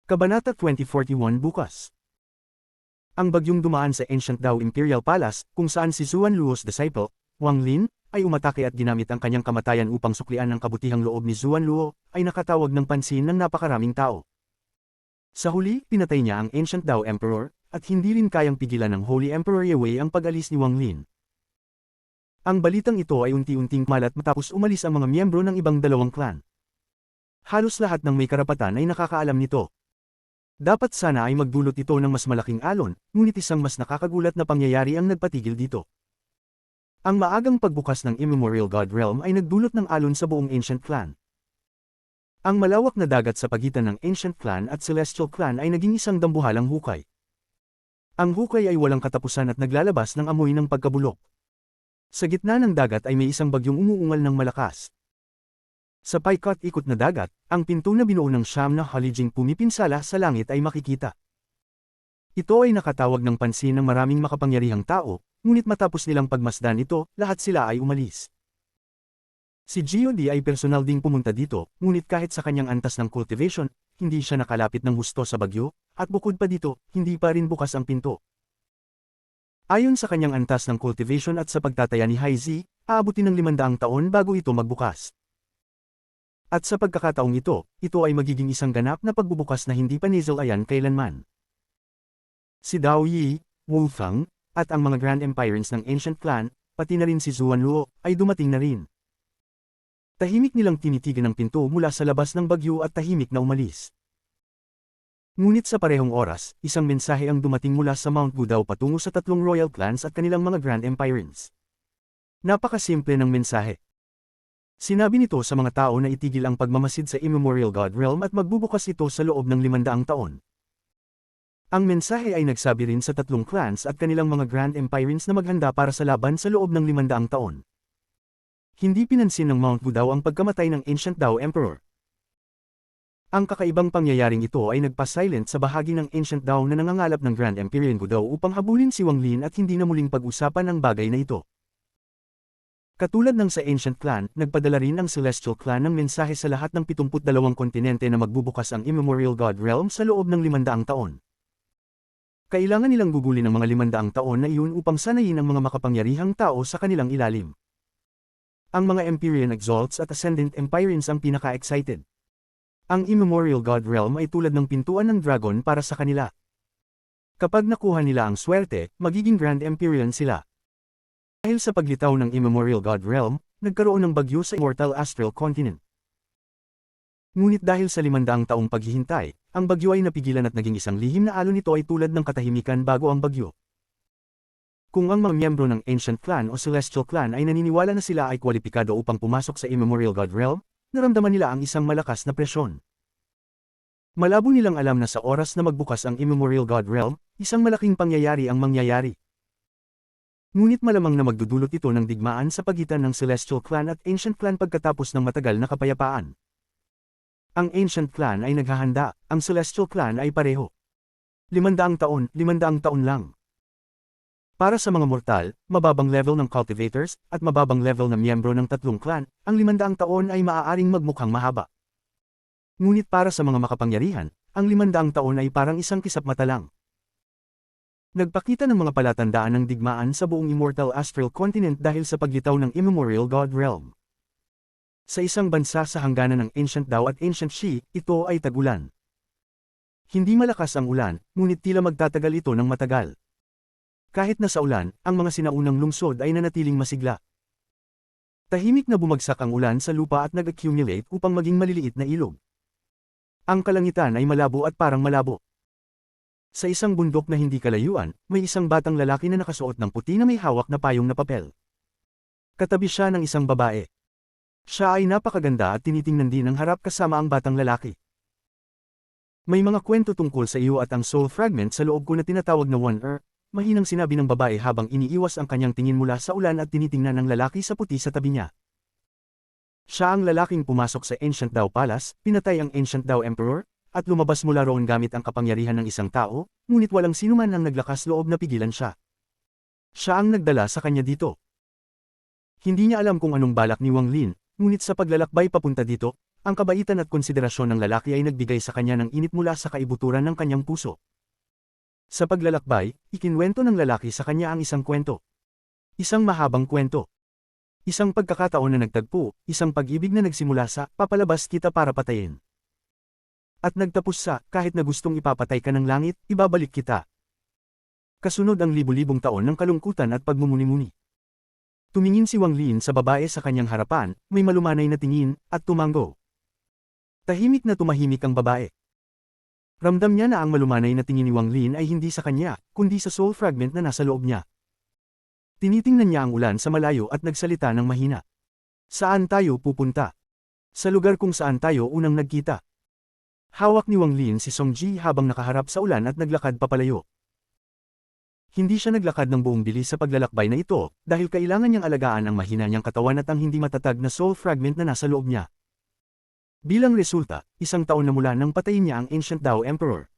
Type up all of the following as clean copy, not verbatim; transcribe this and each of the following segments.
Kabanata 2041 bukas. Ang bagyong dumaan sa Ancient Dao Imperial Palace, kung saan si Zuan Luo's disciple, Wang Lin, ay umatake at ginamit ang kanyang kamatayan upang suklian ang kabutihang loob ni Zuan Luo, ay nakatawag ng pansin ng napakaraming tao. Sa huli, pinatay niya ang Ancient Dao Emperor, at hindi rin kayang pigilan ng Holy Emperor Yewei ang pag-alis ni Wang Lin. Ang balitang ito ay unti-unting malat matapos umalis ang mga miyembro ng ibang dalawang clan. Halos lahat ng may karapatan ay nakakaalam nito. Dapat sana ay magdulot ito ng mas malaking alon, ngunit isang mas nakakagulat na pangyayari ang nagpatigil dito. Ang maagang pagbukas ng Immemorial God Realm ay nagdulot ng alon sa buong Ancient Clan. Ang malawak na dagat sa pagitan ng Ancient Clan at Celestial Clan ay naging isang dambuhalang hukay. Ang hukay ay walang katapusan at naglalabas ng amoy ng pagkabulok. Sa gitna ng dagat ay may isang bagyong umuungal ng malakas. Sa paikot-ikot na dagat, ang pinto na binuo ng siyam na halijing pumipinsala sa langit ay makikita. Ito ay nakatawag ng pansin ng maraming makapangyarihang tao, ngunit matapos nilang pagmasdan ito, lahat sila ay umalis. Si GOD ay personal ding pumunta dito, ngunit kahit sa kanyang antas ng cultivation, hindi siya nakalapit ng husto sa bagyo, at bukod pa dito, hindi pa rin bukas ang pinto. Ayon sa kanyang antas ng cultivation at sa pagtataya ni Haizi, aabutin ng 500 taon bago ito magbukas. At sa pagkakataong ito ay magiging isang ganap na pagbubukas na hindi pa nizelayan kailanman. Si Dao Yi, Wu Feng, at ang mga Grand Empirants ng Ancient Clan, pati na rin si Zuan Luo, ay dumating na rin. Tahimik nilang tinitigan ang pinto mula sa labas ng bagyo at tahimik na umalis. Ngunit sa parehong oras, isang mensahe ang dumating mula sa Mount Gudao patungo sa tatlong royal clans at kanilang mga Grand Empirants. Napakasimple ng mensahe. Sinabi nito sa mga tao na itigil ang pagmamasid sa Immemorial God Realm at magbubukas ito sa loob ng 500 taon. Ang mensahe ay nagsabi rin sa tatlong clans at kanilang mga Grand Empirants na maghanda para sa laban sa loob ng 500 taon. Hindi pinansin ng Mount Gudao ang pagkamatay ng Ancient Dao Emperor. Ang kakaibang pangyayaring ito ay nagpa-silent sa bahagi ng Ancient Dao na nangangalap ng Grand Empyrean Gudao upang habulin si Wang Lin at hindi na muling pag-usapan ang bagay na ito. Katulad ng sa Ancient Clan, nagpadala rin ang Celestial Clan ng mensahe sa lahat ng 72 kontinente na magbubukas ang Immemorial God Realm sa loob ng 500 taon. Kailangan nilang gugulin ang mga 500 taon na iyon upang sanayin ang mga makapangyarihang tao sa kanilang ilalim. Ang mga Empyrean Exalts at Ascendant Empirants ang pinaka-excited. Ang Immemorial God Realm ay tulad ng pintuan ng dragon para sa kanila. Kapag nakuha nila ang swerte, magiging Grand Empyrean sila. Dahil sa paglitaw ng Immemorial God Realm, nagkaroon ng bagyo sa Immortal Astral Continent. Ngunit dahil sa 500 taong paghihintay, ang bagyo ay napigilan at naging isang lihim na alon nito ay tulad ng katahimikan bago ang bagyo. Kung ang mga miyembro ng Ancient Clan o Celestial Clan ay naniniwala na sila ay kwalipikado upang pumasok sa Immemorial God Realm, naramdaman nila ang isang malakas na presyon. Malabo nilang alam na sa oras na magbukas ang Immemorial God Realm, isang malaking pangyayari ang mangyayari. Ngunit malamang na magdudulot ito ng digmaan sa pagitan ng Celestial Clan at Ancient Clan pagkatapos ng matagal na kapayapaan. Ang Ancient Clan ay naghahanda, ang Celestial Clan ay pareho. 500 taon lang. Para sa mga mortal, mababang level ng cultivators, at mababang level na miyembro ng tatlong clan, ang 500 taon ay maaaring magmukhang mahaba. Ngunit para sa mga makapangyarihan, ang 500 taon ay parang isang kisap mata lang. Nagpakita ng mga palatandaan ng digmaan sa buong Immortal Astral Continent dahil sa paglitaw ng Immemorial God Realm. Sa isang bansa sa hangganan ng Ancient Dao at Ancient Shi, ito ay tag-ulan. Hindi malakas ang ulan, ngunit tila magtatagal ito ng matagal. Kahit na sa ulan, ang mga sinaunang lungsod ay nanatiling masigla. Tahimik na bumagsak ang ulan sa lupa at nag-accumulate upang maging maliliit na ilog. Ang kalangitan ay malabo at parang malabo. Sa isang bundok na hindi kalayuan, may isang batang lalaki na nakasuot ng puti na may hawak na payong na papel. Katabi siya ng isang babae. Siya ay napakaganda at tinitingnan din ng harap kasama ang batang lalaki. May mga kwento tungkol sa iyo at ang soul fragment sa loob ko na tinatawag na One-er, mahinang sinabi ng babae habang iniiwas ang kanyang tingin mula sa ulan at tinitingnan ng lalaki sa puti sa tabi niya. Siya ang lalaking pumasok sa Ancient Dao Palace, pinatay ang Ancient Dao Emperor, at lumabas mula roon gamit ang kapangyarihan ng isang tao, ngunit walang sinuman ang naglakas loob na pigilan siya. Siya ang nagdala sa kanya dito. Hindi niya alam kung anong balak ni Wang Lin, ngunit sa paglalakbay papunta dito, Ang kabaitan at konsiderasyon ng lalaki ay nagbigay sa kanya ng init mula sa kaibuturan ng kanyang puso. Sa paglalakbay, ikinwento ng lalaki sa kanya ang isang kwento. Isang mahabang kwento. Isang pagkakataon na nagtagpo, isang pag-ibig na nagsimula sa papalabas kita para patayin. At nagtapos sa kahit na gustong ipapatay ka ng langit, ibabalik kita. Kasunod ang libu-libong taon ng kalungkutan at pagmumuni-muni. Tumingin si Wang Lin sa babae sa kanyang harapan, may malumanay na tingin, at tumango. Tahimik na tumahimik ang babae. Ramdam niya na ang malumanay na tingin ni Wang Lin ay hindi sa kanya, kundi sa soul fragment na nasa loob niya. Tinitingnan niya ang ulan sa malayo at nagsalita ng mahina. Saan tayo pupunta? Sa lugar kung saan tayo unang nagkita. Hawak ni Wang Lin si Song Ji habang nakaharap sa ulan at naglakad papalayo. Hindi siya naglakad ng buong bilis sa paglalakbay na ito, dahil kailangan niyang alagaan ang mahina niyang katawan at ang hindi matatag na soul fragment na nasa loob niya. Bilang resulta, isang taon na mula nang patayin niya ang Ancient Dao Emperor.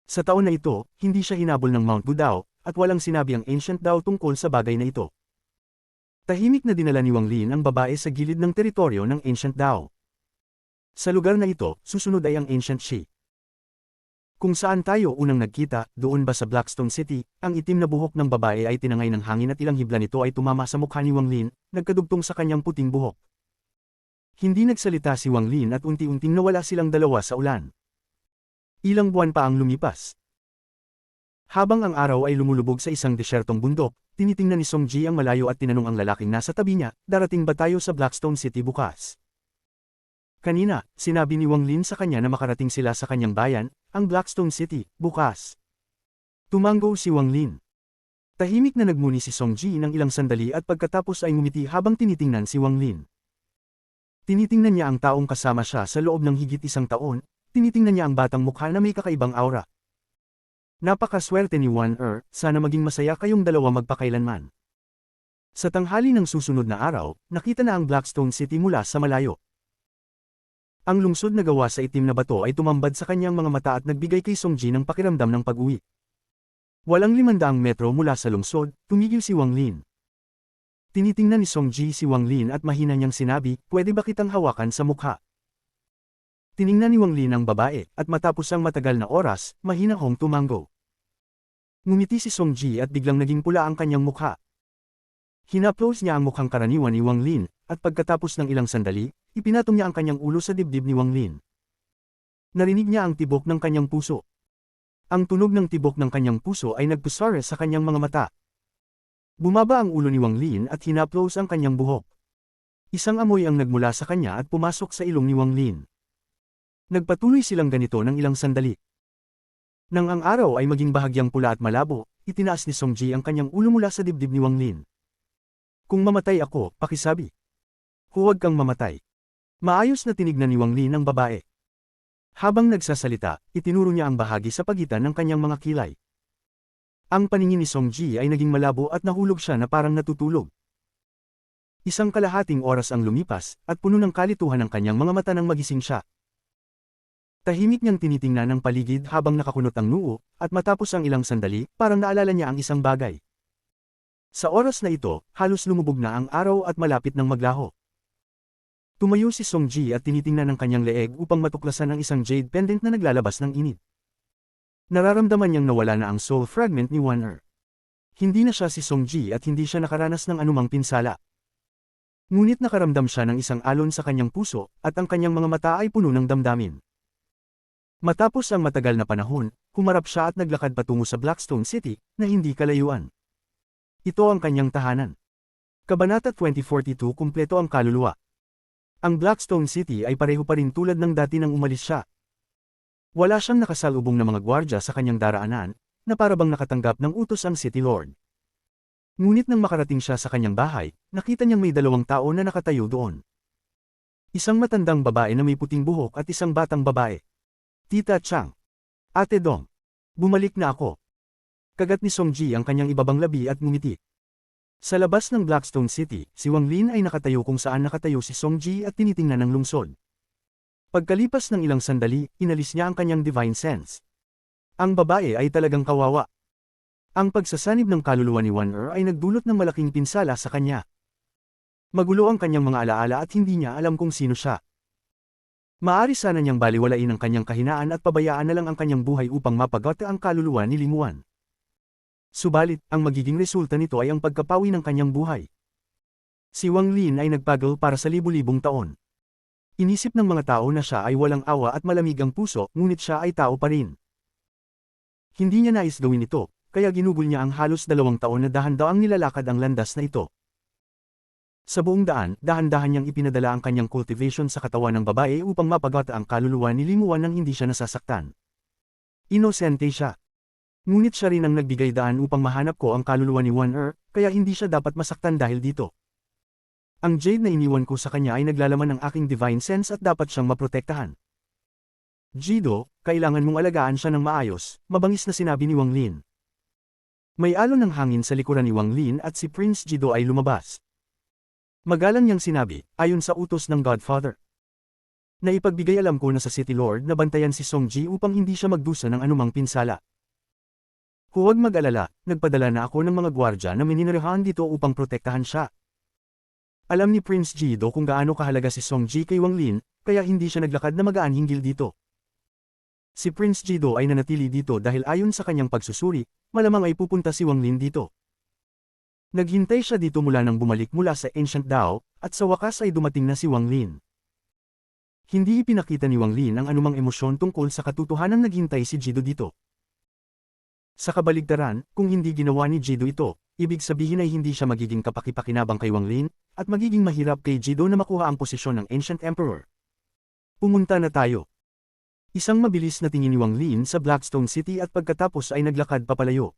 Sa taon na ito, hindi siya hinabol ng Mount Budao, at walang sinabi ang Ancient Dao tungkol sa bagay na ito. Tahimik na dinala ni Wang Lin ang babae sa gilid ng teritoryo ng Ancient Dao. Sa lugar na ito, susunod ay ang Ancient Shi. Kung saan tayo unang nagkita, doon ba sa Blackstone City, ang itim na buhok ng babae ay tinangay ng hangin at ilang hibla nito ay tumama sa mukha ni Wang Lin, nagkadugtong sa kanyang puting buhok. Hindi nagsalita si Wang Lin at unti-unting nawala silang dalawa sa ulan. Ilang buwan pa ang lumipas. Habang ang araw ay lumulubog sa isang desyertong bundok, tinitingnan ni Song Ji ang malayo at tinanong ang lalaking nasa tabi niya, darating ba tayo sa Blackstone City bukas? Kanina, sinabi ni Wang Lin sa kanya na makarating sila sa kanyang bayan, ang Blackstone City, bukas. Tumango si Wang Lin. Tahimik na nagmuni si Song Ji ng ilang sandali at pagkatapos ay ngumiti habang tinitingnan si Wang Lin. Tinitingnan niya ang taong kasama siya sa loob ng higit isang taon, tinitingnan niya ang batang mukha na may kakaibang aura. Napakaswerte ni Wan sana maging masaya kayong dalawa magpakailanman. Sa tanghali ng susunod na araw, nakita na ang Blackstone City mula sa malayo. Ang lungsod na gawa sa itim na bato ay tumambad sa kanyang mga mata at nagbigay kay Song Ji ng pakiramdam ng pag-uwi. Walang 500 metro mula sa lungsod, tumigil si Wang Lin. Tinitingnan ni Song Ji si Wang Lin at mahina niyang sinabi, pwede ba kitang hawakan sa mukha? Tiningnan ni Wang Lin ang babae, at matapos ang matagal na oras, mahina hong tumango. Ngumiti si Song Ji at biglang naging pula ang kanyang mukha. Hinaplos niya ang mukhang karaniwan ni Wang Lin, at pagkatapos ng ilang sandali, ipinatong niya ang kanyang ulo sa dibdib ni Wang Lin. Narinig niya ang tibok ng kanyang puso. Ang tunog ng tibok ng kanyang puso ay nagpusare sa kanyang mga mata. Bumaba ang ulo ni Wang Lin at hinaplos ang kanyang buhok. Isang amoy ang nagmula sa kanya at pumasok sa ilong ni Wang Lin. Nagpatuloy silang ganito ng ilang sandali. Nang ang araw ay maging bahagyang pula at malabo, itinaas ni Song Ji ang kanyang ulo mula sa dibdib ni Wang Lin. Kung mamatay ako, pakisabi. Huwag kang mamatay. Maayos na tinignan ni Wang Lin ang babae. Habang nagsasalita, itinuro niya ang bahagi sa pagitan ng kanyang mga kilay. Ang paningin ni Song Ji ay naging malabo at nahulog siya na parang natutulog. Isang kalahating oras ang lumipas, at puno ng kalituhan ang kanyang mga mata nang magising siya. Tahimik niyang tinitingnan ang paligid habang nakakunot ang noo, at matapos ang ilang sandali, parang naalala niya ang isang bagay. Sa oras na ito, halos lumubog na ang araw at malapit ng maglaho. Tumayo si Song Ji at tinitingnan ang kanyang leeg upang matuklasan ang isang jade pendant na naglalabas ng init. Nararamdaman niyang nawala na ang soul fragment ni Wan. Hindi na siya si Song Ji at hindi siya nakaranas ng anumang pinsala. Ngunit nakaramdam siya ng isang alon sa kanyang puso, at ang kanyang mga mata ay puno ng damdamin. Matapos ang matagal na panahon, humarap siya at naglakad patungo sa Blackstone City, na hindi kalayuan. Ito ang kanyang tahanan. Kabanata 2042 kumpleto ang kaluluwa. Ang Blackstone City ay pareho pa rin tulad ng dati nang umalis siya. Wala siyang nakasalubong na mga gwardya sa kanyang daraanan, na parabang nakatanggap ng utos ang City Lord. Ngunit nang makarating siya sa kanyang bahay, nakita niyang may 2 tao na nakatayo doon. Isang matandang babae na may puting buhok at isang batang babae. Tita Chang. Ate Dong. Bumalik na ako. Kagat ni Song Ji ang kanyang ibabang labi at ngumiti. Sa labas ng Blackstone City, si Wang Lin ay nakatayo kung saan nakatayo si Song Ji at tinitingnan ang lungsod. Pagkalipas ng ilang sandali, inalis niya ang kanyang divine sense. Ang babae ay talagang kawawa. Ang pagsasanib ng kaluluwa ni Wan ay nagdulot ng malaking pinsala sa kanya. Magulo ang kanyang mga alaala at hindi niya alam kung sino siya. Maari sana niyang baliwalain ang kanyang kahinaan at pabayaan na lang ang kanyang buhay upang mapagota ang kaluluwa ni Ling Wuan. Subalit, ang magiging resulta nito ay ang pagkapawi ng kanyang buhay. Si Wang Lin ay nagpagal para sa libu-libong taon. Inisip ng mga tao na siya ay walang awa at malamig ang puso, ngunit siya ay tao pa rin. Hindi niya nais gawin ito, kaya ginugol niya ang halos 2 taon na dahan-daang nilalakad ang landas na ito. Sa buong daan, dahan-dahan niyang ipinadala ang kanyang cultivation sa katawan ng babae upang mapagota ang kaluluwa ni Ling Wuan nang hindi siya nasasaktan. Inosente siya. Ngunit siya rin ang nagbigay daan upang mahanap ko ang kaluluwa ni Wan kaya hindi siya dapat masaktan dahil dito. Ang jade na iniwan ko sa kanya ay naglalaman ng aking divine sense at dapat siyang maprotektahan. Jido, kailangan mong alagaan siya ng maayos, mabangis na sinabi ni Wang Lin. May alon ng hangin sa likuran ni Wang Lin at si Prince Jido ay lumabas. Magalang niyang sinabi, ayon sa utos ng Godfather. Naipagbigay alam ko na sa City Lord na bantayan si Song Ji upang hindi siya magdusa ng anumang pinsala. Huwag mag-alala, nagpadala na ako ng mga gwardya na mininirahan dito upang protektahan siya. Alam ni Prince Jido kung gaano kahalaga si Song Ji kay Wang Lin, kaya hindi siya naglakad na magaan hinggil dito. Si Prince Jido ay nanatili dito dahil ayon sa kanyang pagsusuri, malamang ay pupunta si Wang Lin dito. Naghintay siya dito mula nang bumalik mula sa Ancient Dao, at sa wakas ay dumating na si Wang Lin. Hindi ipinakita ni Wang Lin ang anumang emosyon tungkol sa katotohanang naghintay si Jido dito. Sa kabaligtaran, kung hindi ginawa ni Jido ito, ibig sabihin ay hindi siya magiging kapaki-pakinabang kay Wang Lin, at magiging mahirap kay Jido na makuha ang posisyon ng Ancient Emperor. Pumunta na tayo. Isang mabilis na tingin ni Wang Lin sa Blackstone City at pagkatapos ay naglakad papalayo.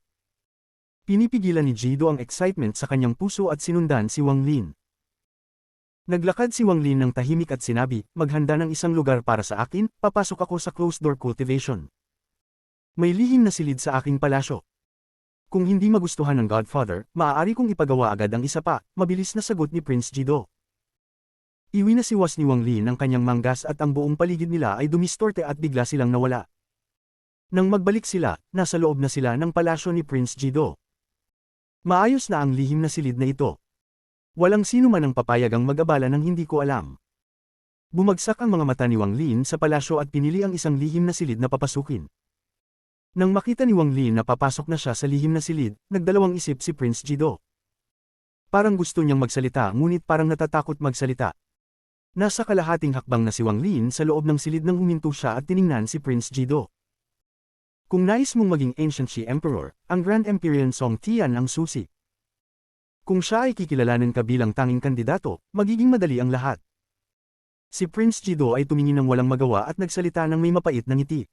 Pinipigilan ni Jido ang excitement sa kanyang puso at sinundan si Wang Lin. Naglakad si Wang Lin ng tahimik at sinabi, maghanda ng isang lugar para sa akin, papasok ako sa closed-door cultivation. May lihim na silid sa aking palasyo. Kung hindi magustuhan ng Godfather, maaari kong ipagawa agad ang isa pa, mabilis na sagot ni Prince Jido. Iwinasiwas ni Wang Lin ang kanyang manggas at ang buong paligid nila ay dumistorte at bigla silang nawala. Nang magbalik sila, nasa loob na sila ng palasyo ni Prince Jido. Maayos na ang lihim na silid na ito. Walang sino man ang papayag ang mag-abala ng hindi ko alam. Bumagsak ang mga mata ni Wang Lin sa palasyo at pinili ang isang lihim na silid na papasukin. Nang makita ni Wang Lin na papasok na siya sa lihim na silid, nagdalawang isip si Prince Jido. Parang gusto niyang magsalita ngunit parang natatakot magsalita. Nasa kalahating hakbang na si Wang Lin sa loob ng silid nang huminto siya at tiningnan si Prince Jido. Kung nais mong maging Ancient Shi Emperor, ang Grand Empyrean Song Tian ang susi. Kung siya ay kikilalanin ka bilang tanging kandidato, magiging madali ang lahat. Si Prince Jido ay tumingin ng walang magawa at nagsalita ng may mapait na ngiti.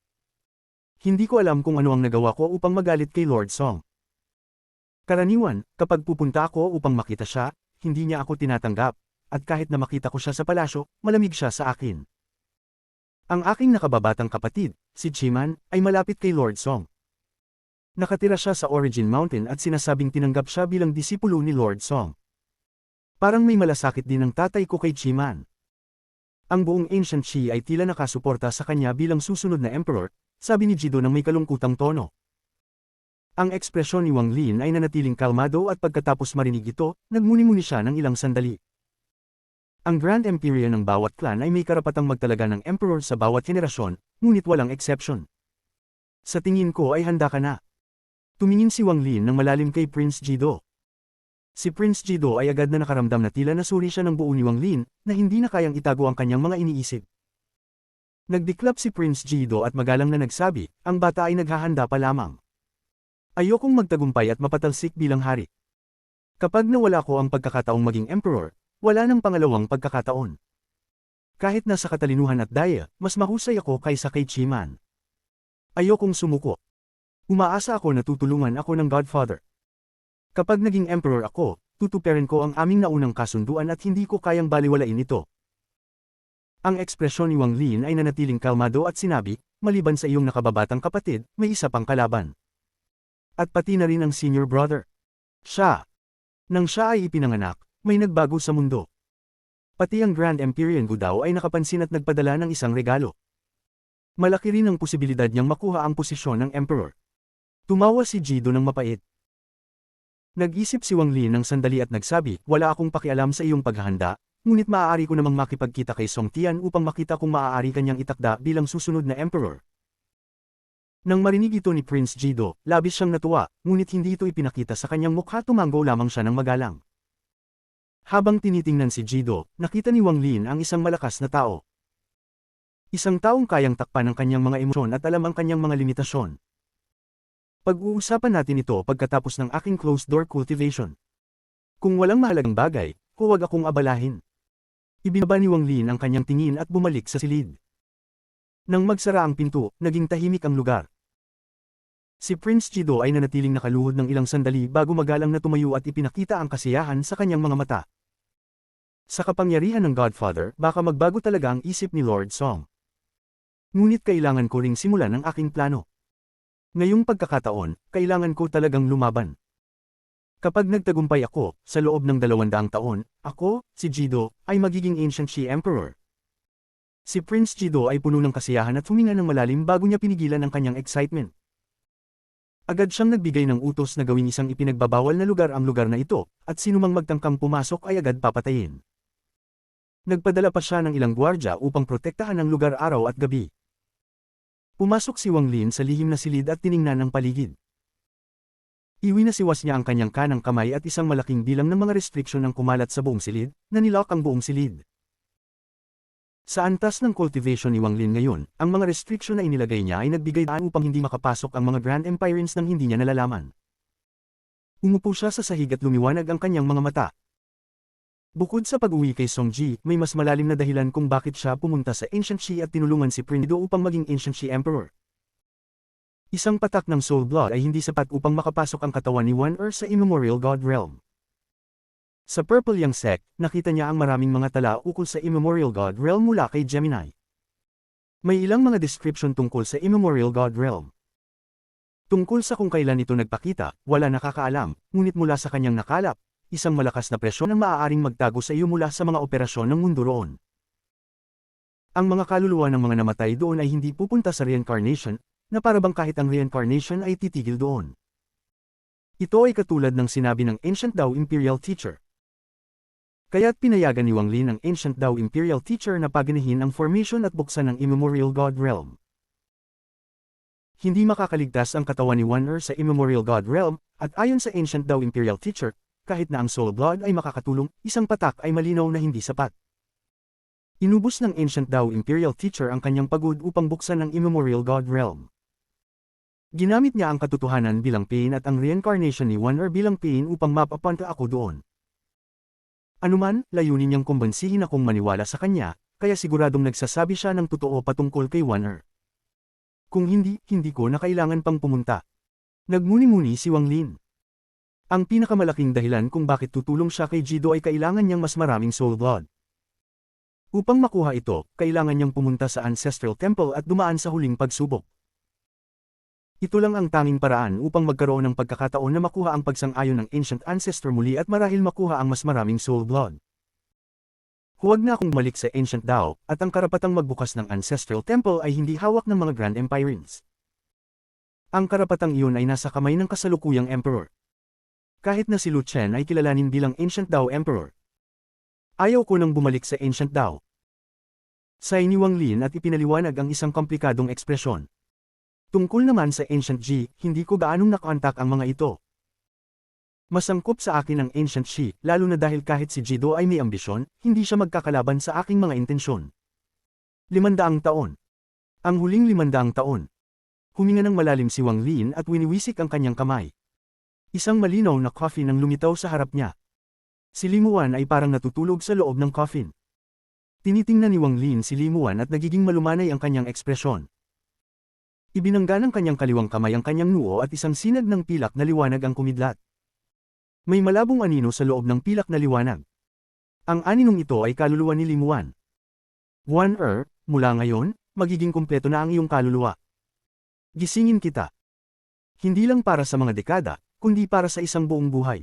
Hindi ko alam kung ano ang nagawa ko upang magalit kay Lord Song. Karaniwan, kapag pupunta ako upang makita siya, hindi niya ako tinatanggap, at kahit na makita ko siya sa palasyo, malamig siya sa akin. Ang aking nakababatang kapatid, si Chiman, ay malapit kay Lord Song. Nakatira siya sa Origin Mountain at sinasabing tinanggap siya bilang disipulo ni Lord Song. Parang may malasakit din ang tatay ko kay Chiman. Ang buong Ancient Shi ay tila nakasuporta sa kanya bilang susunod na emperor, sabi ni Jido ng may kalungkutang tono. Ang ekspresyon ni Wang Lin ay nanatiling kalmado at pagkatapos marinig ito, nagmuni-muni siya ng ilang sandali. Ang Grand Empyrean ng bawat clan ay may karapatang magtalaga ng emperor sa bawat henerasyon, ngunit walang exception. Sa tingin ko ay handa ka na. Tumingin si Wang Lin ng malalim kay Prince Jido. Si Prince Jido ay agad na nakaramdam na tila nasuri siya ng buo ni Wang Lin, na hindi na kayang itago ang kanyang mga iniisip. Nagdiklap si Prince Jido at magalang na nagsabi, ang bata ay naghahanda pa lamang. Ayokong magtagumpay at mapatalsik bilang hari. Kapag nawala ko ang pagkakataong maging emperor, wala nang pangalawang pagkakataon. Kahit nasa katalinuhan at daya, mas mahusay ako kaysa kay Chiman. Ayokong sumuko. Umaasa ako na tutulungan ako ng Godfather. Kapag naging emperor ako, tutuperin ko ang aming naunang kasunduan at hindi ko kayang baliwalain ito. Ang ekspresyon ni Wang Lin ay nanatiling kalmado at sinabi, maliban sa iyong nakababatang kapatid, may isa pang kalaban. At pati na rin ang senior brother. Siya. Nang siya ay ipinanganak, may nagbago sa mundo. Pati ang Grand Empyrean Gudao ay nakapansin at nagpadala ng isang regalo. Malaki rin ang posibilidad niyang makuha ang posisyon ng emperor. Tumawa si Jido ng mapait. Nag-isip si Wang Lin ng sandali at nagsabi, wala akong pakialam sa iyong paghahanda, ngunit maaari ko namang makipagkita kay Song Tian upang makita kung maaari kanyang itakda bilang susunod na emperor. Nang marinig ito ni Prince Jido, labis siyang natuwa, ngunit hindi ito ipinakita sa kanyang mukha, tumanggo lamang siya ng magalang. Habang tinitingnan si Jido, nakita ni Wang Lin ang isang malakas na tao. Isang taong kayang takpan ang kanyang mga emosyon at alam ang kanyang mga limitasyon. Pag-uusapan natin ito pagkatapos ng aking closed-door cultivation. Kung walang mahalagang bagay, huwag akong abalahin. Ibinaba ni Wang Lin ang kanyang tingin at bumalik sa silid. Nang magsara ang pinto, naging tahimik ang lugar. Si Prince Jido ay nanatiling nakaluhod ng ilang sandali bago magalang na tumayo at ipinakita ang kasiyahan sa kanyang mga mata. Sa kapangyarihan ng Godfather, baka magbago talaga ang isip ni Lord Song. Ngunit kailangan ko ring simulan ang aking plano. Ngayong pagkakataon, kailangan ko talagang lumaban. Kapag nagtagumpay ako, sa loob ng 200 taon, ako, si Jido, ay magiging Ancient Shi Emperor. Si Prince Jido ay puno ng kasiyahan at huminga ng malalim bago niya pinigilan ang kanyang excitement. Agad siyang nagbigay ng utos na gawing isang ipinagbabawal na lugar ang lugar na ito, at sinumang magtangkang pumasok ay agad papatayin. Nagpadala pa siya ng ilang gwardya upang protektahan ang lugar araw at gabi. Pumasok si Wang Lin sa lihim na silid at tiningnan ang paligid. Iwinasiwas niya ang kanyang kanang kamay at isang malaking bilang ng mga restriksyon ang kumalat sa buong silid, na nilak ang buong silid. Sa antas ng cultivation ni Wang Lin ngayon, ang mga restriksyon na inilagay niya ay nagbigay daan upang hindi makapasok ang mga Grand Empirines nang hindi niya nalalaman. Umupo siya sa sahig at lumiwanag ang kanyang mga mata. Bukod sa pag-uwi kay Song Ji, may mas malalim na dahilan kung bakit siya pumunta sa Ancient Shi at tinulungan si Prince Jido upang maging Ancient Shi Emperor. Isang patak ng Soul Blood ay hindi sapat upang makapasok ang katawan ni Wan Er sa Immemorial God Realm. Sa Purple Yang Sect, nakita niya ang maraming mga tala ukol sa Immemorial God Realm mula kay Gemini. May ilang mga description tungkol sa Immemorial God Realm. Tungkol sa kung kailan ito nagpakita, wala nakakaalam, ngunit mula sa kanyang nakalap, isang malakas na presyon ang maaaring magtago sa iyo mula sa mga operasyon ng mundo roon. Ang mga kaluluwa ng mga namatay doon ay hindi pupunta sa reincarnation, na parabang kahit ang reincarnation ay titigil doon. Ito ay katulad ng sinabi ng Ancient Dao Imperial Teacher. Kaya't pinayagan ni Wang Lin ang Ancient Dao Imperial Teacher na paganahin ang formation at buksan ng Immemorial God Realm. Hindi makakaligtas ang katawan ni Wan Er sa Immemorial God Realm, at ayon sa Ancient Dao Imperial Teacher, kahit na ang Soul Blood ay makakatulong, isang patak ay malinaw na hindi sapat. Inubos ng Ancient Dao Imperial Teacher ang kanyang pagod upang buksan ang Immemorial God Realm. Ginamit niya ang katotohanan bilang pain at ang reincarnation ni Wan Er bilang pain upang mapapunta ako doon. Anuman, layunin niyang kumbansihin akong maniwala sa kanya, kaya siguradong nagsasabi siya ng totoo patungkol kay Wan Er. Kung hindi, hindi ko na kailangan pang pumunta. Nagmuni-muni si Wang Lin. Ang pinakamalaking dahilan kung bakit tutulong siya kay Jido ay kailangan niyang mas maraming Soul Blood. Upang makuha ito, kailangan niyang pumunta sa Ancestral Temple at dumaan sa huling pagsubok. Ito lang ang tanging paraan upang magkaroon ng pagkakataon na makuha ang pagsang-ayon ng Ancient Ancestor muli at marahil makuha ang mas maraming Soul Blood. Huwag na akong bumalik sa Ancient Dao, at ang karapatang magbukas ng Ancestral Temple ay hindi hawak ng mga Grand Empirines. Ang karapatang iyon ay nasa kamay ng kasalukuyang Emperor. Kahit na si Lu Chen ay kilalanin bilang Ancient Dao Emperor. Ayaw ko nang bumalik sa Ancient Dao. Say ni Wang Lin at ipinaliwanag ang isang komplikadong ekspresyon. Tungkol naman sa Ancient Ji, hindi ko gaanong nakontak ang mga ito. Masangkop sa akin ang Ancient Shi, lalo na dahil kahit si Jido ay may ambisyon, hindi siya magkakalaban sa aking mga intensyon. 500 taon. Ang huling 500 taon. Huminga ng malalim si Wang Lin at winiwisik ang kanyang kamay. Isang malinaw na coffin ang lumitaw sa harap niya. Si Limuan ay parang natutulog sa loob ng coffin. Tinitingnan ni Wang Lin si Limuan at nagiging malumanay ang kanyang ekspresyon. Ibinangga ng kanyang kaliwang kamay ang kanyang noo at isang sinag ng pilak na liwanag ang kumidlat. May malabong anino sa loob ng pilak na liwanag. Ang aninong ito ay kaluluwa ni Limuan. Wan Er, mula ngayon, magiging kumpleto na ang iyong kaluluwa. Gisingin kita. Hindi lang para sa mga dekada, kundi para sa isang buong buhay.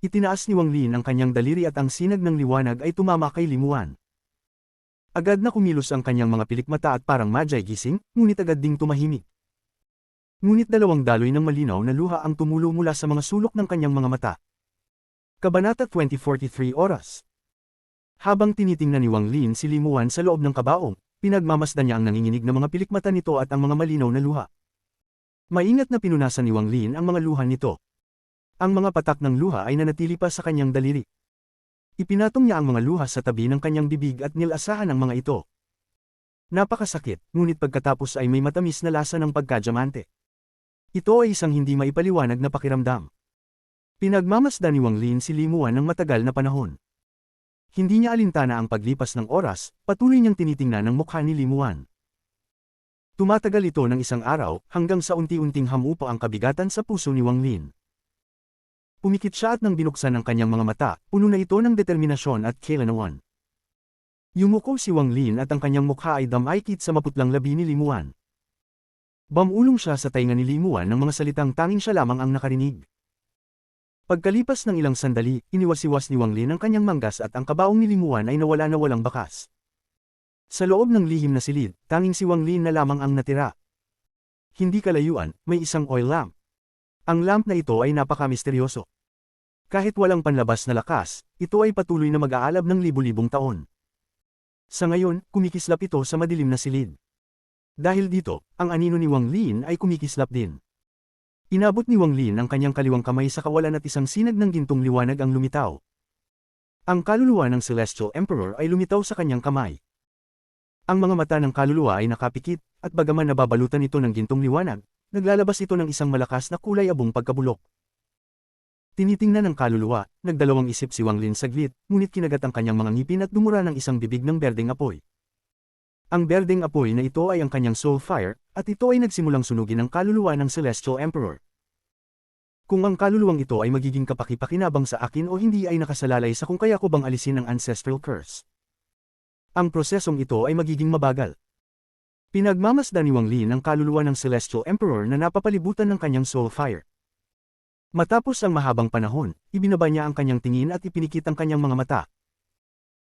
Itinaas ni Wang Lin ang kanyang daliri at ang sinag ng liwanag ay tumama kay Limuan. Agad na kumilos ang kanyang mga pilikmata at parang madyay gising, ngunit agad ding tumahimik. Ngunit dalawang daloy ng malinaw na luha ang tumulo mula sa mga sulok ng kanyang mga mata. Kabanata 20:43 Oras. Habang tinitingnan ni Wang Lin si Limuan sa loob ng kabaong, pinagmamasdan niya ang nanginginig na mga pilikmata nito at ang mga malinaw na luha. Maingat na pinunasan ni Wang Lin ang mga luha nito. Ang mga patak ng luha ay nanatili pa sa kanyang daliri. Ipinatong niya ang mga luha sa tabi ng kanyang bibig at nilasahan ang mga ito. Napakasakit, ngunit pagkatapos ay may matamis na lasa ng pagkadyamante. Ito ay isang hindi maipaliwanag na pakiramdam. Pinagmamasdan ni Wang Lin si Limuan ng matagal na panahon. Hindi niya alintana ang paglipas ng oras, patuloy niyang tinitingnan ang mukha ni Limuan. Tumatagal ito ng isang araw, hanggang sa unti-unting hamupa ang kabigatan sa puso ni Wang Lin. Pumikit siya at nang binuksan ang kanyang mga mata, puno na ito ng determinasyon at kailanawan. Yumuko si Wang Lin at ang kanyang mukha ay damaykit sa maputlang labi ni Limuan. Bamulong siya sa tainga ni Limuan ng mga salitang tanging siya lamang ang nakarinig. Pagkalipas ng ilang sandali, iniwasiwas ni Wang Lin ang kanyang manggas at ang kabaong ni Limuan ay nawala na walang bakas. Sa loob ng lihim na silid, tanging si Wang Lin na lamang ang natira. Hindi kalayuan, may isang oil lamp. Ang lamp na ito ay napaka-misteryoso. Kahit walang panlabas na lakas, ito ay patuloy na mag-aalab ng libu-libong taon. Sa ngayon, kumikislap ito sa madilim na silid. Dahil dito, ang anino ni Wang Lin ay kumikislap din. Inabot ni Wang Lin ang kanyang kaliwang kamay sa kawalan at isang sinag ng gintong liwanag ang lumitaw. Ang kaluluwa ng Celestial Emperor ay lumitaw sa kanyang kamay. Ang mga mata ng kaluluwa ay nakapikit, at bagaman nababalutan ito ng gintong liwanag, naglalabas ito ng isang malakas na kulay abong pagkabulok. Tinitingnan ng kaluluwa, nagdalawang isip si Wang Lin saglit, ngunit kinagat ang kanyang mga ngipin at dumura ng isang bibig ng berdeng apoy. Ang berdeng apoy na ito ay ang kanyang soul fire, at ito ay nagsimulang sunugin ang kaluluwa ng Celestial Emperor. Kung ang kaluluwang ito ay magiging kapaki-pakinabang sa akin o hindi ay nakasalalay sa kung kaya ko bang alisin ang ancestral curse. Ang prosesong ito ay magiging mabagal. Pinagmamasdan ni Wang Lin ang kaluluwa ng Celestial Emperor na napapalibutan ng kanyang soul fire. Matapos ang mahabang panahon, ibinaba niya ang kanyang tingin at ipinikit ang kanyang mga mata.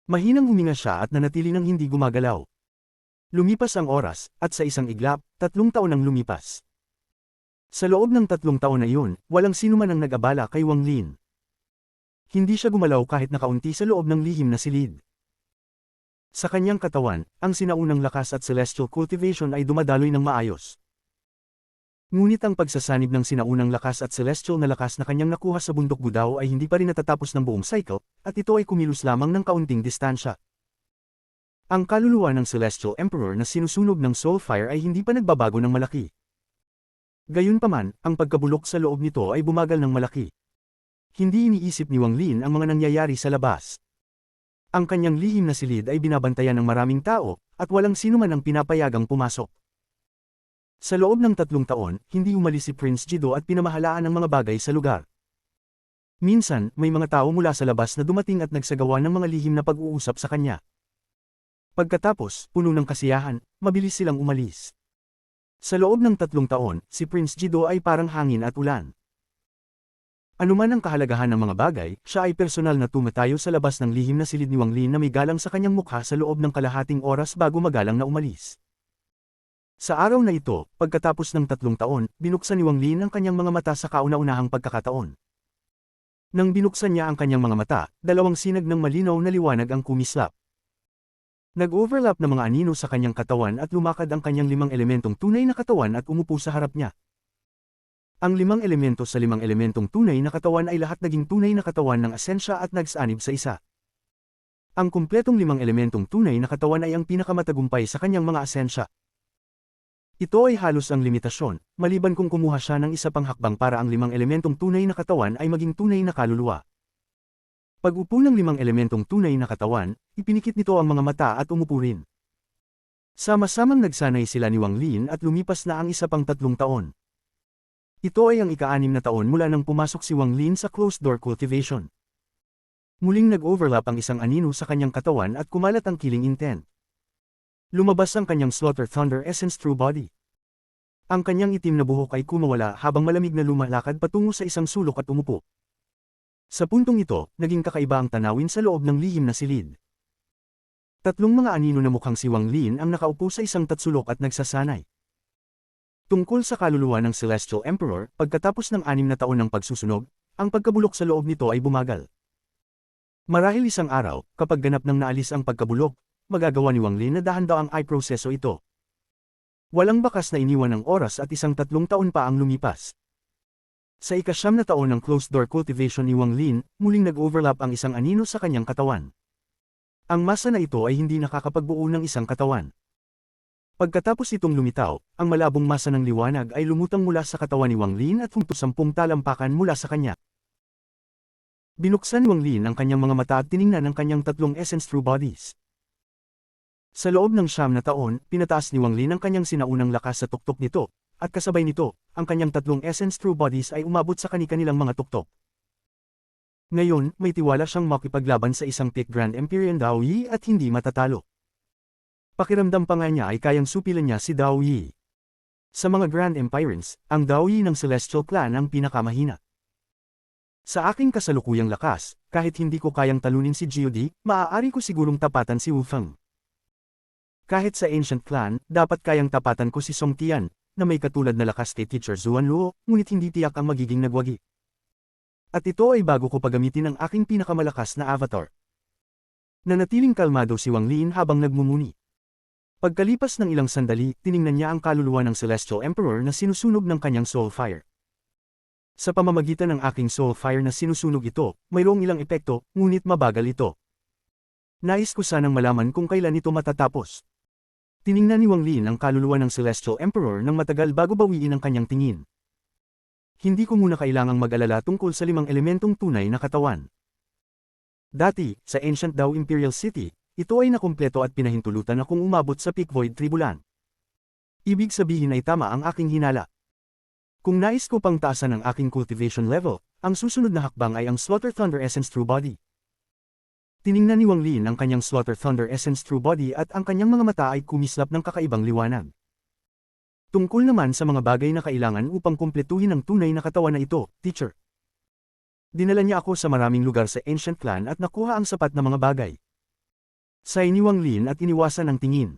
Mahinang huminga siya at nanatili ng hindi gumagalaw. Lumipas ang oras, at sa isang iglap, 3 taon ang lumipas. Sa loob ng 3 taon na iyon, walang sinuman ang nag-abala kay Wang Lin. Hindi siya gumalaw kahit nakaunti sa loob ng lihim na silid. Sa kanyang katawan, ang sinaunang lakas at celestial cultivation ay dumadaloy ng maayos. Ngunit ang pagsasanib ng sinaunang lakas at celestial na lakas na kanyang nakuha sa bundok Gudao ay hindi pa rin natatapos ng buong cycle, at ito ay kumilos lamang ng kaunting distansya. Ang kaluluwa ng Celestial Emperor na sinusunog ng soul fire ay hindi pa nagbabago ng malaki. Gayunpaman, ang pagkabulok sa loob nito ay bumagal ng malaki. Hindi iniisip ni Wang Lin ang mga nangyayari sa labas. Ang kanyang lihim na silid ay binabantayan ng maraming tao, at walang sinuman ang pinapayagang pumasok. Sa loob ng 3 taon, hindi umalis si Prince Jido at pinamahalaan ang mga bagay sa lugar. Minsan, may mga tao mula sa labas na dumating at nagsagawa ng mga lihim na pag-uusap sa kanya. Pagkatapos, puno ng kasiyahan, mabilis silang umalis. Sa loob ng 3 taon, si Prince Jido ay parang hangin at ulan. Anuman ang kahalagahan ng mga bagay, siya ay personal na tumatayo sa labas ng lihim na silid ni Wang Lin na may galang sa kanyang mukha sa loob ng kalahating oras bago magalang na umalis. Sa araw na ito, pagkatapos ng 3 taon, binuksan ni Wang Lin ang kanyang mga mata sa kauna-unahang pagkakataon. Nang binuksan niya ang kanyang mga mata, 2 sinag ng malinaw na liwanag ang kumislap. Nag-overlap na mga anino sa kanyang katawan at lumakad ang kanyang 5 elementong tunay na katawan at umupo sa harap niya. Ang 5 elemento sa 5 elementong tunay na katawan ay lahat naging tunay na katawan ng asensya at nagsanib sa isa. Ang kumpletong 5 elementong tunay na katawan ay ang pinakamatagumpay sa kanyang mga asensya. Ito ay halos ang limitasyon, maliban kung kumuha siya ng isa pang hakbang para ang 5 elementong tunay na katawan ay maging tunay na kaluluwa. Pag-upo ng 5 elementong tunay na katawan, ipinikit nito ang mga mata at umupo rin. Sama-samang nagsanay sila ni Wang Lin at lumipas na ang isa pang 3 taon. Ito ay ang ika-6 na taon mula nang pumasok si Wang Lin sa closed-door cultivation. Muling nag-overlap ang isang anino sa kanyang katawan at kumalat ang killing intent. Lumabas ang kanyang Slaughter Thunder Essence True Body. Ang kanyang itim na buhok ay kumawala habang malamig na lumalakad patungo sa isang sulok at umupo. Sa puntong ito, naging kakaiba ang tanawin sa loob ng lihim na silid. 3 mga anino na mukhang si Wang Lin ang nakaupo sa isang tatsulok at nagsasanay. Tungkol sa kaluluwa ng Celestial Emperor, pagkatapos ng 6 na taon ng pagsusunog, ang pagkabulok sa loob nito ay bumagal. Marahil isang araw, kapag ganap nang naalis ang pagkabulok, magagawa ni Wang Lin na dahan-daang ay proseso ito. Walang bakas na iniwan ng oras at 3 taon pa ang lumipas. Sa ika-9 na taon ng closed-door cultivation ni Wang Lin, muling nag-overlap ang isang anino sa kanyang katawan. Ang masa na ito ay hindi nakakapagbuo ng isang katawan. Pagkatapos itong lumitaw, ang malabong masa ng liwanag ay lumutang mula sa katawan ni Wang Lin at humto 10 talampakan mula sa kanya. Binuksan ni Wang Lin ang kanyang mga mata at tiningnan ang kanyang 3 essence true bodies. Sa loob ng 9 na taon, pinataas ni Wang Lin ang kanyang sinaunang lakas sa tuktok nito, at kasabay nito, ang kanyang 3 essence true bodies ay umabot sa kani-kanilang mga tuktok. Ngayon, may tiwala siyang makipaglaban sa isang peak Grand Empyrean Dao Yi at hindi matatalo. Pakiramdam pa nga niya ay kayang supilan niya si Dao Yi. Sa mga Grand Empyreans, ang Dao Yi ng Celestial Clan ang pinakamahina. Sa aking kasalukuyang lakas, kahit hindi ko kayang talunin si Jiudi, maaari ko sigurong tapatan si Wu Feng. Kahit sa Ancient Clan, dapat kayang tapatan ko si Song Tian, na may katulad na lakas kay Teacher Zuan Luo, ngunit hindi tiyak ang magiging nagwagi. At ito ay bago ko pagamitin ang aking pinakamalakas na avatar. Nanatiling kalmado si Wang Lin habang nagmumuni. Pagkalipas ng ilang sandali, tiningnan niya ang kaluluwa ng Celestial Emperor na sinusunog ng kanyang soul fire. Sa pamamagitan ng aking soul fire na sinusunog ito, mayroong ilang epekto, ngunit mabagal ito. Nais ko sanang malaman kung kailan ito matatapos. Tiningnan ni Wang Lin ang kaluluwa ng Celestial Emperor ng matagal bago bawiin ang kanyang tingin. Hindi ko muna kailangang mag-alala tungkol sa 5 elementong tunay na katawan. Dati, sa Ancient Dao Imperial City, ito ay nakumpleto at pinahintulutan akong umabot sa Peak Void Tribulan. Ibig sabihin ay tama ang aking hinala. Kung nais ko pang taasan ang aking cultivation level, ang susunod na hakbang ay ang Slaughter Thunder Essence True Body. Tiningnan ni Wang Lin ang kanyang Slaughter Thunder Essence True Body at ang kanyang mga mata ay kumislap ng kakaibang liwanag. Tungkol naman sa mga bagay na kailangan upang kumpletuhin ang tunay na katawan na ito, teacher. Dinala niya ako sa maraming lugar sa Ancient Clan at nakuha ang sapat na mga bagay. Say ni Wang Lin at iniwasan ang tingin.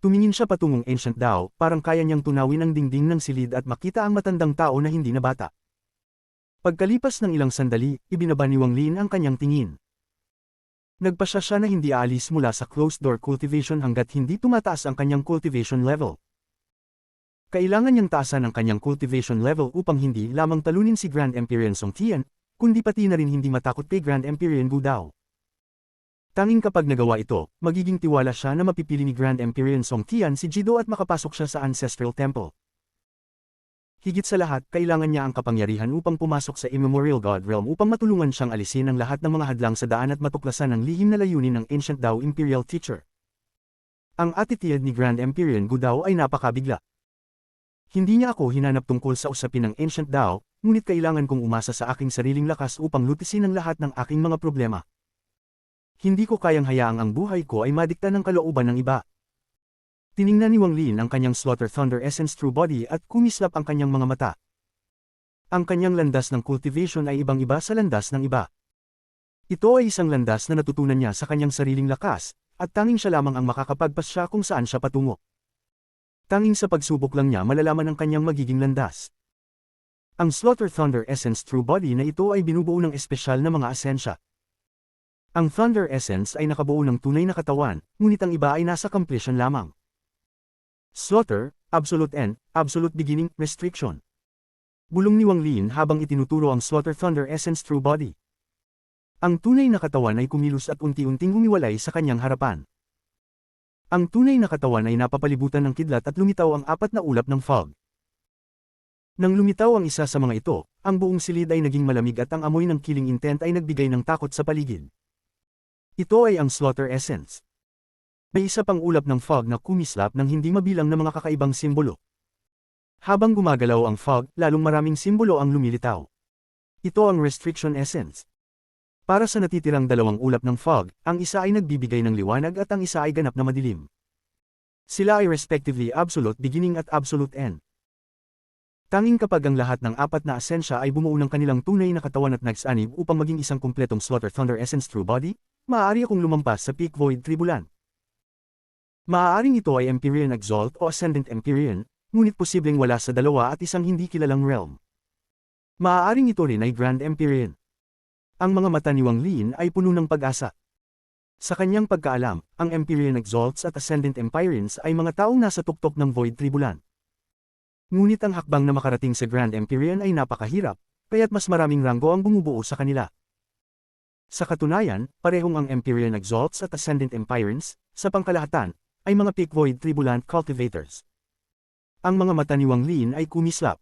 Tumingin siya patungong Ancient Dao, parang kaya niyang tunawin ang dingding ng silid at makita ang matandang tao na hindi na bata. Pagkalipas ng ilang sandali, ibinaba ni Wang Lin ang kanyang tingin. Nagpasya siya na hindi aalis mula sa closed-door cultivation hanggat hindi tumataas ang kanyang cultivation level. Kailangan niyang taasan ang kanyang cultivation level upang hindi lamang talunin si Grand Empyrean Song Tian, kundi pati na rin hindi matakot kay Grand Empyrean Gu Dao. Tanging kapag nagawa ito, magiging tiwala siya na mapipili ni Grand Empyrean Song Tian si Jido at makapasok siya sa Ancestral Temple. Higit sa lahat, kailangan niya ang kapangyarihan upang pumasok sa Immemorial God Realm upang matulungan siyang alisin ang lahat ng mga hadlang sa daan at matuklasan ang lihim na layunin ng Ancient Dao Imperial Teacher. Ang attitude ni Grand Empyrean Gu Dao ay napakabigla. Hindi niya ako hinanap tungkol sa usapin ng Ancient Dao, ngunit kailangan kong umasa sa aking sariling lakas upang lutisin ang lahat ng aking mga problema. Hindi ko kayang hayaang ang buhay ko ay madikta ng kalooban ng iba. Tiningnan ni Wang Lin ang kanyang Slaughter Thunder Essence True Body at kumislap ang kanyang mga mata. Ang kanyang landas ng cultivation ay ibang-iba sa landas ng iba. Ito ay isang landas na natutunan niya sa kanyang sariling lakas, at tanging siya lamang ang makakapagpasya kung saan siya patungo. Tanging sa pagsubok lang niya malalaman ang kanyang magiging landas. Ang Slaughter Thunder Essence True Body na ito ay binubuo ng espesyal na mga asensya. Ang Thunder Essence ay nakabuo ng tunay na katawan, ngunit ang iba ay nasa completion lamang. Slaughter, Absolute End, Absolute Beginning, Restriction. Bulong ni Wang Lin habang itinuturo ang Slaughter Thunder Essence True Body. Ang tunay na katawan ay kumilos at unti-unting humiwalay sa kanyang harapan. Ang tunay na katawan ay napapalibutan ng kidlat at lumitaw ang 4 na ulap ng fog. Nang lumitaw ang isa sa mga ito, ang buong silid ay naging malamig at ang amoy ng killing intent ay nagbigay ng takot sa paligid. Ito ay ang Slaughter Essence. May isa pang ulap ng fog na kumislap ng hindi mabilang na mga kakaibang simbolo. Habang gumagalaw ang fog, lalong maraming simbolo ang lumilitaw. Ito ang Restriction Essence. Para sa natitirang 2 ulap ng fog, ang isa ay nagbibigay ng liwanag at ang isa ay ganap na madilim. Sila ay respectively Absolute Beginning at Absolute End. Tanging kapag ang lahat ng 4 na asensya ay bumuo ng kanilang tunay na katawan at nagsanib upang maging isang kumpletong Slaughter Thunder Essence True Body, maaari akong lumampas sa Peak Void Tribulan. Maaaring ito ay Empyrean Exalt o Ascendant Empyrean, ngunit posibleng wala sa 2 at isang hindi kilalang realm. Maaaring ito rin ay Grand Empyrean. Ang mga mata ni Wang Lin ay puno ng pag-asa. Sa kanyang pagkaalam, ang Empyrean Exalts at Ascendant Empirines ay mga taong nasa tuktok ng Void Tribulan. Ngunit ang hakbang na makarating sa Grand Empyrean ay napakahirap, kaya't mas maraming ranggo ang bumubuo sa kanila. Sa katunayan, parehong ang Empyrean Exalts at Ascendant Empirines, sa pangkalahatan, ay mga peak Void Tribulant cultivators. Ang mga mata ni Wang Lin ay kumislap.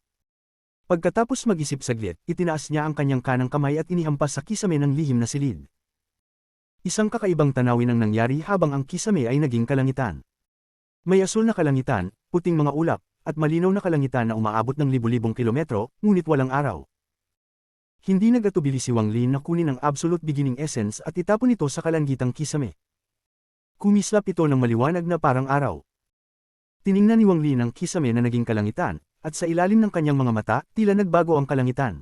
Pagkatapos mag-isip saglit, itinaas niya ang kanyang kanang kamay at inihampas sa kisame ng lihim na silid. Isang kakaibang tanawin ang nangyari habang ang kisame ay naging kalangitan. May asul na kalangitan, puting mga ulap, at malinaw na kalangitan na umaabot ng libu-libong kilometro, ngunit walang araw. Hindi nagatubili si Wang Lin na kunin ang Absolute Beginning Essence at itapon ito sa kalangitang kisame. Kumislap ito ng maliwanag na parang araw. Tiningnan ni Wang Lin ang kisame na naging kalangitan, at sa ilalim ng kanyang mga mata, tila nagbago ang kalangitan.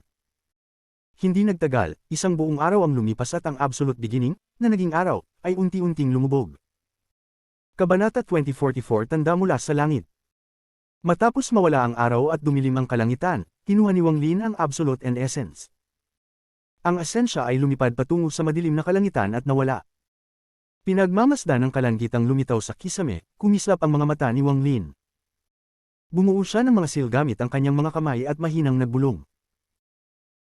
Hindi nagtagal, isang buong araw ang lumipas at ang Absolute Beginning, na naging araw, ay unti-unting lumubog. Kabanata 2044 Tanda mula sa langit. Matapos mawala ang araw at dumilim ang kalangitan, kinuha ni Wang Lin ang Absolute and Essence. Ang esensya ay lumipad patungo sa madilim na kalangitan at nawala. Pinagmamasdan ng kalangitang lumitaw sa kisame, kumislap ang mga mata ni Wang Lin. Bumuo siya ng mga seal gamit ang kanyang mga kamay at mahinang nagbulong.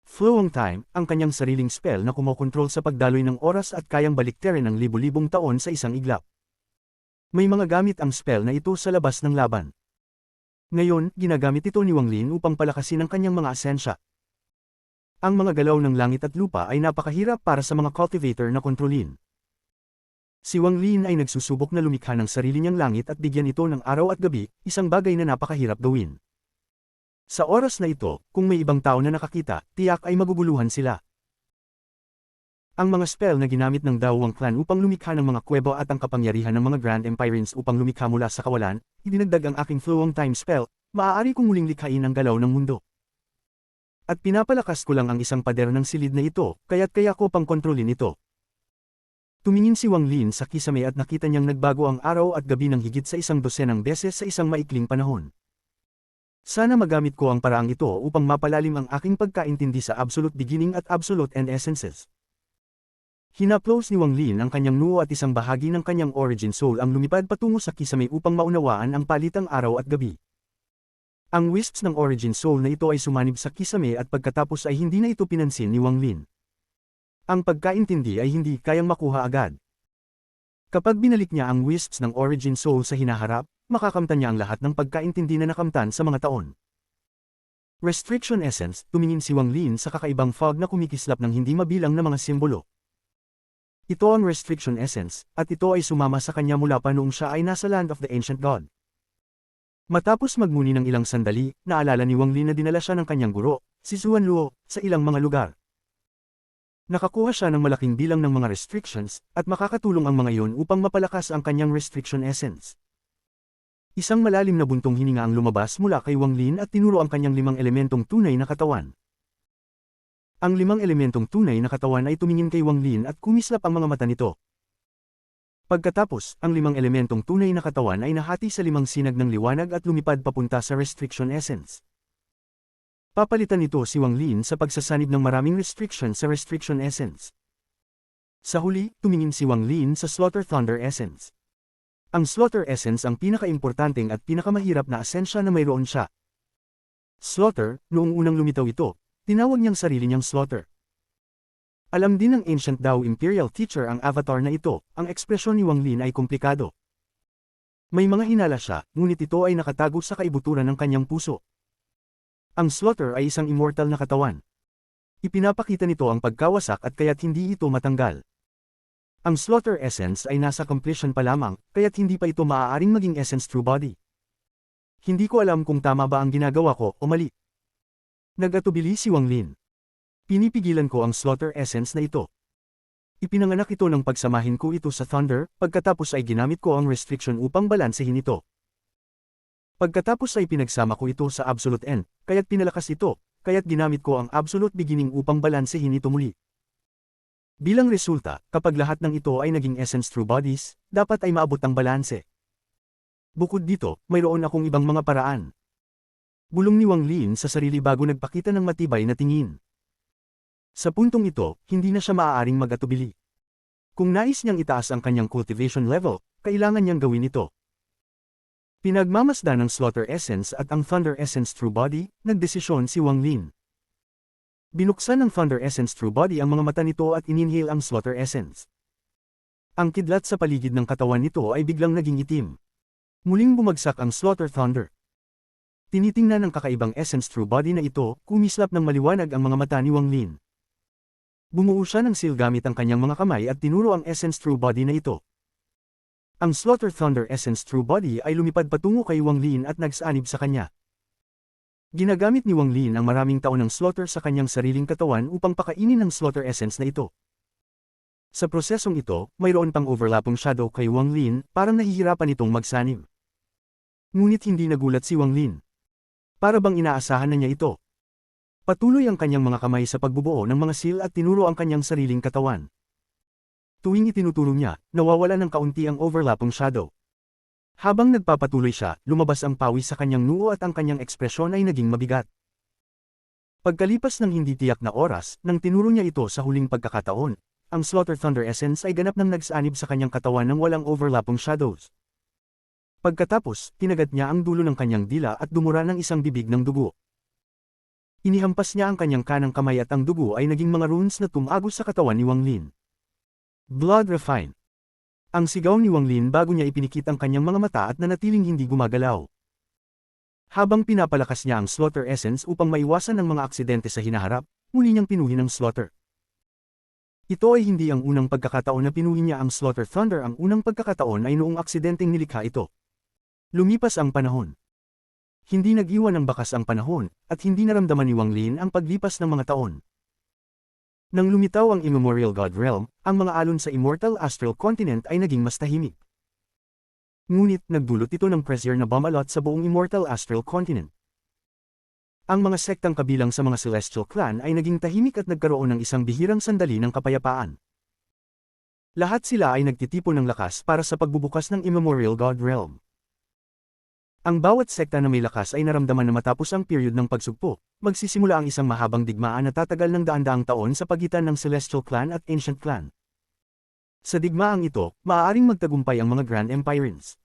Flowing Time, ang kanyang sariling spell na kumokontrol sa pagdaloy ng oras at kayang baliktarin ng libu-libong taon sa isang iglap. May mga gamit ang spell na ito sa labas ng laban. Ngayon, ginagamit ito ni Wang Lin upang palakasin ang kanyang mga asensya. Ang mga galaw ng langit at lupa ay napakahirap para sa mga cultivator na kontrolin. Si Wang Lin ay nagsusubok na lumikha ng sarili niyang langit at bigyan ito ng araw at gabi, isang bagay na napakahirap gawin. Sa oras na ito, kung may ibang tao na nakakita, tiyak ay maguguluhan sila. Ang mga spell na ginamit ng Dawang Clan upang lumikha ng mga kuweba at ang kapangyarihan ng mga Grand Empirines upang lumikha mula sa kawalan, idinagdag ang aking Flowing Time spell, maaari kong muling likhain ang galaw ng mundo. At pinapalakas ko lang ang isang pader ng silid na ito, kaya't kaya ko pang kontrolin ito. Tumingin si Wang Lin sa kisame at nakita niyang nagbago ang araw at gabi ng higit sa 100 beses sa isang maikling panahon. Sana magamit ko ang paraang ito upang mapalalim ang aking pagkaintindi sa Absolute Beginning at Absolute End Essences. Hinaplos ni Wang Lin ang kanyang noo at isang bahagi ng kanyang Origin Soul ang lumipad patungo sa kisame upang maunawaan ang palitang araw at gabi. Ang wisps ng Origin Soul na ito ay sumanib sa kisame at pagkatapos ay hindi na ito pinansin ni Wang Lin. Ang pagkaintindi ay hindi kayang makuha agad. Kapag binalik niya ang wisps ng Origin Soul sa hinaharap, makakamtan niya ang lahat ng pagkaintindi na nakamtan sa mga taon. Restriction Essence, tumingin si Wang Lin sa kakaibang fog na kumikislap ng hindi mabilang na mga simbolo. Ito ang Restriction Essence, at ito ay sumama sa kanya mula pa noong siya ay nasa Land of the Ancient God. Matapos magmuni ng ilang sandali, naalala ni Wang Lin na dinala siya ng kanyang guro, si Zuan Luo, sa ilang mga lugar. Nakakuha siya ng malaking bilang ng mga restrictions, at makakatulong ang mga iyon upang mapalakas ang kanyang Restriction Essence. Isang malalim na buntong hininga ang lumabas mula kay Wang Lin at tinuro ang kanyang 5 elementong tunay na katawan. Ang 5 elementong tunay na katawan ay tumingin kay Wang Lin at kumislap ang mga mata nito. Pagkatapos, ang 5 elementong tunay na katawan ay nahati sa 5 sinag ng liwanag at lumipad papunta sa Restriction Essence. Papalitan nito si Wang Lin sa pagsasanib ng maraming restriction sa Restriction Essence. Sa huli, tumingin si Wang Lin sa Slaughter Thunder Essence. Ang Slaughter Essence ang pinakaimportanteng at pinakamahirap na asensya na mayroon siya. Slaughter, noong unang lumitaw ito, tinawag niyang sarili niyang Slaughter. Alam din ng Ancient Dao Imperial Teacher ang avatar na ito, ang ekspresyon ni Wang Lin ay komplikado. May mga hinala siya, ngunit ito ay nakatago sa kaibuturan ng kanyang puso. Ang Slaughter ay isang immortal na katawan. Ipinapakita nito ang pagkawasak at kaya't hindi ito matanggal. Ang Slaughter Essence ay nasa completion pa lamang, kaya't hindi pa ito maaaring maging Essence True Body. Hindi ko alam kung tama ba ang ginagawa ko o mali. Nagatubili si Wang Lin. Pinipigilan ko ang Slaughter Essence na ito. Ipinanganak ito ng pagsamahin ko ito sa Thunder, pagkatapos ay ginamit ko ang Restriction upang balansehin ito. Pagkatapos ay pinagsama ko ito sa Absolute End, kaya't pinalakas ito, kaya't ginamit ko ang Absolute Beginning upang balansehin ito muli. Bilang resulta, kapag lahat ng ito ay naging Essence True Bodies, dapat ay maabot ang balanse. Bukod dito, mayroon akong ibang mga paraan. Bulong ni Wang Lin sa sarili bago nagpakita ng matibay na tingin. Sa puntong ito, hindi na siya maaaring mag-atubili. Kung nais niyang itaas ang kanyang cultivation level, kailangan niyang gawin ito. Pinagmamasdan ng Slaughter Essence at ang Thunder Essence True Body, nagdesisyon si Wang Lin. Binuksan ng Thunder Essence True Body ang mga mata nito at ininhale ang Slaughter Essence. Ang kidlat sa paligid ng katawan nito ay biglang naging itim. Muling bumagsak ang Slaughter Thunder. Tinitingnan ng kakaibang Essence True Body na ito, kumislap ng maliwanag ang mga mata ni Wang Lin. Bumuo siya ng seal gamit ang kanyang mga kamay at tinuro ang Essence True Body na ito. Ang Slaughter Thunder Essence True Body ay lumipad patungo kay Wang Lin at nagsanib sa kanya. Ginagamit ni Wang Lin ang maraming taon ng Slaughter sa kanyang sariling katawan upang pakainin ang Slaughter Essence na ito. Sa prosesong ito, mayroon pang overlapping shadow kay Wang Lin, parang nahihirapan itong magsanib. Ngunit hindi nagulat si Wang Lin. Para bang inaasahan na niya ito. Patuloy ang kanyang mga kamay sa pagbubuo ng mga seal at tinuro ang kanyang sariling katawan. Tuwing itinuturo niya, nawawala ng kaunti ang overlapping shadow. Habang nagpapatuloy siya, lumabas ang pawis sa kanyang noo at ang kanyang ekspresyon ay naging mabigat. Pagkalipas ng hindi tiyak na oras, nang tinuro niya ito sa huling pagkakataon, ang Slaughter Thunder Essence ay ganap nang nagsanib sa kanyang katawan ng walang overlapping shadows. Pagkatapos, kinagat niya ang dulo ng kanyang dila at dumura ng isang bibig ng dugo. Inihampas niya ang kanyang kanang kamay at ang dugo ay naging mga runes na tumagos sa katawan ni Wang Lin. Blood Refine. Ang sigaw ni Wang Lin bago niya ipinikit ang kanyang mga mata at nanatiling hindi gumagalaw. Habang pinapalakas niya ang Slaughter Essence upang maiwasan ang mga aksidente sa hinaharap, muli niyang pinuhin ang Slaughter. Ito ay hindi ang unang pagkakataon na pinuhin niya ang Slaughter Thunder. Ang unang pagkakataon ay noong aksidenteng nilikha ito. Lumipas ang panahon. Hindi nag-iwan ng bakas ang panahon, at hindi naramdaman ni Wang Lin ang paglipas ng mga taon. Nang lumitaw ang Immemorial God Realm, ang mga alon sa Immortal Astral Continent ay naging mas tahimik. Ngunit nagdulot ito ng pressure na bumalot sa buong Immortal Astral Continent. Ang mga sektang kabilang sa mga Celestial Clan ay naging tahimik at nagkaroon ng isang bihirang sandali ng kapayapaan. Lahat sila ay nagtitipon ng lakas para sa pagbubukas ng Immemorial God Realm. Ang bawat sekta na may lakas ay naramdaman na matapos ang period ng pagsugpo, magsisimula ang isang mahabang digmaan na tatagal ng daan-daang taon sa pagitan ng Celestial Clan at Ancient Clan. Sa digmaang ito, maaaring magtagumpay ang mga Grand Empirines.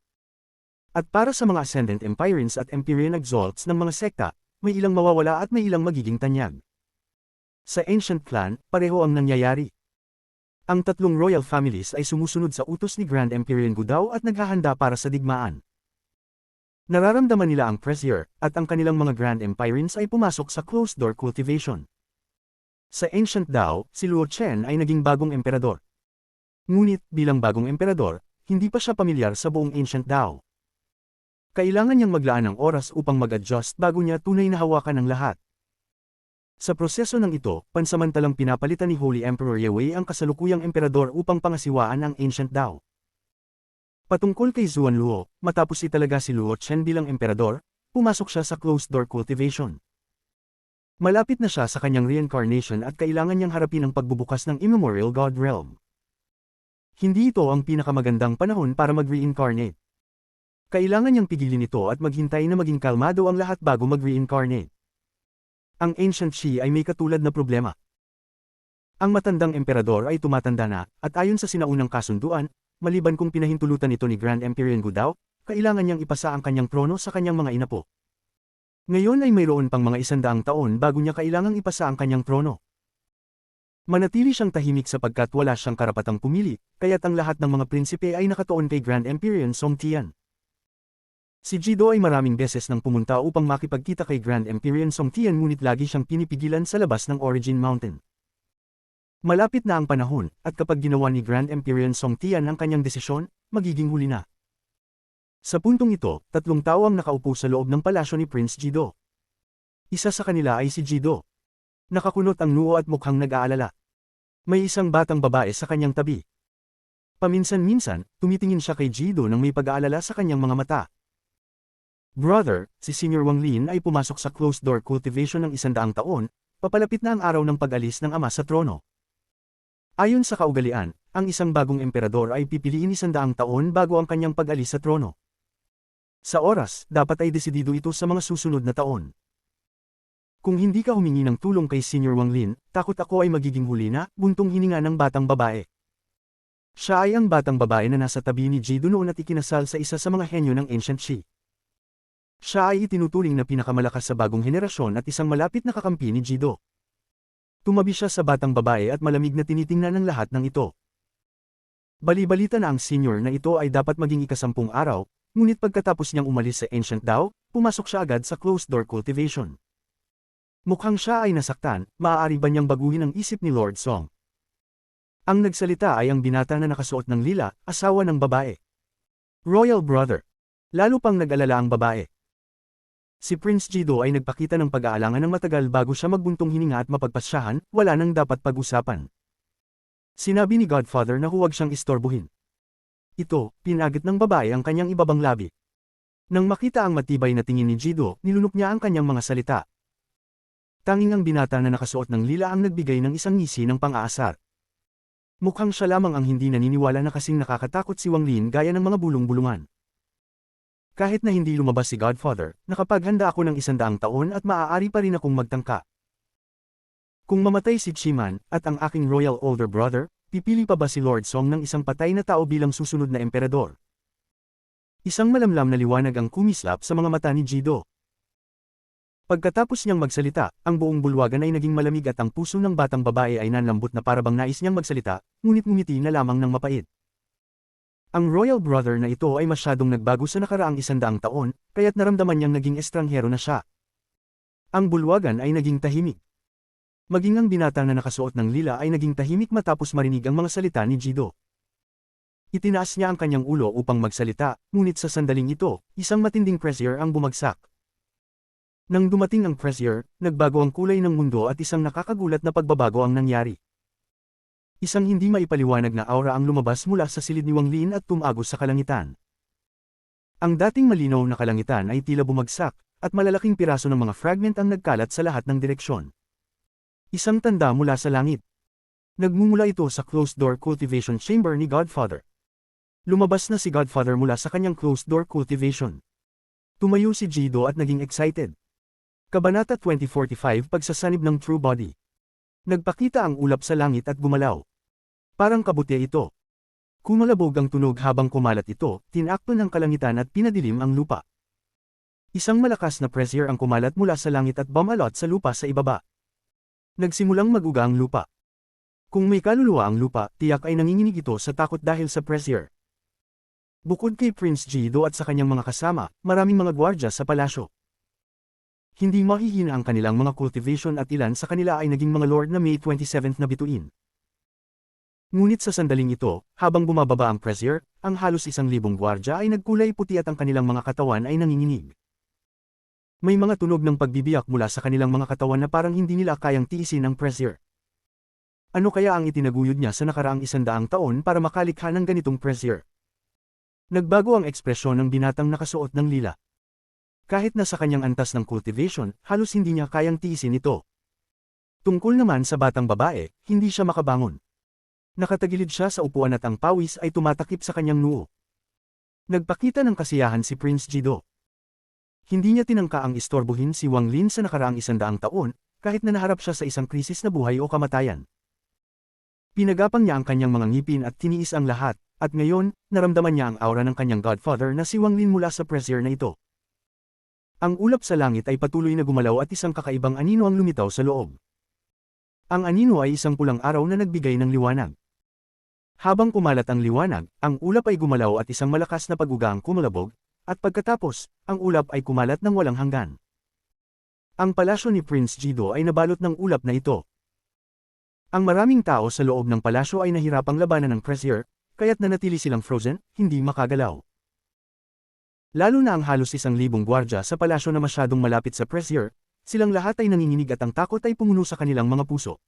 At para sa mga Ascendant Empirines at Empyrean Exalts ng mga sekta, may ilang mawawala at may ilang magiging tanyag. Sa Ancient Clan, pareho ang nangyayari. Ang tatlong royal families ay sumusunod sa utos ni Grand Empyrean Gudao at naghahanda para sa digmaan. Nararamdaman nila ang pressure, at ang kanilang mga Grand Empirines ay pumasok sa closed-door cultivation. Sa Ancient Dao, si Luo Chen ay naging bagong emperador. Ngunit, bilang bagong emperador, hindi pa siya pamilyar sa buong Ancient Dao. Kailangan niyang maglaan ng oras upang mag-adjust bago niya tunay na hawakan ang lahat. Sa proseso ng ito, pansamantalang pinapalitan ni Holy Emperor Yewei ang kasalukuyang emperador upang pangasiwaan ang Ancient Dao. Patungkol kay Zuan Luo, matapos italaga si Luo Chen bilang emperador, pumasok siya sa closed-door cultivation. Malapit na siya sa kanyang reincarnation at kailangan niyang harapin ang pagbubukas ng Immemorial God Realm. Hindi ito ang pinakamagandang panahon para mag-reincarnate. Kailangan niyang pigilin ito at maghintay na maging kalmado ang lahat bago mag-reincarnate. Ang Ancient Shi ay may katulad na problema. Ang matandang emperador ay tumatanda na, at ayon sa sinaunang kasunduan, maliban kung pinahintulutan ito ni Grand Empyrean Gudao, kailangan niyang ipasa ang kanyang trono sa kanyang mga inapo. Ngayon ay mayroon pang mga 100 taon bago niya kailangang ipasa ang kanyang trono. Manatili siyang tahimik sapagkat wala siyang karapatang pumili, kaya't ang lahat ng mga prinsipe ay nakatuon kay Grand Empyrean Song Tian. Si Jido ay maraming beses nang pumunta upang makipagkita kay Grand Empyrean Song Tian ngunit lagi siyang pinipigilan sa labas ng Origin Mountain. Malapit na ang panahon, at kapag ginawa ni Grand Empyrean Song Tian ang kanyang desisyon, magiging huli na. Sa puntong ito, 3 tao ang nakaupo sa loob ng palasyo ni Prince Jido. Isa sa kanila ay si Jido. Nakakunot ang noo at mukhang nag-aalala. May isang batang babae sa kanyang tabi. Paminsan-minsan, tumitingin siya kay Jido nang may pag-aalala sa kanyang mga mata. Brother, si Senior Wang Lin ay pumasok sa closed-door cultivation ng 100 taon, papalapit na ang araw ng pag-alis ng ama sa trono. Ayon sa kaugalian, ang isang bagong emperador ay pipiliin 100 taon bago ang kanyang pag-alis sa trono. Sa oras, dapat ay desidido ito sa mga susunod na taon. Kung hindi ka humingi ng tulong kay Senior Wang Lin, takot ako ay magiging huli na, buntong hininga ng batang babae. Siya ay ang batang babae na nasa tabi ni Jido noon at ikinasal sa isa sa mga henyo ng Ancient Shi. Siya ay itinuturing na pinakamalakas sa bagong henerasyon at isang malapit na kakampi ni Jido. Tumabi siya sa batang babae at malamig na tinitingnan ng lahat ng ito. Bali-balita na ang senior na ito ay dapat maging ika-10 araw, ngunit pagkatapos niyang umalis sa Ancient Dao, pumasok siya agad sa closed-door cultivation. Mukhang siya ay nasaktan, maaari ba niyang baguhin ang isip ni Lord Song? Ang nagsalita ay ang binata na nakasuot ng lila, asawa ng babae. Royal brother. Lalo pang nag-alala ang babae. Si Prince Jido ay nagpakita ng pag-aalangan ng matagal bago siya magbuntong hininga at mapagpasyahan, wala nang dapat pag-usapan. Sinabi ni Godfather na huwag siyang istorbohin. Ito, pinagit ng babae ang kanyang ibabang labi. Nang makita ang matibay na tingin ni Jido, nilunok niya ang kanyang mga salita. Tanging ang binata na nakasuot ng lila ang nagbigay ng isang ngisi ng pang-aasar. Mukhang siya lamang ang hindi naniniwala na kasing nakakatakot si Wang Lin gaya ng mga bulong-bulungan. Kahit na hindi lumabas si Godfather, nakapaghanda ako ng 100 taon at maaari pa rin akong magtangka. Kung mamatay si Chiman, at ang aking royal older brother, pipili pa ba si Lord Song ng isang patay na tao bilang susunod na emperador? Isang malamlam na liwanag ang kumislap sa mga mata ni Jido. Pagkatapos niyang magsalita, ang buong bulwagan ay naging malamig at ang puso ng batang babae ay nanlambot na parabang nais niyang magsalita, ngunit ngumiti na lamang ng mapait. Ang royal brother na ito ay masyadong nagbago sa nakaraang 100 taon, kaya't naramdaman niyang naging estranghero na siya. Ang bulwagan ay naging tahimik. Maging ang binata na nakasuot ng lila ay naging tahimik matapos marinig ang mga salita ni Jido. Itinaas niya ang kanyang ulo upang magsalita, ngunit sa sandaling ito, isang matinding pressure ang bumagsak. Nang dumating ang pressure, nagbago ang kulay ng mundo at isang nakakagulat na pagbabago ang nangyari. Isang hindi maipaliwanag na aura ang lumabas mula sa silid ni Wang Lin at tumagos sa kalangitan. Ang dating malinaw na kalangitan ay tila bumagsak, at malalaking piraso ng mga fragment ang nagkalat sa lahat ng direksyon. Isang tanda mula sa langit. Nagmumula ito sa closed-door cultivation chamber ni Godfather. Lumabas na si Godfather mula sa kanyang closed-door cultivation. Tumayo si Jido at naging excited. Kabanata 2045 Pagsasanib ng True Body. Nagpakita ang ulap sa langit at gumalaw. Parang kabutya ito. Kumalabog ang tunog habang kumalat ito, tinakto ng kalangitan at pinadilim ang lupa. Isang malakas na pressure ang kumalat mula sa langit at bumalot sa lupa sa ibaba. Nagsimulang mag-uga ang lupa. Kung may kaluluwa ang lupa, tiyak ay nanginginig ito sa takot dahil sa pressure. Bukod kay Prince Jido at sa kanyang mga kasama, maraming mga gwardya sa palasyo. Hindi mahihina ang kanilang mga cultivation at ilan sa kanila ay naging mga lord na May 27 na bituin. Ngunit sa sandaling ito, habang bumababa ang pressure, ang halos 1,000 gwardya ay nagkulay puti at ang kanilang mga katawan ay nanginginig. May mga tunog ng pagbibiyak mula sa kanilang mga katawan na parang hindi nila kayang tiisin ang pressure. Ano kaya ang itinaguyod niya sa nakaraang 100 taon para makalikha ng ganitong pressure? Nagbago ang ekspresyon ng binatang nakasuot ng lila. Kahit na sa kanyang antas ng cultivation, halos hindi niya kayang tiisin ito. Tungkol naman sa batang babae, hindi siya makabangon. Nakatagilid siya sa upuan at ang pawis ay tumatakip sa kanyang noo. Nagpakita ng kasiyahan si Prince Jido. Hindi niya tinangka ang istorbohin si Wang Lin sa nakaraang 100 taon, kahit na naharap siya sa isang krisis na buhay o kamatayan. Pinagapang niya ang kanyang mga ngipin at tiniis ang lahat, at ngayon, naramdaman niya ang aura ng kanyang godfather na si Wang Lin mula sa pressure na ito. Ang ulap sa langit ay patuloy na gumalaw at isang kakaibang anino ang lumitaw sa loob. Ang anino ay isang pulang araw na nagbigay ng liwanag. Habang kumalat ang liwanag, ang ulap ay gumalaw at isang malakas na pag-uga ang kumalabog, at pagkatapos, ang ulap ay kumalat ng walang hanggan. Ang palasyo ni Prince Jido ay nabalot ng ulap na ito. Ang maraming tao sa loob ng palasyo ay nahirapang labanan ng pressure, kaya't nanatili silang frozen, hindi makagalaw. Lalo na ang halos 1,000 gwardya sa palasyo na masyadong malapit sa pressure, silang lahat ay nanginginig at ang takot ay pumuno sa kanilang mga puso.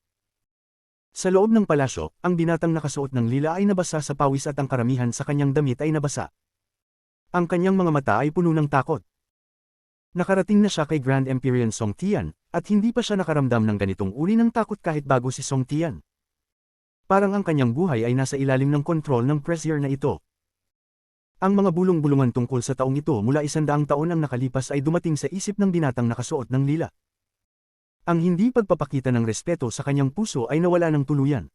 Sa loob ng palasyo, ang binatang nakasuot ng lila ay nabasa sa pawis at ang karamihan sa kanyang damit ay nabasa. Ang kanyang mga mata ay puno ng takot. Nakarating na siya kay Grand Empyrean Song Tian, at hindi pa siya nakaramdam ng ganitong uri ng takot kahit bago si Song Tian. Parang ang kanyang buhay ay nasa ilalim ng kontrol ng pressure na ito. Ang mga bulong-bulungan tungkol sa taong ito mula 100 taon ang nakalipas ay dumating sa isip ng binatang nakasuot ng lila. Ang hindi pagpapakita ng respeto sa kanyang puso ay nawala ng tuluyan.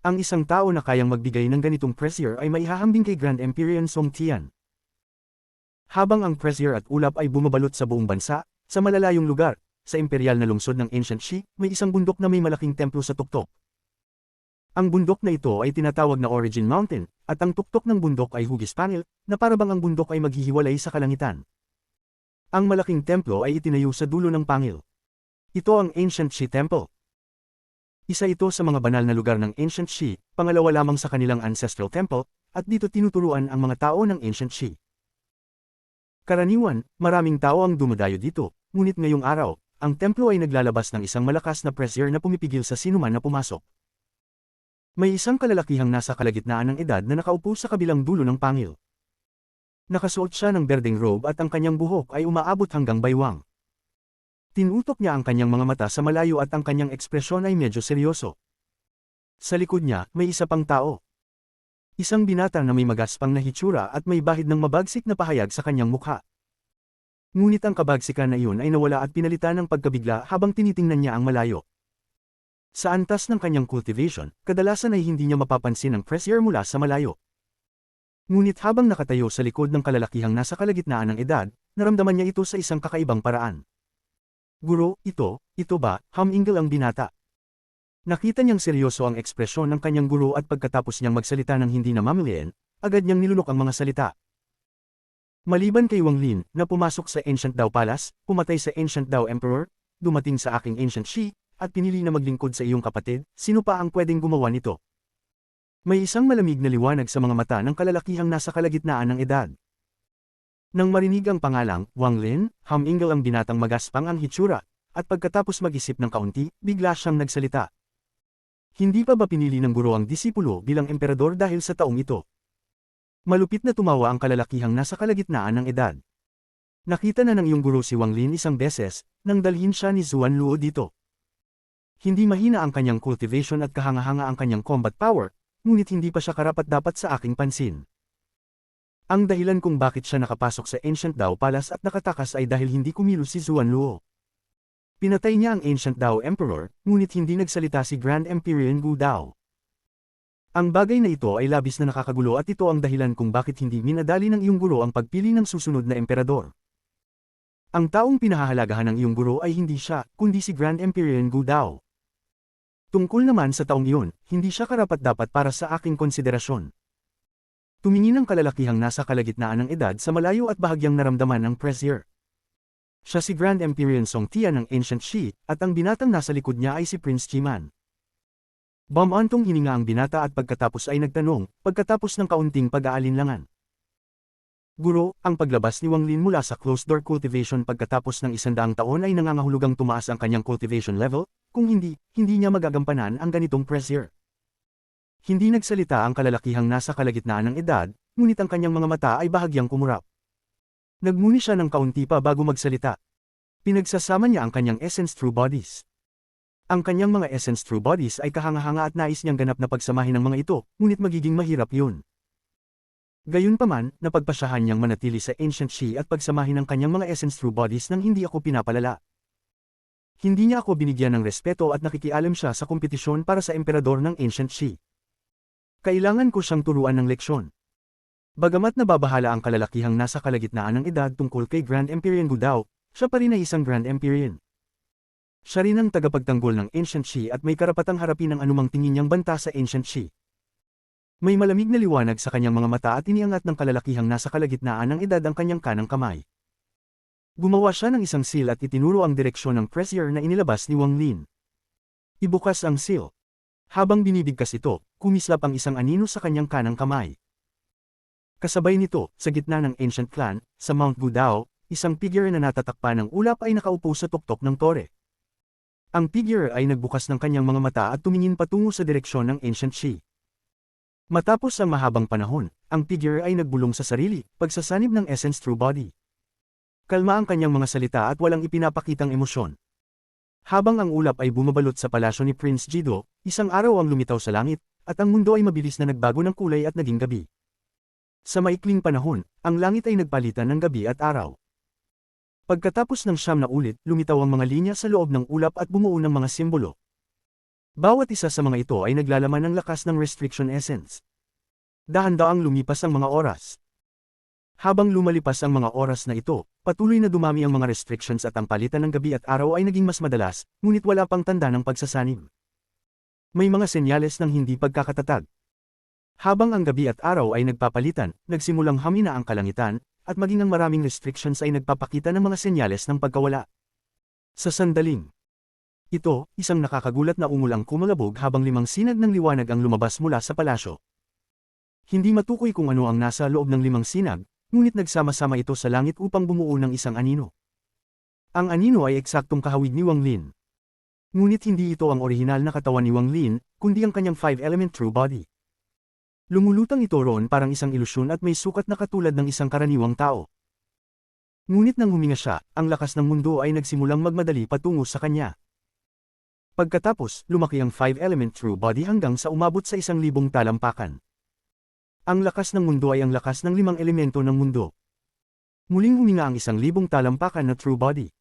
Ang isang tao na kayang magbigay ng ganitong pressure ay maihahambing kay Grand Empyrean Song Tian. Habang ang pressure at ulap ay bumabalot sa buong bansa, sa malalayong lugar, sa imperial na lungsod ng Ancient Shi, may isang bundok na may malaking templo sa tuktok. Ang bundok na ito ay tinatawag na Origin Mountain, at ang tuktok ng bundok ay hugis panel, na parabang ang bundok ay maghihiwalay sa kalangitan. Ang malaking templo ay itinayo sa dulo ng pangil. Ito ang Ancient Shi Temple. Isa ito sa mga banal na lugar ng Ancient Shi, pangalawa lamang sa kanilang ancestral temple, at dito tinuturuan ang mga tao ng Ancient Shi. Karaniwan, maraming tao ang dumadayo dito, ngunit ngayong araw, ang templo ay naglalabas ng isang malakas na pressure na pumipigil sa sinuman na pumasok. May isang kalalakihang nasa kalagitnaan ng edad na nakaupo sa kabilang dulo ng pangil. Nakasuot siya ng berdeng robe at ang kanyang buhok ay umaabot hanggang baywang. Tinutok niya ang kanyang mga mata sa malayo at ang kanyang ekspresyon ay medyo seryoso. Sa likod niya, may isa pang tao. Isang binata na may magaspang na hitsura at may bahid ng mabagsik na pahayag sa kanyang mukha. Ngunit ang kabagsikan na iyon ay nawala at pinalitan ng pagkabigla habang tinitingnan niya ang malayo. Sa antas ng kanyang cultivation, kadalasan ay hindi niya mapapansin ang pressure mula sa malayo. Ngunit habang nakatayo sa likod ng kalalakihang nasa kalagitnaan ng edad, naramdaman niya ito sa isang kakaibang paraan. Guro, ito ba, humingal ang binata. Nakita niyang seryoso ang ekspresyon ng kanyang guro at pagkatapos niyang magsalita ng hindi namamilian, agad niyang nilunok ang mga salita. Maliban kay Wang Lin, na pumasok sa Ancient Dao Palace, pumatay sa Ancient Dao Emperor, dumating sa aking Ancient Shi, at pinili na maglingkod sa iyong kapatid, sino pa ang pwedeng gumawa nito? May isang malamig na liwanag sa mga mata ng kalalakihang nasa kalagitnaan ng edad. Nang marinig ang pangalang, Wang Lin, humingal ang binatang magaspang ang hitsura, at pagkatapos mag-isip ng kaunti, bigla siyang nagsalita. Hindi pa ba pinili ng guro ang disipulo bilang emperador dahil sa taong ito? Malupit na tumawa ang kalalakihang nasa kalagitnaan ng edad. Nakita na ng iyong guro si Wang Lin isang beses, nang dalhin siya ni Zuan Luo dito. Hindi mahina ang kanyang cultivation at kahanga-hanga ang kanyang combat power, ngunit hindi pa siya karapat-dapat sa aking pansin. Ang dahilan kung bakit siya nakapasok sa Ancient Dao Palace at nakatakas ay dahil hindi kumilos si Zuan Luo. Pinatay niya ang Ancient Dao Emperor, ngunit hindi nagsalita si Grand Empyrean Gu Dao. Ang bagay na ito ay labis na nakakagulo at ito ang dahilan kung bakit hindi minadali ng iyong guro ang pagpili ng susunod na emperador. Ang taong pinahahalagahan ng iyong guro ay hindi siya, kundi si Grand Empyrean Gu Dao. Tungkol naman sa taong iyon, hindi siya karapat-dapat para sa aking konsiderasyon. Tumingin ang kalalakihang nasa kalagitnaan ng edad sa malayo at bahagyang naramdaman ng pressure. Siya si Grand Empyrean Song Tian ng Ancient Shi, at ang binatang nasa likod niya ay si Prince Chiman. Bumantong hininga ang binata at pagkatapos ay nagtanong, pagkatapos ng kaunting pag-aalinlangan. Guro, ang paglabas ni Wang Lin mula sa closed-door cultivation pagkatapos ng 100 taon ay nangangahulugang tumaas ang kanyang cultivation level, kung hindi niya magagampanan ang ganitong pressure. Hindi nagsalita ang kalalakihang nasa kalagitnaan ng edad, ngunit ang kanyang mga mata ay bahagyang kumurap. Nagmuni siya ng kaunti pa bago magsalita. Pinagsasama niya ang kanyang essence true bodies. Ang kanyang mga essence true bodies ay kahanga-hanga at nais niyang ganap na pagsamahin ng mga ito, ngunit magiging mahirap yun. Gayunpaman, napagpasyahan niyang manatili sa Ancient Shi at pagsamahin ang kanyang mga essence true bodies nang hindi ako pinapalala. Hindi niya ako binigyan ng respeto at nakikialam siya sa kompetisyon para sa emperador ng Ancient Shi. Kailangan ko siyang turuan ng leksyon. Bagamat nababahala ang kalalakihang nasa kalagitnaan ng edad tungkol kay Grand Empyrean Gu Dao, siya pa rin ay isang Grand Empyrean. Siya rin ang tagapagtanggol ng Ancient Shi at may karapatang harapin ang anumang tingin niyang banta sa Ancient Shi. May malamig na liwanag sa kanyang mga mata at iniangat ng kalalakihang nasa kalagitnaan ng edad ang kanyang kanang kamay. Gumawa siya ng isang seal at itinuro ang direksyon ng pressure na inilabas ni Wang Lin. Ibukas ang seal. Habang binibigkas ito, kumislap ang isang anino sa kanyang kanang kamay. Kasabay nito, sa gitna ng Ancient Clan, sa Mount Gu Dao, isang figure na natatakpan ng ulap ay nakaupo sa tuktok ng tore. Ang figure ay nagbukas ng kanyang mga mata at tumingin patungo sa direksyon ng Ancient Shi. Matapos ang mahabang panahon, ang figure ay nagbulong sa sarili, pagsasanib ng essence true body. Kalma ang kanyang mga salita at walang ipinapakitang emosyon. Habang ang ulap ay bumabalot sa palasyo ni Prince Jido, isang araw ang lumitaw sa langit, at ang mundo ay mabilis na nagbago ng kulay at naging gabi. Sa maikling panahon, ang langit ay nagpalitan ng gabi at araw. Pagkatapos ng 9 na ulit, lumitaw ang mga linya sa loob ng ulap at bumuo ng mga simbolo. Bawat isa sa mga ito ay naglalaman ng lakas ng restriction essence. Dahan-daang lumipas ang mga oras. Habang lumalipas ang mga oras na ito, patuloy na dumami ang mga restrictions at ang palitan ng gabi at araw ay naging mas madalas, ngunit wala pang tanda ng pagsasanib. May mga senyales ng hindi pagkakatatag. Habang ang gabi at araw ay nagpapalitan, nagsimulang hamina ang kalangitan, at maging ang maraming restrictions ay nagpapakita ng mga senyales ng pagkawala. Sa sandaling ito, isang nakakagulat na ungol ang kumalabog habang 5 sinag ng liwanag ang lumabas mula sa palasyo. Hindi matukoy kung ano ang nasa loob ng 5 sinag, ngunit nagsama-sama ito sa langit upang bumuo ng isang anino. Ang anino ay eksaktong kahawig ni Wang Lin. Ngunit hindi ito ang orihinal na katawan ni Wang Lin, kundi ang kanyang 5-element true body. Lumulutang ito roon parang isang ilusyon at may sukat na katulad ng isang karaniwang tao. Ngunit nang huminga siya, ang lakas ng mundo ay nagsimulang magmadali patungo sa kanya. Pagkatapos, lumaki ang 5-element true body hanggang sa umabot sa 1,000 talampakan. Ang lakas ng mundo ay ang lakas ng 5 elemento ng mundo. Muling huminga ang 1,000 talampakan na true body.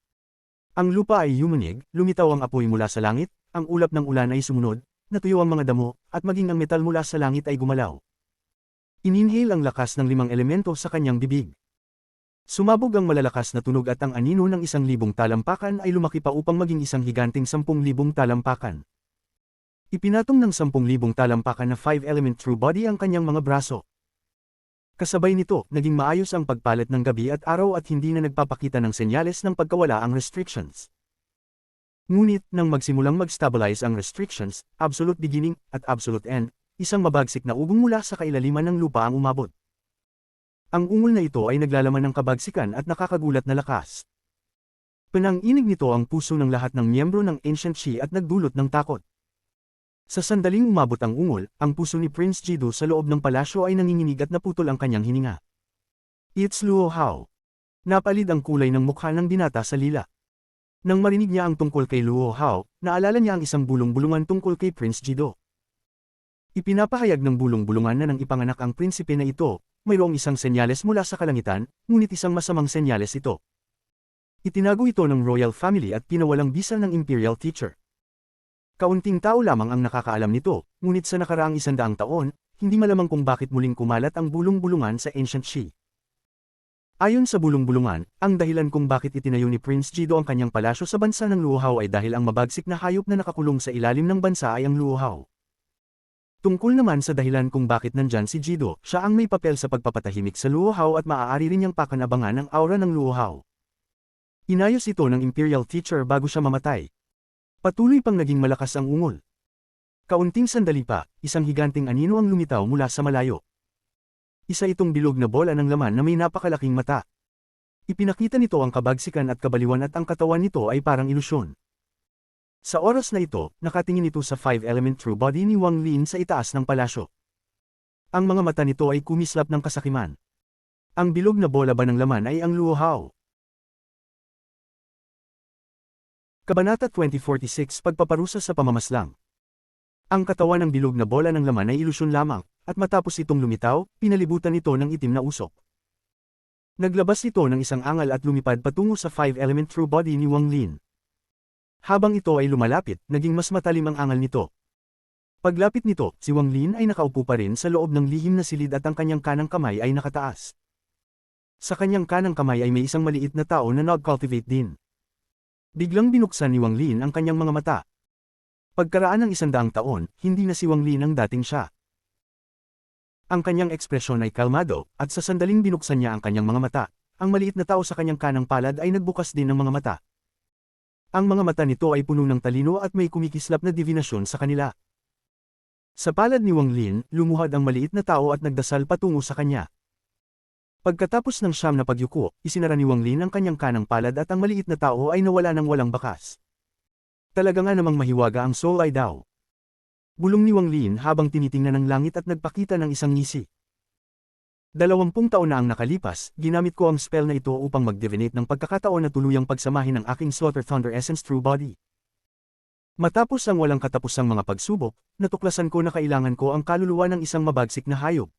Ang lupa ay yumunig, lumitaw ang apoy mula sa langit, ang ulap ng ulan ay sumunod, natuyo ang mga damo, at maging ang metal mula sa langit ay gumalaw. Ininhale ang lakas ng 5 elemento sa kanyang bibig. Sumabog ang malalakas na tunog at ang anino ng 1,000 talampakan ay lumaki pa upang maging isang higanting 10,000 talampakan. Ipinatong ng 10,000 talampakan na 5-element true body ang kanyang mga braso. Kasabay nito, naging maayos ang pagpalit ng gabi at araw at hindi na nagpapakita ng senyales ng pagkawala ang restrictions. Ngunit, nang magsimulang mag-stabilize ang restrictions, absolute beginning, at absolute end, isang mabagsik na ugong mula sa kailaliman ng lupa ang umabot. Ang ungol na ito ay naglalaman ng kabagsikan at nakakagulat na lakas. Pinanginig nito ang puso ng lahat ng miyembro ng Ancient Shi at nagdulot ng takot. Sa sandaling umabot ang ungol, ang puso ni Prince Jido sa loob ng palasyo ay nanginginig at naputol ang kanyang hininga. It's Luo Hao. Napalid ang kulay ng mukha ng binata sa lila. Nang marinig niya ang tungkol kay Luo Hao, naalala niya ang isang bulong-bulungan tungkol kay Prince Jido. Ipinapahayag ng bulong-bulungan na nang ipanganak ang prinsipe na ito, mayroong isang senyales mula sa kalangitan, ngunit isang masamang senyales ito. Itinago ito ng royal family at pinawalang bisa ng imperial teacher. Kaunting tao lamang ang nakakaalam nito, ngunit sa nakaraang 100 taon, hindi malamang kung bakit muling kumalat ang bulong-bulungan sa Ancient Shi. Ayon sa bulong-bulungan, ang dahilan kung bakit itinayo ni Prince Jido ang kanyang palasyo sa bansa ng Luo Hao ay dahil ang mabagsik na hayop na nakakulong sa ilalim ng bansa ay ang Luo Hao. Tungkol naman sa dahilan kung bakit nandyan si Jido, siya ang may papel sa pagpapatahimik sa Luo Hao at maaari rin niyang pakanabangan ang aura ng Luo Hao. Inayos ito ng imperial teacher bago siya mamatay. Patuloy pang naging malakas ang ungol. Kaunting sandali pa, isang higanting anino ang lumitaw mula sa malayo. Isa itong bilog na bola ng laman na may napakalaking mata. Ipinakita nito ang kabagsikan at kabaliwan at ang katawan nito ay parang ilusyon. Sa oras na ito, nakatingin ito sa 5-element true body ni Wang Lin sa itaas ng palasyo. Ang mga mata nito ay kumislap ng kasakiman. Ang bilog na bola ba ng laman ay ang Luo Hao. Kabanata 2046 Pagpaparusa sa pamamaslang. Ang katawan ng bilog na bola ng laman ay ilusyon lamang, at matapos itong lumitaw, pinalibutan ito ng itim na usok. Naglabas ito ng isang angal at lumipad patungo sa 5-element true body ni Wang Lin. Habang ito ay lumalapit, naging mas matalim ang angal nito. Paglapit nito, si Wang Lin ay nakaupo pa rin sa loob ng lihim na silid at ang kanyang kanang kamay ay nakataas. Sa kanyang kanang kamay ay may isang maliit na tao na nag-cultivate din. Biglang binuksan ni Wang Lin ang kanyang mga mata. Pagkaraan ng 100 taon, hindi na si Wang Lin ang dating siya. Ang kanyang ekspresyon ay kalmado, at sa sandaling binuksan niya ang kanyang mga mata, ang maliit na tao sa kanyang kanang palad ay nagbukas din ng mga mata. Ang mga mata nito ay puno ng talino at may kumikislap na divinasyon sa kanila. Sa palad ni Wang Lin, lumuhad ang maliit na tao at nagdasal patungo sa kanya. Pagkatapos ng 9 na pagyuko, isinara ni Wang Lin ang kanyang kanang palad at ang maliit na tao ay nawala ng walang bakas. Talaga nga namang mahiwaga ang soul ay daw. Bulong ni Wang Lin habang tinitingnan ng langit at nagpakita ng isang ngisi. 20 taon na ang nakalipas, ginamit ko ang spell na ito upang mag-divinate ng pagkakataon na tuluyang pagsamahin ng aking Slaughter Thunder Essence True Body. Matapos ang walang katapusang mga pagsubok, natuklasan ko na kailangan ko ang kaluluwa ng isang mabagsik na hayop.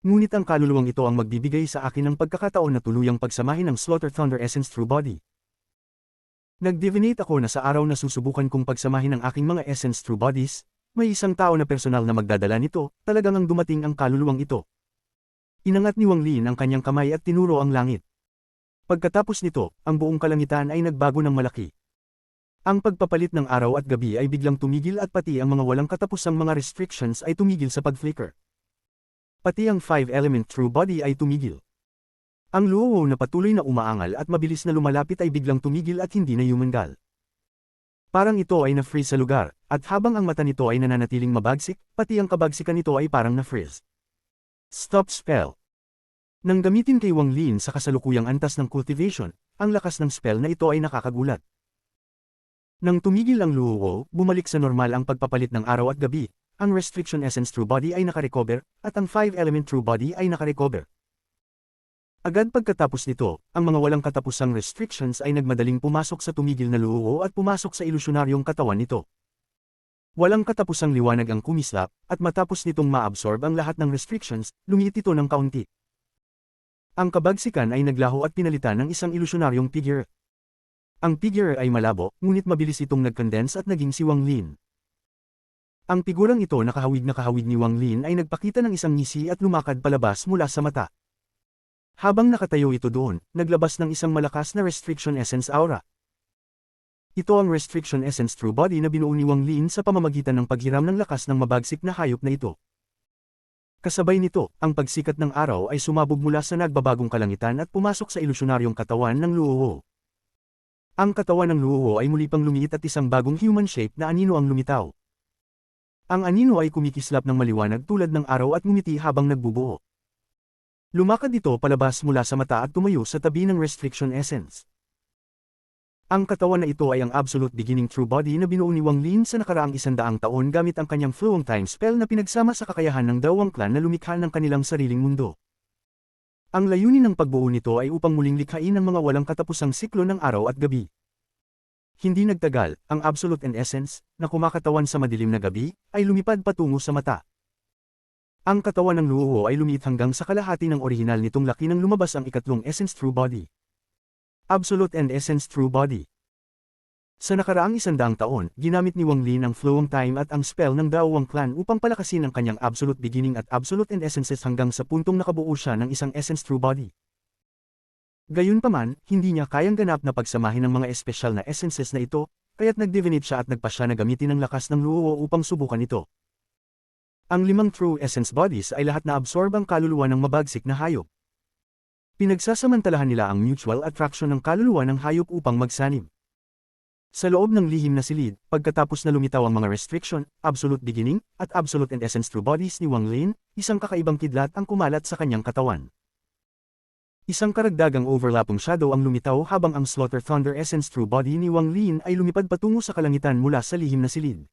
Ngunit ang kaluluwang ito ang magbibigay sa akin ng pagkakataon na tuluyang pagsamahin ang Slaughter Thunder Essence True Body. Nag-divinate ako na sa araw na susubukan kong pagsamahin ang aking mga Essence True Bodies, may isang tao na personal na magdadala nito, talagang ang dumating ang kaluluwang ito. Inangat ni Wang Lin ang kanyang kamay at tinuro ang langit. Pagkatapos nito, ang buong kalangitan ay nagbago ng malaki. Ang pagpapalit ng araw at gabi ay biglang tumigil at pati ang mga walang katapusang mga restrictions ay tumigil sa pag-flicker. Pati ang 5-element True Body ay tumigil. Ang luo na patuloy na umaangal at mabilis na lumalapit ay biglang tumigil at hindi na yumangal. Parang ito ay na-freeze sa lugar, at habang ang mata nito ay nananatiling mabagsik, pati ang kabagsikan nito ay parang na-freeze. Stop spell. Nang gamitin kay Wang Lin sa kasalukuyang antas ng cultivation, ang lakas ng spell na ito ay nakakagulat. Nang tumigil ang luo, bumalik sa normal ang pagpapalit ng araw at gabi. Ang Restriction Essence True Body ay nakarecover, at ang 5-element True Body ay nakarecover. Agad pagkatapos nito, ang mga walang katapusang restrictions ay nagmadaling pumasok sa tumigil na luho at pumasok sa ilusyonaryong katawan nito. Walang katapusang liwanag ang kumislap, at matapos nitong ma-absorb ang lahat ng restrictions, lumiit ito ng kaunti. Ang kabagsikan ay naglaho at pinalitan ng isang ilusyonaryong figure. Ang figure ay malabo, ngunit mabilis itong nag-condense at naging si Wang Lin. Ang figurang ito nakahawig ni Wang Lin ay nagpakita ng isang ngisi at lumakad palabas mula sa mata. Habang nakatayo ito doon, naglabas ng isang malakas na Restriction Essence Aura. Ito ang Restriction Essence True Body na binuo ni Wang Lin sa pamamagitan ng paghiram ng lakas ng mabagsik na hayop na ito. Kasabay nito, ang pagsikat ng araw ay sumabog mula sa nagbabagong kalangitan at pumasok sa ilusyonaryong katawan ng luho. Ang katawan ng luho ay muli pang lumiit at isang bagong human shape na anino ang lumitaw. Ang anino ay kumikislap ng maliwanag tulad ng araw at ngumiti habang nagbubuo. Lumakad ito palabas mula sa mata at tumayo sa tabi ng Restriction Essence. Ang katawan na ito ay ang Absolute Beginning True Body na binuo ni Wang Lin sa nakaraang 100 taon gamit ang kanyang Flowing Time Spell na pinagsama sa kakayahan ng Dawang Clan na lumikha ng kanilang sariling mundo. Ang layunin ng pagbuo nito ay upang muling likhain ang mga walang katapusang siklo ng araw at gabi. Hindi nagtagal, ang Absolute and Essence, na kumakatawan sa madilim na gabi, ay lumipad patungo sa mata. Ang katawan ng luho ay lumiit hanggang sa kalahati ng orihinal nitong laki nang lumabas ang ikatlong Essence True Body. Absolute and Essence True Body. Sa nakaraang 100 taon, ginamit ni Wang Lin ang Flowing Time at ang spell ng Dawang Clan upang palakasin ang kanyang Absolute Beginning at Absolute and Essences hanggang sa puntong nakabuo siya ng isang Essence True Body. Gayunpaman, hindi niya kayang ganap na pagsamahin ang mga espesyal na essences na ito, kaya't nag-divinate siya at nagpasya na gamitin ang lakas ng luho upang subukan ito. Ang 5 True Essence Bodies ay lahat na absorb ang kaluluwa ng mabagsik na hayop. Pinagsasamantalahan nila ang mutual attraction ng kaluluwa ng hayop upang magsanib. Sa loob ng lihim na silid, pagkatapos na lumitaw ang mga restriction, Absolute Beginning, at Absolute and Essence True Bodies ni Wang Lin, isang kakaibang kidlat ang kumalat sa kanyang katawan. Isang karagdagang overlapping shadow ang lumitaw habang ang Slaughter Thunder Essence True Body ni Wang Lin ay lumipad patungo sa kalangitan mula sa lihim na silid.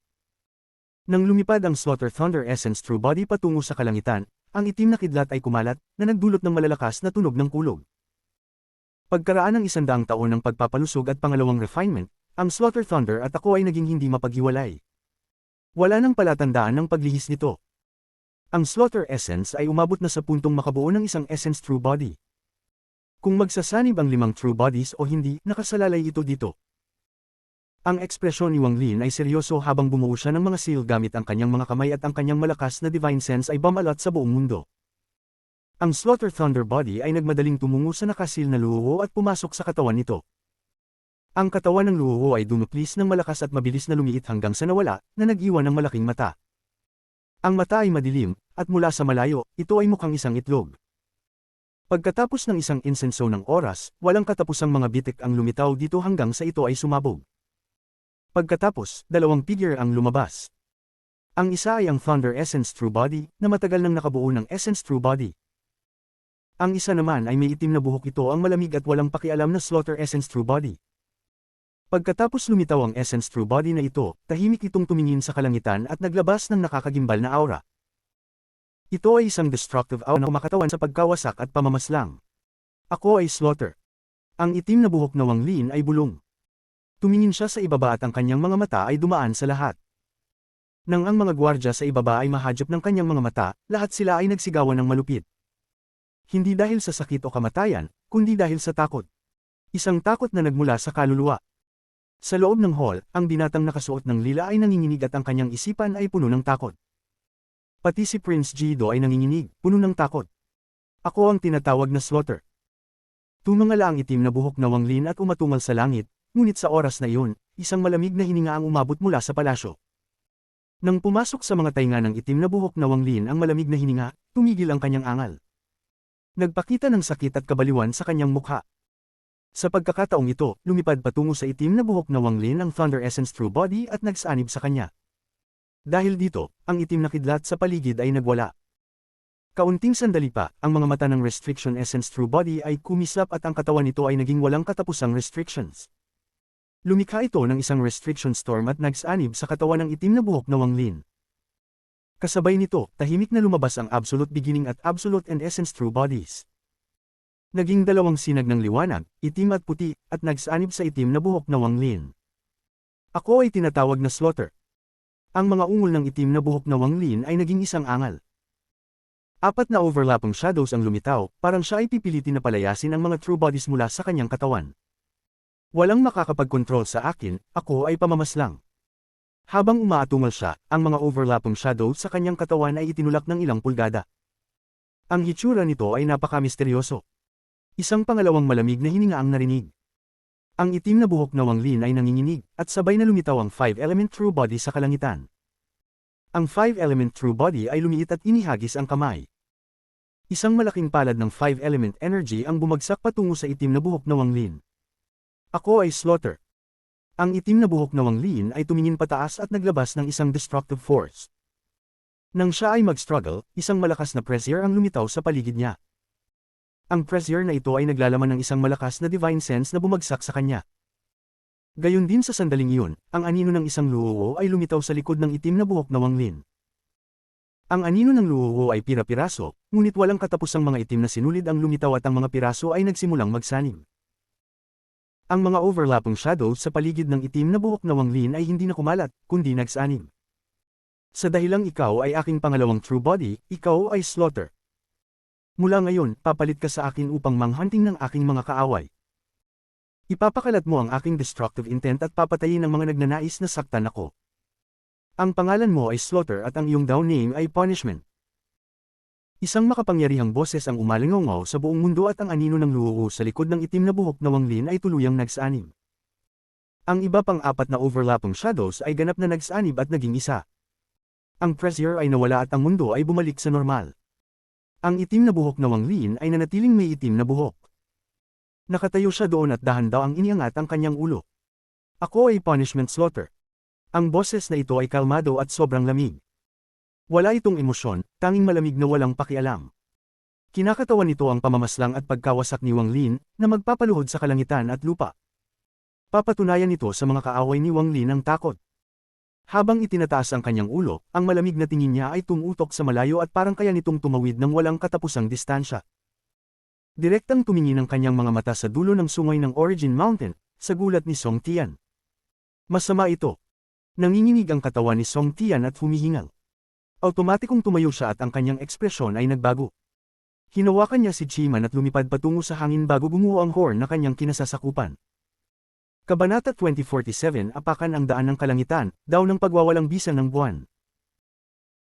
Nang lumipad ang Slaughter Thunder Essence True Body patungo sa kalangitan, ang itim na kidlat ay kumalat, na nagdulot ng malalakas na tunog ng kulog. Pagkaraan ng 100 taon ng pagpapalusog at pangalawang refinement, ang Slaughter Thunder at ako ay naging hindi mapaghiwalay. Wala nang palatandaan ng paglihis nito. Ang Slaughter Essence ay umabot na sa puntong makabuo ng isang Essence True Body. Kung magsasanib ang 5 True Bodies o hindi, nakasalalay ito dito. Ang ekspresyon ni Wang Lin ay seryoso habang bumuo siya ng mga seal gamit ang kanyang mga kamay at ang kanyang malakas na Divine Sense ay bumalat sa buong mundo. Ang Slaughter Thunder Body ay nagmadaling tumungo sa nakasil na luho at pumasok sa katawan nito. Ang katawan ng luho ay dumuplis ng malakas at mabilis na lumiit hanggang sa nawala, na nag-iwan ng malaking mata. Ang mata ay madilim, at mula sa malayo, ito ay mukhang isang itlog. Pagkatapos ng isang insenso ng oras, walang katapusang mga bitik ang lumitaw dito hanggang sa ito ay sumabog. Pagkatapos, 2 figure ang lumabas. Ang isa ay ang Thunder Essence True Body, na matagal nang nakabuo ng Essence True Body. Ang isa naman ay may itim na buhok, ito ang malamig at walang pakialam na Slaughter Essence True Body. Pagkatapos lumitaw ang Essence True Body na ito, tahimik itong tumingin sa kalangitan at naglabas ng nakakagimbal na aura. Ito ay isang destructive aura na kumakatawan sa pagkawasak at pamamaslang. Ako ay Slaughter. Ang itim na buhok na Wang Lin ay bulong. Tumingin siya sa ibaba at ang kanyang mga mata ay dumaan sa lahat. Nang ang mga gwardya sa ibaba ay mahadjap ng kanyang mga mata, lahat sila ay nagsigawan ng malupit. Hindi dahil sa sakit o kamatayan, kundi dahil sa takot. Isang takot na nagmula sa kaluluwa. Sa loob ng hall, ang binatang nakasuot ng lila ay nanginginig at ang kanyang isipan ay puno ng takot. Pati si Prince Jido ay nanginginig, puno ng takot. Ako ang tinatawag na Slaughter. Tumangala ang itim na buhok na Wang Lin at umatungal sa langit, ngunit sa oras na iyon, isang malamig na hininga ang umabot mula sa palasyo. Nang pumasok sa mga tainga ng itim na buhok na Wang Lin ang malamig na hininga, tumigil ang kanyang angal. Nagpakita ng sakit at kabaliwan sa kanyang mukha. Sa pagkakataong ito, lumipad patungo sa itim na buhok na Wang Lin ang Thunder Essence True Body at nagsanib sa kanya. Dahil dito, ang itim na kidlat sa paligid ay nagwala. Kaunting sandali pa, ang mga mata ng Restriction Essence True Body ay kumislap at ang katawan nito ay naging walang katapusang restrictions. Lumikha ito ng isang restriction storm at nagsanib sa katawan ng itim na buhok na Wang Lin. Kasabay nito, tahimik na lumabas ang Absolute Beginning at Absolute and Essence True Bodies. Naging dalawang sinag ng liwanag, itim at puti, at nagsanib sa itim na buhok na Wang Lin. Ako ay tinatawag na Slaughter. Ang mga ungol ng itim na buhok na Wang Lin ay naging isang angal. Apat na overlapping shadows ang lumitaw, parang siya ay pipilitin na palayasin ang mga true bodies mula sa kanyang katawan. Walang makakapag-control sa akin, ako ay pamamaslang. Habang umaatungal siya, ang mga overlapping shadows sa kanyang katawan ay itinulak ng ilang pulgada. Ang hitsura nito ay napaka-misteryoso. Isang pangalawang malamig na hininga ang narinig. Ang itim na buhok na Wang Lin ay nanginginig, at sabay na lumitaw ang 5-element true body sa kalangitan. Ang 5-element true body ay lumiit at inihagis ang kamay. Isang malaking palad ng 5-element energy ang bumagsak patungo sa itim na buhok na Wang Lin. Ako ay Slaughter. Ang itim na buhok na Wang Lin ay tumingin pataas at naglabas ng isang destructive force. Nang siya ay mag-struggle, isang malakas na pressure ang lumitaw sa paligid niya. Ang pressure na ito ay naglalaman ng isang malakas na divine sense na bumagsak sa kanya. Gayon din sa sandaling iyon, ang anino ng isang luowo ay lumitaw sa likod ng itim na buhok na Wang Lin. Ang anino ng luowo ay pira-piraso, ngunit walang katapusang mga itim na sinulid ang lumitaw at ang mga piraso ay nagsimulang magsanib. Ang mga overlapping shadows sa paligid ng itim na buhok na Wang Lin ay hindi na kumalat, kundi nagsanib. Sa dahilang ikaw ay aking pangalawang true body, ikaw ay Slaughter. Mula ngayon, papalit ka sa akin upang manghunting ng aking mga kaaway. Ipapakalat mo ang aking destructive intent at papatayin ang mga nagnanais na saktan ako. Ang pangalan mo ay Slaughter at ang iyong down name ay Punishment. Isang makapangyarihang boses ang umalingaw sa buong mundo at ang anino ng luho sa likod ng itim na buhok na Wang Lin ay tuluyang nagsanib. Ang iba pang apat na overlapping shadows ay ganap na nagsanib at naging isa. Ang pressure ay nawala at ang mundo ay bumalik sa normal. Ang itim na buhok na Wang Lin ay nanatiling may itim na buhok. Nakatayo siya doon at dahan-dahang iniangat ang kanyang ulo. Ako ay Punishment Slaughter. Ang boses na ito ay kalmado at sobrang lamig. Wala itong emosyon, tanging malamig na walang pakialam. Kinakatawan nito ang pamamaslang at pagkawasak ni Wang Lin, na magpapaluhod sa kalangitan at lupa. Papatunayan nito sa mga kaaway ni Wang Lin ang takot. Habang itinataas ang kanyang ulo, ang malamig na tingin niya ay tumutok sa malayo at parang kaya nitong tumawid ng walang katapusang distansya. Direktang tumingin ang kanyang mga mata sa dulo ng sungay ng Origin Mountain, sa gulat ni Song Tian. Masama ito. Nanginginig ang katawan ni Song Tian at humihingal. Automatikong tumayo siya at ang kanyang ekspresyon ay nagbago. Hinawakan niya si Chiman at lumipad patungo sa hangin bago gumuho ang horn na kanyang kinasasakupan. Kabanata 2047 Apakan ang daan ng kalangitan, daw ng pagwawalang bisa ng buwan.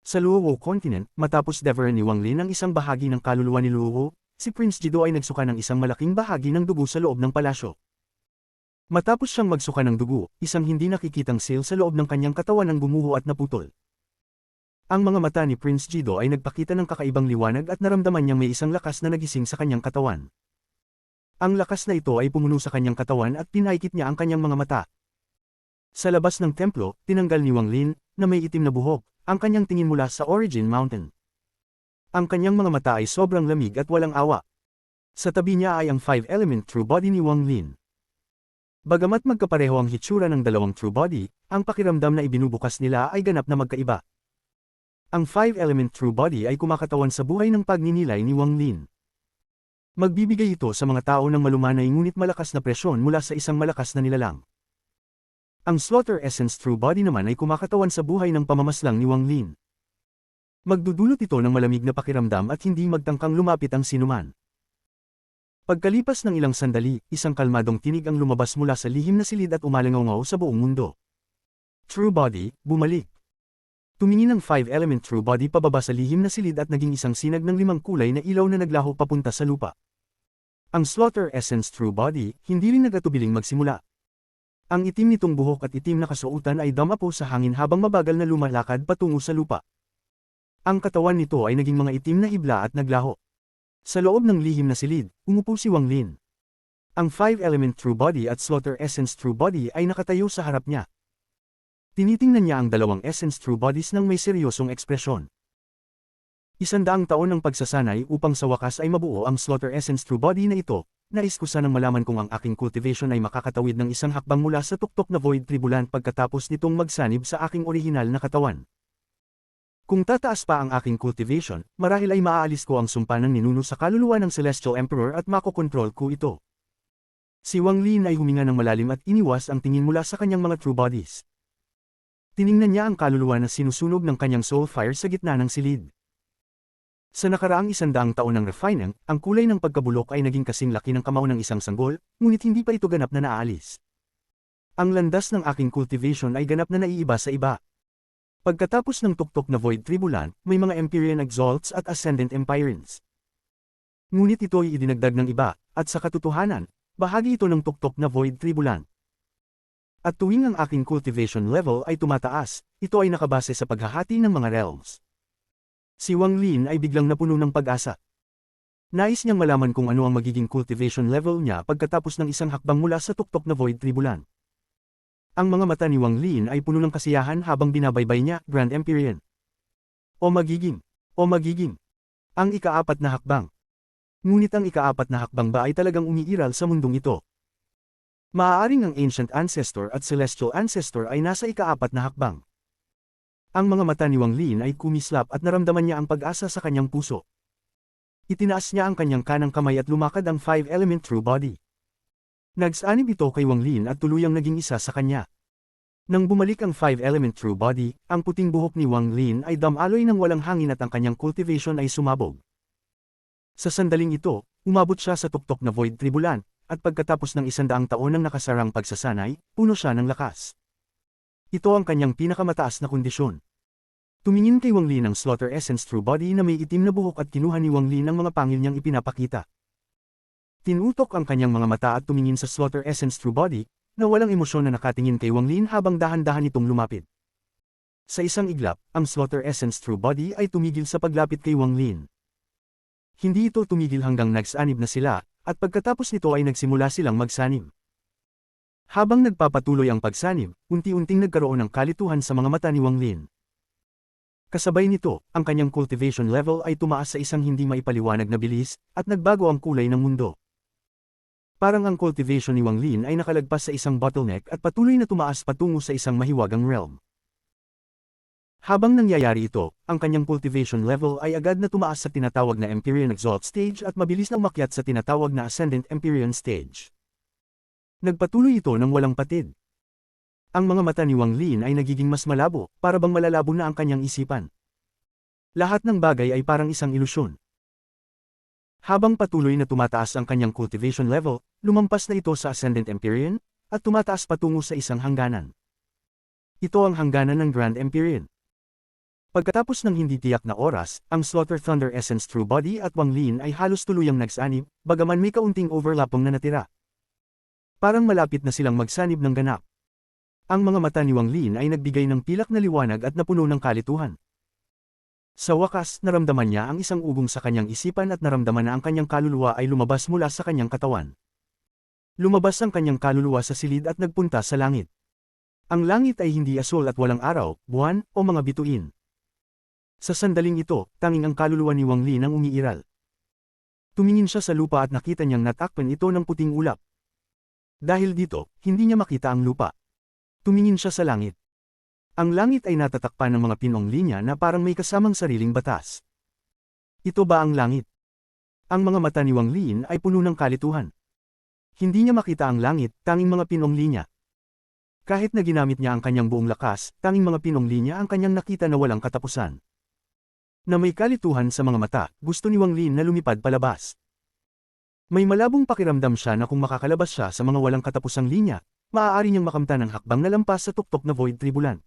Sa Luowo Continent, matapos devour ni Wang Lin ang isang bahagi ng kaluluwa ni Luowo, si Prince Jido ay nagsuka ng isang malaking bahagi ng dugo sa loob ng palasyo. Matapos siyang magsuka ng dugo, isang hindi nakikitang seal sa loob ng kanyang katawan ang gumuho at naputol. Ang mga mata ni Prince Jido ay nagpakita ng kakaibang liwanag at naramdaman niyang may isang lakas na nagising sa kanyang katawan. Ang lakas na ito ay pumuno sa kanyang katawan at pinaikit niya ang kanyang mga mata. Sa labas ng templo, tinanggal ni Wang Lin, na may itim na buhok, ang kanyang tingin mula sa Origin Mountain. Ang kanyang mga mata ay sobrang lamig at walang awa. Sa tabi niya ay ang 5-element true body ni Wang Lin. Bagamat magkapareho ang hitsura ng dalawang true body, ang pakiramdam na ibinubukas nila ay ganap na magkaiba. Ang 5-element true body ay kumakatawan sa buhay ng pagninilay ni Wang Lin. Magbibigay ito sa mga tao ng malumanay ngunit malakas na presyon mula sa isang malakas na nilalang. Ang Slaughter Essence true body naman ay kumakatawan sa buhay ng pamamaslang ni Wang Lin. Magdudulot ito ng malamig na pakiramdam at hindi magtangkang lumapit ang sinuman. Pagkalipas ng ilang sandali, isang kalmadong tinig ang lumabas mula sa lihim na silid at umalingaw sa buong mundo. True Body, bumalik. Tumingin ang 5-element True Body pababa sa lihim na silid at naging isang sinag ng 5 kulay na ilaw na naglaho papunta sa lupa. Ang Slaughter Essence True Body, hindi rin nagatubiling magsimula. Ang itim nitong buhok at itim na kasuotan ay damapo sa hangin habang mabagal na lumalakad patungo sa lupa. Ang katawan nito ay naging mga itim na hibla at naglaho. Sa loob ng lihim na silid, umupo si Wang Lin. Ang 5-element True Body at Slaughter Essence True Body ay nakatayo sa harap niya. Tinitingnan niya ang dalawang Essence True Bodies ng may seryosong ekspresyon. 100 taon ng pagsasanay upang sa wakas ay mabuo ang Slaughter Essence True Body na ito. Nais ko sanang malaman kung ang aking cultivation ay makakatawid ng isang hakbang mula sa tuktok na Void Tribulant pagkatapos nitong magsanib sa aking orihinal na katawan. Kung tataas pa ang aking cultivation, marahil ay maaalis ko ang sumpa ng ninuno sa kaluluwa ng Celestial Emperor at makokontrol ko ito. Si Wang Lin ay huminga ng malalim at iniwas ang tingin mula sa kanyang mga True Bodies. Tiningnan niya ang kaluluwa na sinusunog ng kanyang soul fire sa gitna ng silid. Sa nakaraang 100 taon ng refining, ang kulay ng pagkabulok ay naging kasing laki ng kamao ng isang sanggol, ngunit hindi pa ito ganap na naaalis. Ang landas ng aking cultivation ay ganap na naiiba sa iba. Pagkatapos ng tuktok na Void Tribulant, may mga Empyrean Exalts at Ascendant Empyreans. Ngunit ito ay idinagdag ng iba, at sa katotohanan, bahagi ito ng tuktok na Void Tribulant. At tuwing ang aking cultivation level ay tumataas, ito ay nakabase sa paghahati ng mga realms. Si Wang Lin ay biglang napuno ng pag-asa. Nais niyang malaman kung ano ang magiging cultivation level niya pagkatapos ng isang hakbang mula sa tuktok na Void Tribulant. Ang mga mata ni Wang Lin ay puno ng kasiyahan habang binabaybay niya, Grand Empyrean. O magiging. Ang ika-4 na hakbang. Ngunit ang ika-4 na hakbang ba ay talagang umiiral sa mundong ito? Maaaring ang Ancient Ancestor at Celestial Ancestor ay nasa ika-4 na hakbang. Ang mga mata ni Wang Lin ay kumislap at naramdaman niya ang pag-asa sa kanyang puso. Itinaas niya ang kanyang kanang kamay at lumakad ang 5-element True Body. Nagsanib ito kay Wang Lin at tuluyang naging isa sa kanya. Nang bumalik ang 5-element True Body, ang puting buhok ni Wang Lin ay damaloy ng walang hangin at ang kanyang cultivation ay sumabog. Sa sandaling ito, umabot siya sa tuktok na Void Tribulant, at pagkatapos ng 100 taon ng nakasarang pagsasanay, puno siya ng lakas. Ito ang kanyang pinakamataas na kondisyon. Tumingin kay Wang Lin ang Slaughter Essence True Body na may itim na buhok at kinuha ni Wang Lin ang mga pangil niyang ipinapakita. Tinutok ang kanyang mga mata at tumingin sa Slaughter Essence True Body, na walang emosyon na nakatingin kay Wang Lin habang dahan-dahan itong lumapit. Sa isang iglap, ang Slaughter Essence True Body ay tumigil sa paglapit kay Wang Lin. Hindi ito tumigil hanggang nagsanib na sila, at pagkatapos nito ay nagsimula silang magsanib. Habang nagpapatuloy ang pagsanib, unti-unting nagkaroon ng kalituhan sa mga mata ni Wang Lin. Kasabay nito, ang kanyang cultivation level ay tumaas sa isang hindi maipaliwanag na bilis, at nagbago ang kulay ng mundo. Parang ang cultivation ni Wang Lin ay nakalagpas sa isang bottleneck at patuloy na tumaas patungo sa isang mahiwagang realm. Habang nangyayari ito, ang kanyang cultivation level ay agad na tumaas sa tinatawag na Empyrean Exalt Stage at mabilis na umakyat sa tinatawag na Ascendant Empyrean Stage. Nagpatuloy ito ng walang patid. Ang mga mata ni Wang Lin ay nagiging mas malabo, para bang malalabo na ang kanyang isipan. Lahat ng bagay ay parang isang ilusyon. Habang patuloy na tumataas ang kanyang cultivation level, lumampas na ito sa Ascendant Empyrean, at tumataas patungo sa isang hangganan. Ito ang hangganan ng Grand Empyrean. Pagkatapos ng hindi tiyak na oras, ang Slaughter Thunder Essence True Body at Wang Lin ay halos tuluyang nagsanib, bagaman may kaunting overlapong na natira. Parang malapit na silang magsanib ng ganap. Ang mga mata ni Wang Lin ay nagbigay ng pilak na liwanag at napuno ng kalituhan. Sa wakas, naramdaman niya ang isang ugong sa kanyang isipan at naramdaman na ang kanyang kaluluwa ay lumabas mula sa kanyang katawan. Lumabas ang kanyang kaluluwa sa silid at nagpunta sa langit. Ang langit ay hindi asul at walang araw, buwan, o mga bituin. Sa sandaling ito, tanging ang kaluluwa ni Wang Lin ang umiiral. Tumingin siya sa lupa at nakita niyang natakpan ito ng puting ulap. Dahil dito, hindi niya makita ang lupa. Tumingin siya sa langit. Ang langit ay natatakpan ng mga pinong linya na parang may kasamang sariling batas. Ito ba ang langit? Ang mga mata ni Wang Lin ay puno ng kalituhan. Hindi niya makita ang langit, tanging mga pinong linya. Kahit na ginamit niya ang kanyang buong lakas, tanging mga pinong linya ang kanyang nakita na walang katapusan. Na may kalituhan sa mga mata, gusto ni Wang Lin na lumipad palabas. May malabong pakiramdam siya na kung makakalabas siya sa mga walang katapusang linya, maaari niyang makamtan ang hakbang na lampas sa tuktok na Void Tribulan.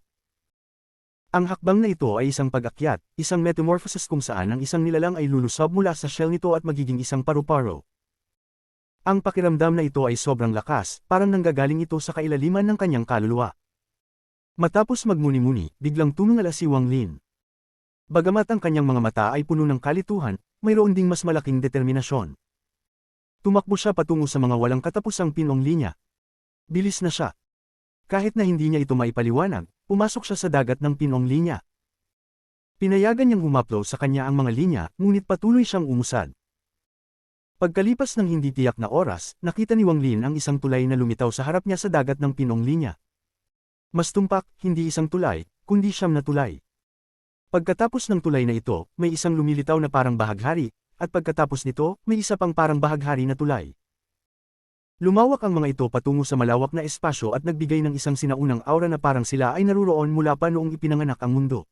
Ang hakbang na ito ay isang pag-akyat, isang metamorphosis kung saan ang isang nilalang ay lulusob mula sa shell nito at magiging isang paru-paro. Ang pakiramdam na ito ay sobrang lakas, parang nanggagaling ito sa kailaliman ng kanyang kaluluwa. Matapos magmuni-muni, biglang tumingala si Wang Lin. Bagamat ang kanyang mga mata ay puno ng kalituhan, mayroon ding mas malaking determinasyon. Tumakbo siya patungo sa mga walang katapusang pinong linya. Bilis na siya. Kahit na hindi niya ito maipaliwanag, pumasok siya sa dagat ng pinong linya. Pinayagan niyang humaplo sa kanya ang mga linya, ngunit patuloy siyang umusad. Pagkalipas ng hindi tiyak na oras, nakita ni Wang Lin ang isang tulay na lumitaw sa harap niya sa dagat ng pinong linya. Mas tumpak, hindi isang tulay, kundi siyam na tulay. Pagkatapos ng tulay na ito, may isang lumilitaw na parang bahaghari, at pagkatapos nito, may isa pang parang bahaghari na tulay. Lumawak ang mga ito patungo sa malawak na espasyo at nagbigay ng isang sinaunang aura na parang sila ay naruroon mula pa noong ipinanganak ang mundo.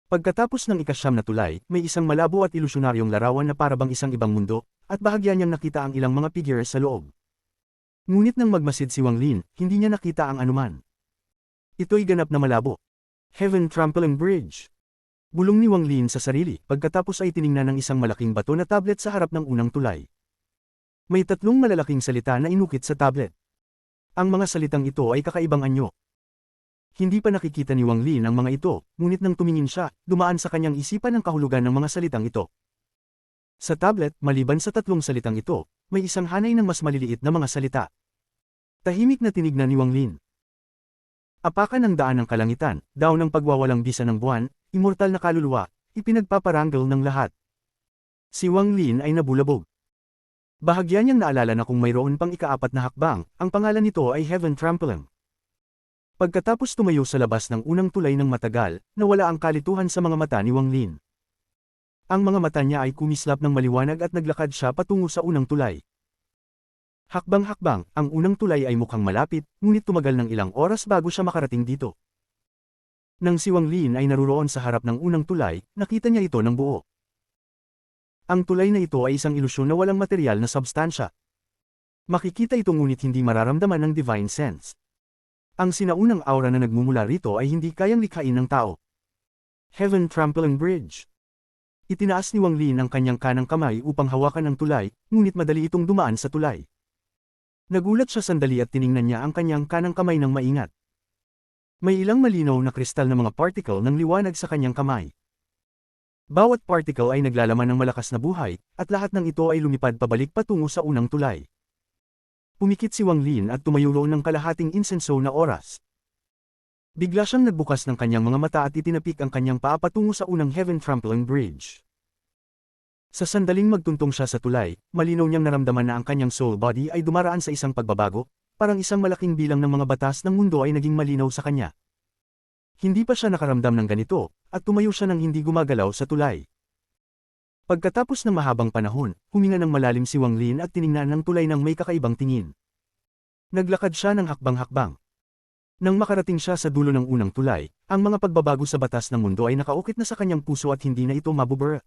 Pagkatapos ng ikasyam na tulay, may isang malabo at ilusyonaryong larawan na parabang isang ibang mundo, at bahagya niyang nakita ang ilang mga figures sa loob. Ngunit nang magmasid si Wang Lin, hindi niya nakita ang anuman. Ito'y ganap na malabo. Heaven Trampling Bridge. Bulong ni Wang Lin sa sarili, pagkatapos ay tiningnan ng isang malaking bato na tablet sa harap ng unang tulay. May tatlong malalaking salita na inukit sa tablet. Ang mga salitang ito ay kakaibang anyo. Hindi pa nakikita ni Wang Lin ang mga ito, ngunit nang tumingin siya, dumaan sa kanyang isipan ang kahulugan ng mga salitang ito. Sa tablet, maliban sa tatlong salitang ito, may isang hanay ng mas maliliit na mga salita. Tahimik na tinignan ni Wang Lin. Apakan ng daan ng kalangitan, daw ng pagwawalang bisa ng buwan, immortal na kaluluwa, ipinagpaparanggal ng lahat. Si Wang Lin ay nabulabog. Bahagya niyang naalala na kung mayroon pang ikaapat na hakbang, ang pangalan nito ay Heaven Trampling. Pagkatapos tumayo sa labas ng unang tulay ng matagal, nawala ang kalituhan sa mga mata ni Wang Lin. Ang mga mata niya ay kumislap ng maliwanag at naglakad siya patungo sa unang tulay. Hakbang-hakbang, ang unang tulay ay mukhang malapit, ngunit tumagal ng ilang oras bago siya makarating dito. Nang si Wang Lin ay naruroon sa harap ng unang tulay, nakita niya ito ng buo. Ang tulay na ito ay isang ilusyon na walang material na substansya. Makikita ito ngunit hindi mararamdaman ng divine sense. Ang sinaunang aura na nagmumula rito ay hindi kayang likhain ng tao. Heaven Trampling Bridge. Itinaas ni Wang Lin ang kanyang kanang kamay upang hawakan ang tulay, ngunit madali itong dumaan sa tulay. Nagulat siya sandali at tiningnan niya ang kanyang kanang kamay ng maingat. May ilang malinaw na kristal na mga particle ng liwanag sa kanyang kamay. Bawat particle ay naglalaman ng malakas na buhay, at lahat ng ito ay lumipad pabalik patungo sa unang tulay. Pumikit si Wang Lin at tumayo roon ng kalahating insenso na oras. Bigla siyang nagbukas ng kanyang mga mata at itinapik ang kanyang paa patungo sa unang Heaven Trampling Bridge. Sa sandaling magtuntong siya sa tulay, malinaw niyang naramdaman na ang kanyang soul body ay dumaraan sa isang pagbabago, parang isang malaking bilang ng mga batas ng mundo ay naging malinaw sa kanya. Hindi pa siya nakaramdam ng ganito, at tumayo siya nang hindi gumagalaw sa tulay. Pagkatapos ng mahabang panahon, huminga ng malalim si Wang Lin at tiningnan ng tulay ng may kakaibang tingin. Naglakad siya ng hakbang-hakbang. Nang makarating siya sa dulo ng unang tulay, ang mga pagbabago sa batas ng mundo ay nakaukit na sa kanyang puso at hindi na ito mabubura.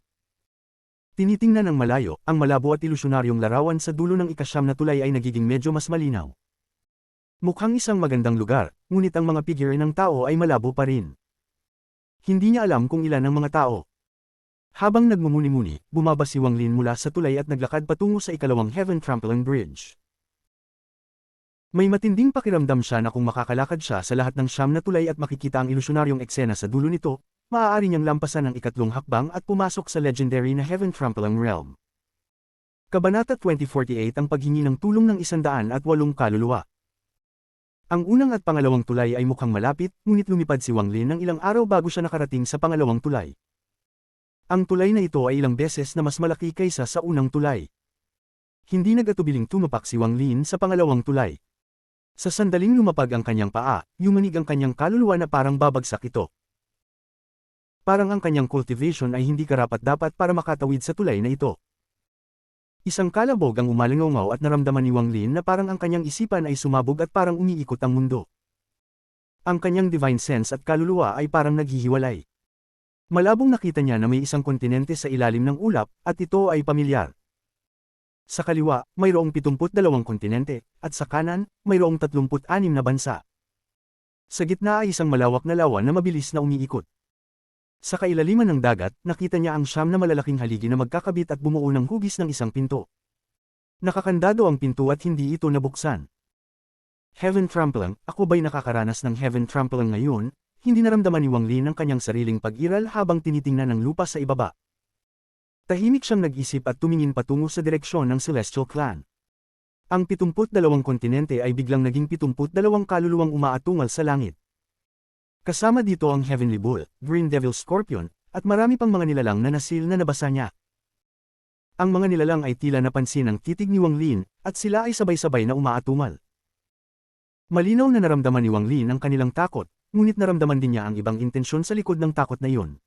Tinitingnan ng malayo, ang malabo at ilusyonaryong larawan sa dulo ng ikasyam na tulay ay nagiging medyo mas malinaw. Mukhang isang magandang lugar, ngunit ang mga figure ng tao ay malabo pa rin. Hindi niya alam kung ilan ang mga tao. Habang nagmumuni-muni, bumaba si Wang Lin mula sa tulay at naglakad patungo sa ikalawang Heaven Trampling Bridge. May matinding pakiramdam siya na kung makakalakad siya sa lahat ng siyam na tulay at makikita ang ilusyonaryong eksena sa dulo nito, maaari niyang lampasan ang ikatlong hakbang at pumasok sa legendary na Heaven Trampling Realm. Kabanata 2048 ang paghingi ng tulong ng 108 kaluluwa. Ang unang at pangalawang tulay ay mukhang malapit, ngunit lumipad si Wang Lin ng ilang araw bago siya nakarating sa pangalawang tulay. Ang tulay na ito ay ilang beses na mas malaki kaysa sa unang tulay. Hindi nag-atubiling tumapak si Wang Lin sa pangalawang tulay. Sa sandaling lumapag ang kanyang paa, yumanig ang kanyang kaluluwa na parang babagsak ito. Parang ang kanyang cultivation ay hindi karapat-dapat para makatawid sa tulay na ito. Isang kalabog ang umalingaw at naramdaman ni Wang Lin na parang ang kanyang isipan ay sumabog at parang umiikot ang mundo. Ang kanyang divine sense at kaluluwa ay parang naghihiwalay. Malabong nakita niya na may isang kontinente sa ilalim ng ulap, at ito ay pamilyar. Sa kaliwa, mayroong 72 kontinente, at sa kanan, mayroong 36 na bansa. Sa gitna ay isang malawak na lawa na mabilis na umiikot. Sa kailaliman ng dagat, nakita niya ang 9 na malalaking haligi na magkakabit at bumuo ng hugis ng isang pinto. Nakakandado ang pinto at hindi ito nabuksan. Heaven Trampling, ako ba'y nakakaranas ng Heaven Trampling ngayon? Hindi naramdaman ni Wang Lin ang kanyang sariling pag-iral habang tinitingnan ng lupa sa ibaba. Tahimik siyang nag-isip at tumingin patungo sa direksyon ng Celestial Clan. Ang 72 kontinente ay biglang naging 72 kaluluwang umaatungal sa langit. Kasama dito ang Heavenly Bull, Green Devil Scorpion, at marami pang mga nilalang na nasil na nabasa niya. Ang mga nilalang ay tila napansin ng titig ni Wang Lin, at sila ay sabay-sabay na umaatungal. Malinaw na naramdaman ni Wang Lin ang kanilang takot, ngunit naramdaman din niya ang ibang intensyon sa likod ng takot na iyon.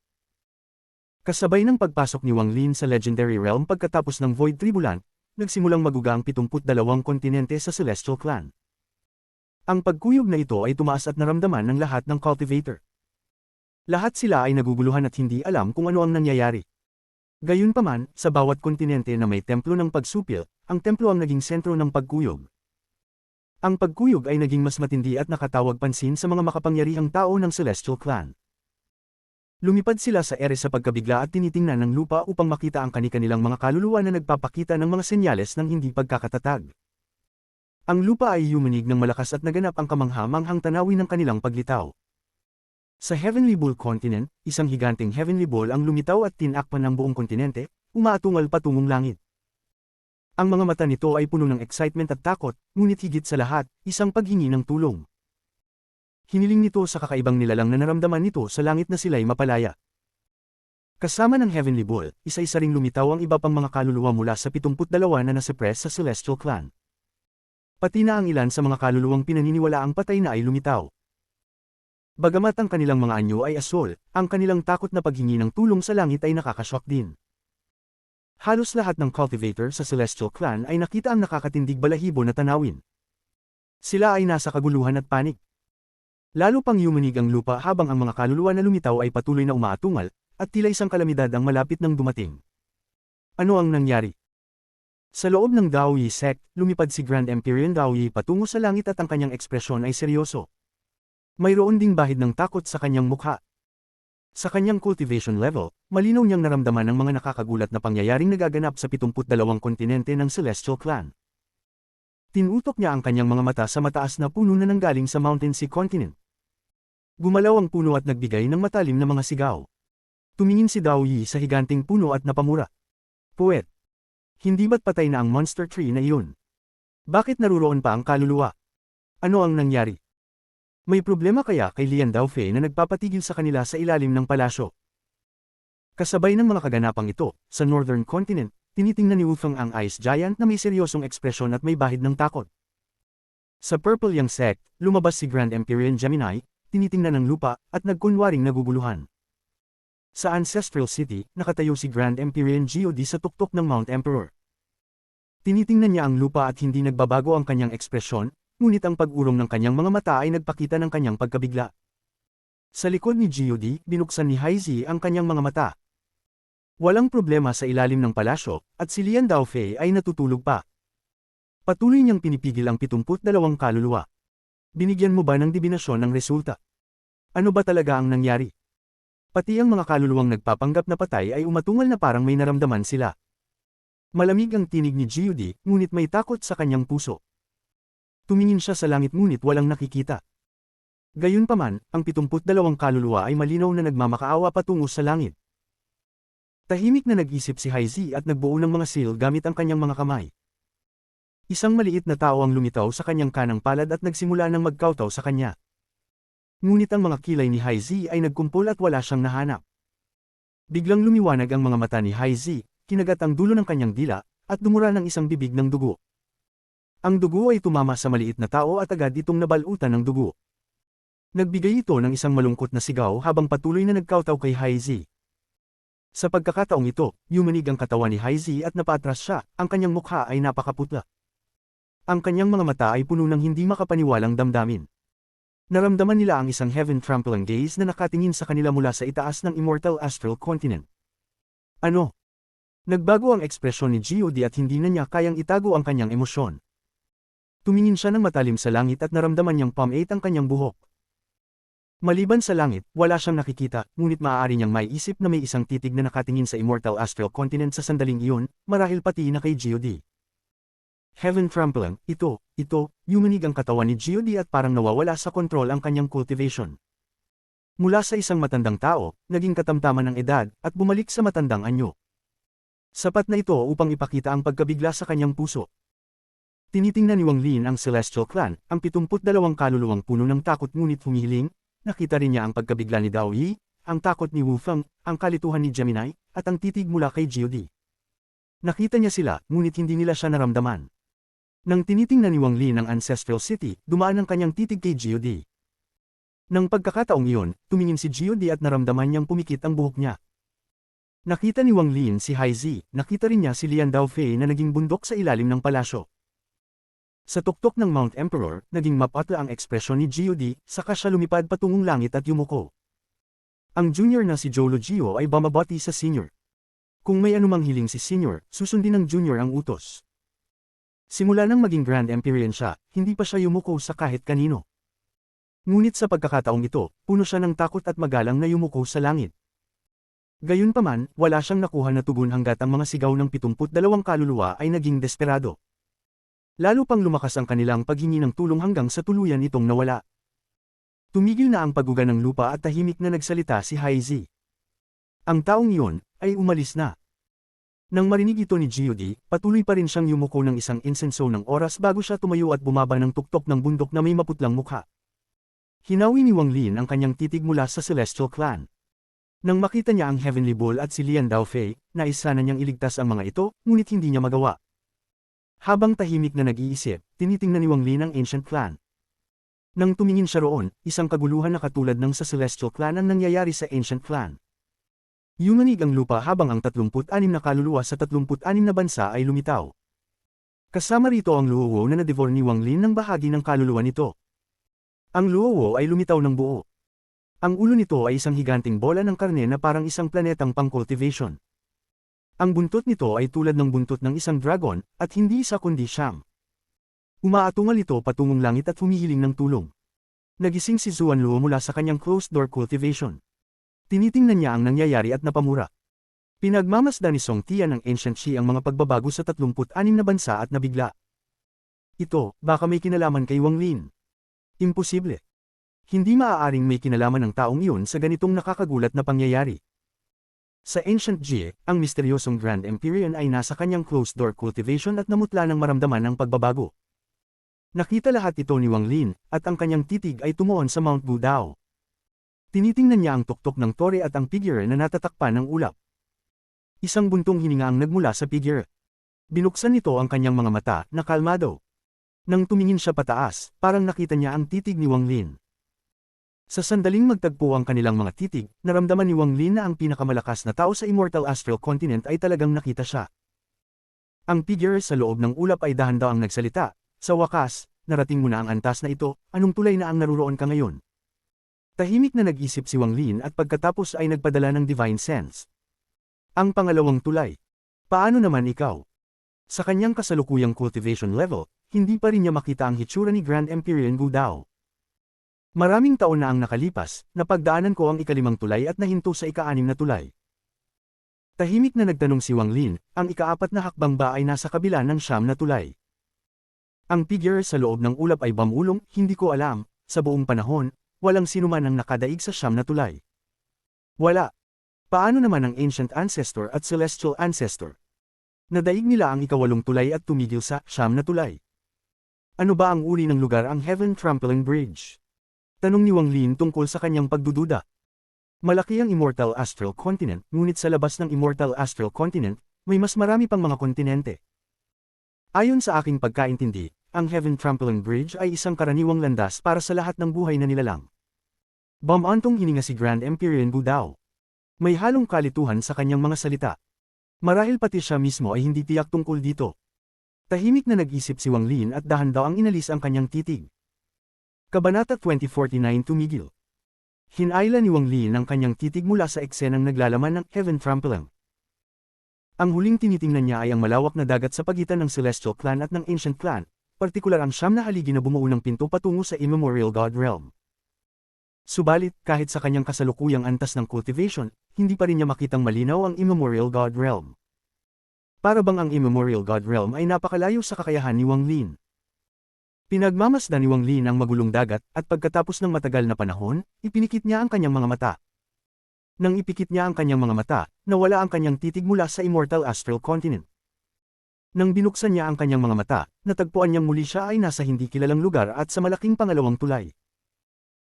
Kasabay ng pagpasok ni Wang Lin sa Legendary Realm pagkatapos ng Void Tribulan, nagsimulang maguga ang 72 kontinente sa Celestial Clan. Ang pagkuyog na ito ay tumaas at naramdaman ng lahat ng cultivator. Lahat sila ay naguguluhan at hindi alam kung ano ang nangyayari. Gayunpaman, sa bawat kontinente na may templo ng pagsupil, ang templo ang naging sentro ng pagkuyog. Ang pagkuyog ay naging mas matindi at nakatawag pansin sa mga makapangyarihang tao ng Celestial Clan. Lumipad sila sa ere sa pagkabigla at tinitingnan ng lupa upang makita ang kani-kanilang mga kaluluwa na nagpapakita ng mga senyales ng hindi pagkakatatag. Ang lupa ay yumanig ng malakas at naganap ang kamangha-manghang tanawin ng kanilang paglitaw. Sa Heavenly Bull Continent, isang higanting Heavenly Bull ang lumitaw at tinakpan ng buong kontinente, umaatungal patungong langit. Ang mga mata nito ay puno ng excitement at takot, ngunit higit sa lahat, isang paghingi ng tulong. Hiniling nito sa kakaibang nilalang na naramdaman nito sa langit na sila'y mapalaya. Kasama ng Heavenly Bull, isa-isa ring lumitaw ang iba pang mga kaluluwa mula sa 72 na nasuppress sa Celestial Clan. Pati na ang ilan sa mga kaluluwang pinaniniwala ang patay na ay lumitaw. Bagamat ang kanilang mga anyo ay asol, ang kanilang takot na paghingi ng tulong sa langit ay nakakashock din. Halos lahat ng cultivator sa Celestial Clan ay nakita ang nakakatindig balahibo na tanawin. Sila ay nasa kaguluhan at panik. Lalo pang yumanig ang lupa habang ang mga kaluluwa na lumitaw ay patuloy na umaatungal, at tila isang kalamidad ang malapit nang dumating. Ano ang nangyari? Sa loob ng Dao Yi sect, lumipad si Grand Empyrean Dao Yi patungo sa langit at ang kanyang ekspresyon ay seryoso. Mayroon ding bahid ng takot sa kanyang mukha. Sa kanyang cultivation level, malinaw niyang naramdaman ang mga nakakagulat na pangyayaring nagaganap sa 72 kontinente ng Celestial Clan. Tinutok niya ang kanyang mga mata sa mataas na puno na nanggaling sa Mountain Sea Continent. Gumalaw ang puno at nagbigay ng matalim na mga sigaw. Tumingin si Dao Yi sa higanting puno at napamura. Puwet! Hindi ba't patay na ang monster tree na iyon? Bakit naruroon pa ang kaluluwa? Ano ang nangyari? May problema kaya kay Lian Daofei na nagpapatigil sa kanila sa ilalim ng palasyo? Kasabay ng mga kaganapang ito, sa Northern Continent, tinitingnan ni Wufeng ang Ice Giant na may seryosong ekspresyon at may bahid ng takot. Sa Purple Yang sect, lumabas si Grand Empyrean Gemini, tinitingnan ng lupa, at nagkunwaring naguguluhan. Sa Ancestral City, nakatayo si Grand Empyrean God sa tuktok ng Mount Emperor. Tinitingnan niya ang lupa at hindi nagbabago ang kanyang ekspresyon, ngunit ang pag-urong ng kanyang mga mata ay nagpakita ng kanyang pagkabigla. Sa likod ni God, binuksan ni Haizi ang kanyang mga mata. Walang problema sa ilalim ng palasyo, at si Lian Daofei ay natutulog pa. Patuloy niyang pinipigil ang 72 kaluluwa. Binigyan mo ba ng dibinasyon ng resulta? Ano ba talaga ang nangyari? Pati ang mga kaluluwang nagpapanggap na patay ay umatungal na parang may naramdaman sila. Malamig ang tinig ni God, ngunit may takot sa kanyang puso. Tumingin siya sa langit ngunit walang nakikita. Gayunpaman, ang 72 kaluluwa ay malinaw na nagmamakaawa patungo sa langit. Tahimik na nag-isip si Haizi at nagbuo ng mga seal gamit ang kanyang mga kamay. Isang maliit na tao ang lumitaw sa kanyang kanang palad at nagsimula ng magkawtaw sa kanya. Ngunit ang mga kilay ni Haizi ay nagkumpol at wala siyang nahanap. Biglang lumiwanag ang mga mata ni Haizi, kinagat ang dulo ng kanyang dila, at dumura ng isang bibig ng dugo. Ang dugo ay tumama sa maliit na tao at agad itong nabalutan ng dugo. Nagbigay ito ng isang malungkot na sigaw habang patuloy na nagkawtaw kay Haizi. Sa pagkakataong ito, yumanig ang katawan ni Haizi at napaatras siya, ang kanyang mukha ay napakaputla. Ang kanyang mga mata ay puno ng hindi makapaniwalang damdamin. Naramdaman nila ang isang heaven-trampling gaze na nakatingin sa kanila mula sa itaas ng Immortal Astral Continent. Ano? Nagbago ang ekspresyon ni God at hindi na niya kayang itago ang kanyang emosyon. Tumingin siya ng matalim sa langit at naramdaman niyang pumait ang kanyang buhok. Maliban sa langit, wala siyang nakikita, ngunit maaari niyang maiisip na may isang titig na nakatingin sa Immortal Astral Continent sa sandaling iyon, marahil pati na kay God. Heaven trampling, yumanig ang katawan ni God at parang nawawala sa kontrol ang kanyang cultivation. Mula sa isang matandang tao, naging katamtaman ng edad, at bumalik sa matandang anyo. Sapat na ito upang ipakita ang pagkabigla sa kanyang puso. Tinitingnan ni Wang Lin ang Celestial Clan, ang 72 kaluluwang puno ng takot ngunit humihiling. Nakita rin niya ang pagkabigla ni Dao Yi, ang takot ni Wu Feng, ang kalituhan ni Gemini, at ang titig mula kay God. Nakita niya sila, ngunit hindi nila siya naramdaman. Nang tinitingnan ni Wang Lin ang Ancestral City, dumaan ang kanyang titig kay God. Nang pagkakataong iyon, tumingin si God at naramdaman niyang pumikit ang buhok niya. Nakita ni Wang Lin si Haizi, nakita rin niya si Lian Daofei na naging bundok sa ilalim ng palasyo. Sa tuktok ng Mount Emperor, naging mapatla ang ekspresyon ni God, saka siya lumipad patungong langit at yumuko. Ang junior na si Zhou Lujio ay bumabati sa senior. Kung may anumang hiling si senior, susundin ng junior ang utos. Simula nang maging Grand Empyrean siya, hindi pa siya yumuko sa kahit kanino. Ngunit sa pagkakataong ito, puno siya ng takot at magalang na yumuko sa langit. Gayunpaman, wala siyang nakuha na tugon hanggat ang mga sigaw ng 72 kaluluwa ay naging desperado. Lalo pang lumakas ang kanilang paghingi ng tulong hanggang sa tuluyan itong nawala. Tumigil na ang paguga ng lupa at tahimik na nagsalita si Haizi. Ang taong iyon ay umalis na. Nang marinig ito ni God, patuloy pa rin siyang yumuko ng isang insenso ng oras bago siya tumayo at bumaba ng tuktok ng bundok na may maputlang mukha. Hinawi ni Wang Lin ang kanyang titig mula sa Celestial Clan. Nang makita niya ang Heavenly Bull at si Lian Daofei, nais sana niyang iligtas ang mga ito, ngunit hindi niya magawa. Habang tahimik na nag-iisip, tinitingnan ni Wang Lin ang Ancient Clan. Nang tumingin siya roon, isang kaguluhan na katulad ng sa Celestial Clan ang nangyayari sa Ancient Clan. Yumanig ang lupa habang ang 36 na kaluluwa sa 36 na bansa ay lumitaw. Kasama rito ang Luowo na na-devour ni Wang Lin ng bahagi ng kaluluwa nito. Ang Luowo ay lumitaw ng buo. Ang ulo nito ay isang higanting bola ng karne na parang isang planetang pang-cultivation. Ang buntot nito ay tulad ng buntot ng isang dragon, at hindi isa kundi siyam. Umaatungal ito patungong langit at humihiling ng tulong. Nagising si Zuan Luo mula sa kanyang closed-door cultivation. Tinitingnan niya ang nangyayari at napamura. Pinagmamasdan ni Song Tian ng Ancient Shi ang mga pagbabago sa 36 na bansa at nabigla. Ito, baka may kinalaman kay Wang Lin. Imposible. Hindi maaaring may kinalaman ng taong iyon sa ganitong nakakagulat na pangyayari. Sa Ancient Jie, ang misteryosong Grand Empyrean ay nasa kanyang closed-door cultivation at namutla ng maramdaman ng pagbabago. Nakita lahat ito ni Wang Lin, at ang kanyang titig ay tumuon sa Mount Budao. Tinitingnan niya ang tuktok ng tore at ang figure na natatakpan ng ulap. Isang buntong hininga ang nagmula sa figure. Binuksan nito ang kanyang mga mata na kalmado. Nang tumingin siya pataas, parang nakita niya ang titig ni Wang Lin. Sa sandaling magtagpo ang kanilang mga titig, naramdaman ni Wang Lin na ang pinakamalakas na tao sa Immortal Astral Continent ay talagang nakita siya. Ang figure sa loob ng ulap ay dahan-dahang nagsalita, "Sa wakas, narating mo na ang antas na ito, anong tulay na ang naruroon ka ngayon?" Tahimik na nag-isip si Wang Lin at pagkatapos ay nagpadala ng Divine Sense. Ang pangalawang tulay. Paano naman ikaw? Sa kanyang kasalukuyang cultivation level, hindi pa rin niya makita ang hitsura ni Grand Empyrean Budao. Maraming taon na ang nakalipas, napagdaanan ko ang ikalimang tulay at nahinto sa ika-6 na tulay. Tahimik na nagtanong si Wang Lin, ang ika-4 na hakbang ba ay nasa kabila ng 9 na tulay? Ang figure sa loob ng ulap ay bamulong, hindi ko alam, sa buong panahon, walang sinuman ang nakadaig sa 9 na tulay. Wala. Paano naman ang Ancient Ancestor at Celestial Ancestor? Nadaig nila ang ika-8 tulay at tumigil sa 9 na tulay. Ano ba ang uri ng lugar ang Heaven Trampling Bridge? Tanong ni Wang Lin tungkol sa kanyang pagdududa. Malaki ang Immortal Astral Continent, ngunit sa labas ng Immortal Astral Continent, may mas marami pang mga kontinente. Ayon sa aking pagkaintindi, ang Heaven Trampling Bridge ay isang karaniwang landas para sa lahat ng buhay na nilalang. Bumantong hininga si Grand Empyrean Budao. May halong kalituhan sa kanyang mga salita. Marahil pati siya mismo ay hindi tiyak tungkol dito. Tahimik na nag-isip si Wang Lin at dahan-dahang inalis ang kanyang titig. Kabanata 2049 Tumigil. Hinayla ni Wang Lin ang kanyang titig mula sa eksenang naglalaman ng Heaven Trampling. Ang huling tinitingnan niya ay ang malawak na dagat sa pagitan ng Celestial Clan at ng Ancient Clan, partikular ang siyam na haligi na bumuo ng pinto patungo sa Immemorial God Realm. Subalit, kahit sa kanyang kasalukuyang antas ng cultivation, hindi pa rin niya makitang malinaw ang Immemorial God Realm. Para bang ang Immemorial God Realm ay napakalayo sa kakayahan ni Wang Lin. Pinagmamasdan ni Wang Lin ang magulong dagat, at pagkatapos ng matagal na panahon, ipinikit niya ang kanyang mga mata. Nang ipikit niya ang kanyang mga mata, nawala ang kanyang titig mula sa Immortal Astral Continent. Nang binuksan niya ang kanyang mga mata, natagpuan niyang muli siya ay nasa hindi kilalang lugar at sa malaking pangalawang tulay.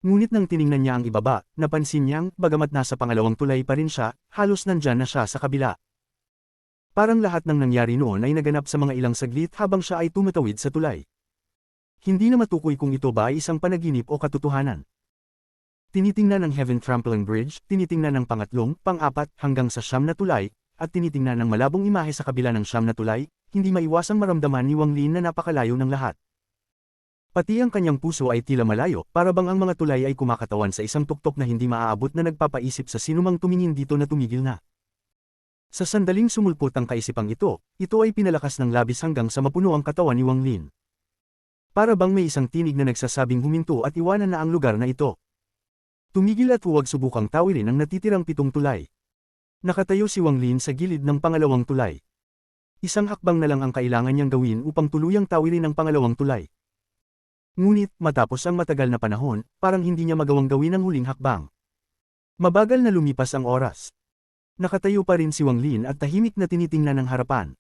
Ngunit nang tiningnan niya ang ibaba, napansin niyang, bagamat nasa pangalawang tulay pa rin siya, halos nandyan na siya sa kabila. Parang lahat ng nangyari noon ay naganap sa mga ilang saglit habang siya ay tumatawid sa tulay. Hindi na matukoy kung ito ba ay isang panaginip o katotohanan. Tinitingnan ng Heaven Trampling Bridge, tinitingnan ng pangatlong, pang-apat, hanggang sa siyam na tulay, at tinitingnan ng malabong imahe sa kabila ng siyam na tulay, hindi maiwasang maramdaman ni Wang Lin na napakalayo ng lahat. Pati ang kanyang puso ay tila malayo, para bang ang mga tulay ay kumakatawan sa isang tuktok na hindi maaabot na nagpapaisip sa sinumang tumingin dito na tumigil na. Sa sandaling sumulpot ang kaisipang ito ay pinalakas ng labis hanggang sa mapuno ang katawan ni Wang Lin. Para bang may isang tinig na nagsasabing huminto at iwanan na ang lugar na ito. Tumigil at huwag subukang tawirin ang natitirang 7 tulay. Nakatayo si Wang Lin sa gilid ng pangalawang tulay. Isang hakbang na lang ang kailangan niyang gawin upang tuluyang tawirin ang pangalawang tulay. Ngunit, matapos ang matagal na panahon, parang hindi niya magawang gawin ang huling hakbang. Mabagal na lumipas ang oras. Nakatayo pa rin si Wang Lin at tahimik na tinitingnan ang harapan.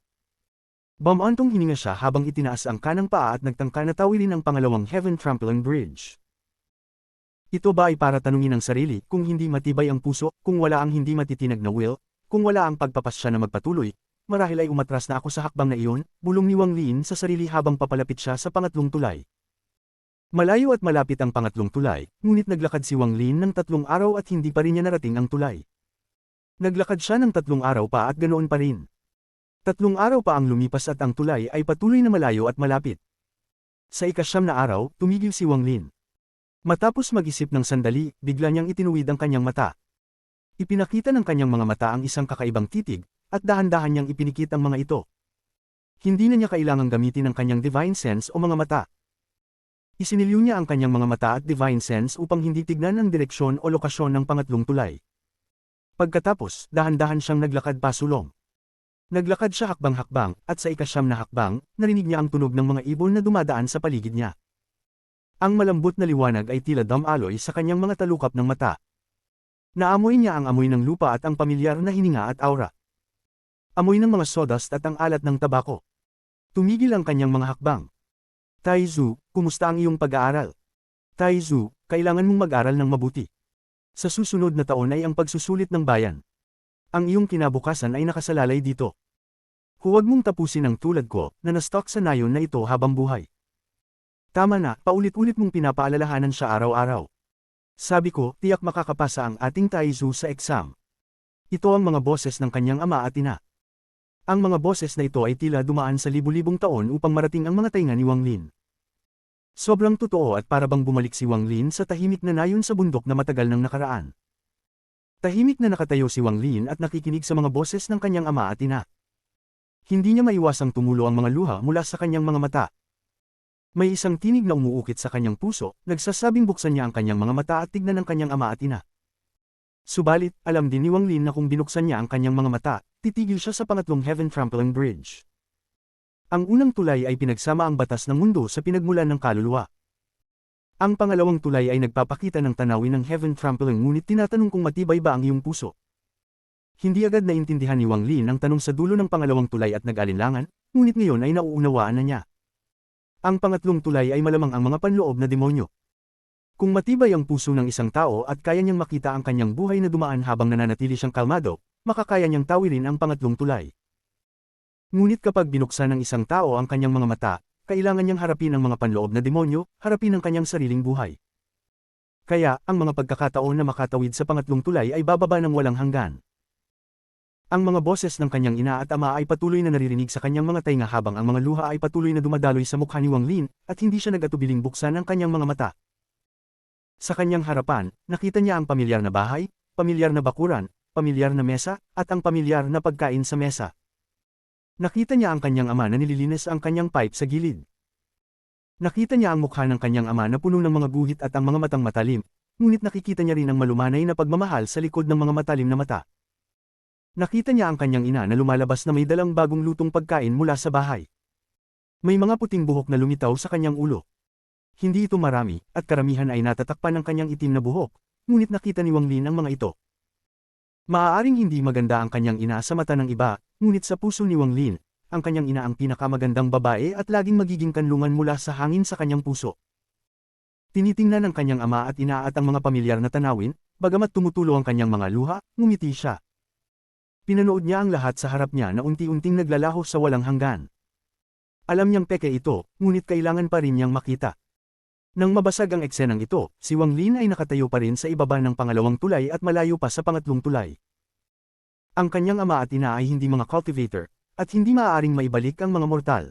Bumantong hininga siya habang itinaas ang kanang paa at nagtangka na tawirin ang pangalawang Heaven Trampling Bridge. Ito ba ay para tanungin ang sarili, kung hindi matibay ang puso, kung wala ang hindi matitinag na will, kung wala ang pagpapasya na magpatuloy, marahil ay umatras na ako sa hakbang na iyon, bulong ni Wang Lin sa sarili habang papalapit siya sa pangatlong tulay. Malayo at malapit ang pangatlong tulay, ngunit naglakad si Wang Lin ng 3 araw at hindi pa rin niya narating ang tulay. Naglakad siya ng 3 araw pa at ganoon pa rin. 3 araw pa ang lumipas at ang tulay ay patuloy na malayo at malapit. Sa ika-9 na araw, tumigil si Wang Lin. Matapos mag-isip ng sandali, bigla niyang itinuwid ang kanyang mata. Ipinakita ng kanyang mga mata ang isang kakaibang titig, at dahan-dahan niyang ipinikit ang mga ito. Hindi na niya kailangang gamitin ang kanyang divine sense o mga mata. Isinilyo niya ang kanyang mga mata at divine sense upang hindi tignan ang direksyon o lokasyon ng pangatlong tulay. Pagkatapos, dahan-dahan siyang naglakad pasulong. Naglakad siya hakbang-hakbang, at sa ika-9 na hakbang, narinig niya ang tunog ng mga ibon na dumadaan sa paligid niya. Ang malambot na liwanag ay tila damaloy sa kanyang mga talukap ng mata. Naamoy niya ang amoy ng lupa at ang pamilyar na hininga at aura. Amoy ng mga sawdust at ang alat ng tabako. Tumigil ang kanyang mga hakbang. Taizu, kumusta ang iyong pag-aaral? Taizu, kailangan mong mag-aral ng mabuti. Sa susunod na taon ay ang pagsusulit ng bayan. Ang iyong kinabukasan ay nakasalalay dito. Huwag mong tapusin ang tulad ko, na na-stuck sa nayon na ito habang buhay. Tama na, paulit-ulit mong pinapaalalahanan siya araw-araw. Sabi ko, tiyak makakapasa ang ating Taizu sa exam. Ito ang mga boses ng kanyang ama at ina. Ang mga boses na ito ay tila dumaan sa libu-libong taon upang marating ang mga tainga ni Wang Lin. Sobrang totoo at para bang bumalik si Wang Lin sa tahimik na nayon sa bundok na matagal nang nakaraan. Tahimik na nakatayo si Wang Lin at nakikinig sa mga boses ng kanyang ama at ina. Hindi niya maiwasang tumulo ang mga luha mula sa kanyang mga mata. May isang tinig na umuukit sa kanyang puso, nagsasabing buksan niya ang kanyang mga mata at tignan ng kanyang ama at ina. Subalit, alam din ni Wang Lin na kung binuksan niya ang kanyang mga mata, titigil siya sa pangatlong Heaven Trampling Bridge. Ang unang tulay ay pinagsama ang batas ng mundo sa pinagmulan ng kaluluwa. Ang pangalawang tulay ay nagpapakita ng tanawin ng Heaven Trampling ngunit tinatanong kung matibay ba ang iyong puso. Hindi agad naintindihan ni Wang Lin ang tanong sa dulo ng pangalawang tulay at nag-alinlangan, ngunit ngayon ay nauunawaan na niya. Ang pangatlong tulay ay malamang ang mga panloob na demonyo. Kung matibay ang puso ng isang tao at kaya niyang makita ang kanyang buhay na dumaan habang nananatili siyang kalmado, makakaya niyang tawirin ang pangatlong tulay. Ngunit kapag binuksan ng isang tao ang kanyang mga mata, kailangan niyang harapin ang mga panloob na demonyo, harapin ang kanyang sariling buhay. Kaya, ang mga pagkakataon na makatawid sa pangatlong tulay ay bababa ng walang hanggan. Ang mga boses ng kanyang ina at ama ay patuloy na naririnig sa kanyang mga tainga habang ang mga luha ay patuloy na dumadaloy sa mukha ni Wang Lin, at hindi siya nag-atubiling buksan ang kanyang mga mata. Sa kanyang harapan, nakita niya ang pamilyar na bahay, pamilyar na bakuran, pamilyar na mesa, at ang pamilyar na pagkain sa mesa. Nakita niya ang kanyang ama na nililinis ang kanyang pipe sa gilid. Nakita niya ang mukha ng kanyang ama na puno ng mga guhit at ang mga matang matalim, ngunit nakikita niya rin ang malumanay na pagmamahal sa likod ng mga matalim na mata. Nakita niya ang kanyang ina na lumalabas na may dalang bagong lutong pagkain mula sa bahay. May mga puting buhok na lumitaw sa kanyang ulo. Hindi ito marami, at karamihan ay natatakpan ng kanyang itim na buhok, ngunit nakita ni Wang Lin ang mga ito. Maaaring hindi maganda ang kanyang ina sa mata ng iba, ngunit sa puso ni Wang Lin, ang kanyang ina ang pinakamagandang babae at laging magiging kanlungan mula sa hangin sa kanyang puso. Tinitingnan ng kanyang ama at ina at ang mga pamilyar na tanawin, bagamat tumutulo ang kanyang mga luha, ngumiti siya. Pinanood niya ang lahat sa harap niya na unti-unting naglalaho sa walang hanggan. Alam niyang peke ito, ngunit kailangan pa rin niyang makita. Nang mabasag ang eksenang ito, si Wang Lin ay nakatayo pa rin sa ibaba ng pangalawang tulay at malayo pa sa pangatlong tulay. Ang kanyang ama at ina ay hindi mga cultivator, at hindi maaaring maibalik ang mga mortal.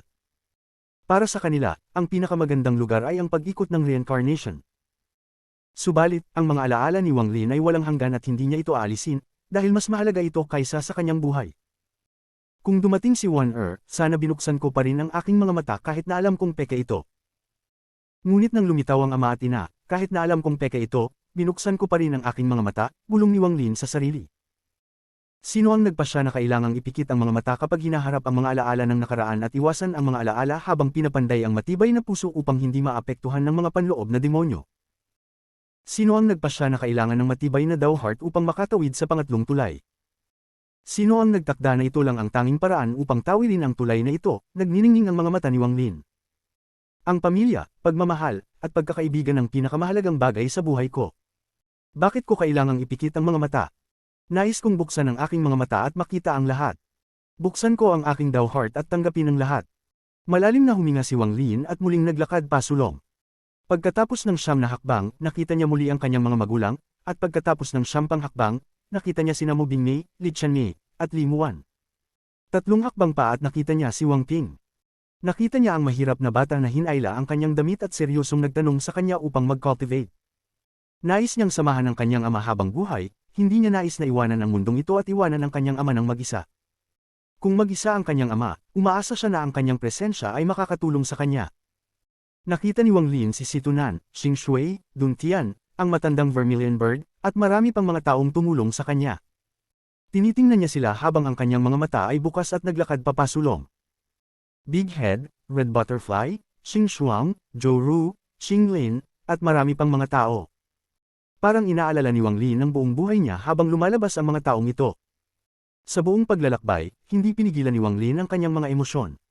Para sa kanila, ang pinakamagandang lugar ay ang pag-ikot ng reincarnation. Subalit, ang mga alaala ni Wang Lin ay walang hanggan at hindi niya ito aalisin, dahil mas mahalaga ito kaysa sa kanyang buhay. Kung dumating si Wan sana binuksan ko pa rin ang aking mga mata kahit na alam kong peke ito. Ngunit nang lumitaw ang ama at ina, kahit na alam kong peke ito, binuksan ko pa rin ang aking mga mata, bulong ni Wang Lin sa sarili. Sino ang nagpasya na kailangang ipikit ang mga mata kapag hinaharap ang mga alaala ng nakaraan at iwasan ang mga alaala habang pinapanday ang matibay na puso upang hindi maapektuhan ng mga panloob na demonyo? Sino ang nagpasya na kailangan ng matibay na heart upang makatawid sa pangatlong tulay? Sino ang nagtakda na ito lang ang tanging paraan upang tawidin ang tulay na ito? Nagniningning ang mga mata ni Wang Lin. Ang pamilya, pagmamahal, at pagkakaibigan ang pinakamahalagang bagay sa buhay ko. Bakit ko kailangang ipikit ang mga mata? Nais kong buksan ang aking mga mata at makita ang lahat. Buksan ko ang aking heart at tanggapin ang lahat. Malalim na huminga si Wang Lin at muling naglakad pasulong. Pagkatapos ng 9 na hakbang, nakita niya muli ang kanyang mga magulang, at pagkatapos ng 10 hakbang, nakita niya sina Mo Bingmei, Li Qianmei, at Li Muan. 3 hakbang pa at nakita niya si Wang Ping. Nakita niya ang mahirap na bata na hinayla ang kanyang damit at seryosong nagtanong sa kanya upang mag-cultivate. Nais niyang samahan ang kanyang ama habang buhay, hindi niya nais na iwanan ang mundong ito at iwanan ang kanyang ama ng mag-isa. Kung mag-isa ang kanyang ama, umaasa siya na ang kanyang presensya ay makakatulong sa kanya. Nakita ni Wang Lin si Situnan, Xing Shui, Dun Tian, ang matandang Vermilion Bird, at marami pang mga taong tumulong sa kanya. Tinitingnan niya sila habang ang kanyang mga mata ay bukas at naglakad papasulong. Big Head, Red Butterfly, Xing Shuang, Zhou Ru, Xing Lin, at marami pang mga tao. Parang inaalala ni Wang Lin ang buong buhay niya habang lumalabas ang mga taong ito. Sa buong paglalakbay, hindi pinigilan ni Wang Lin ang kanyang mga emosyon.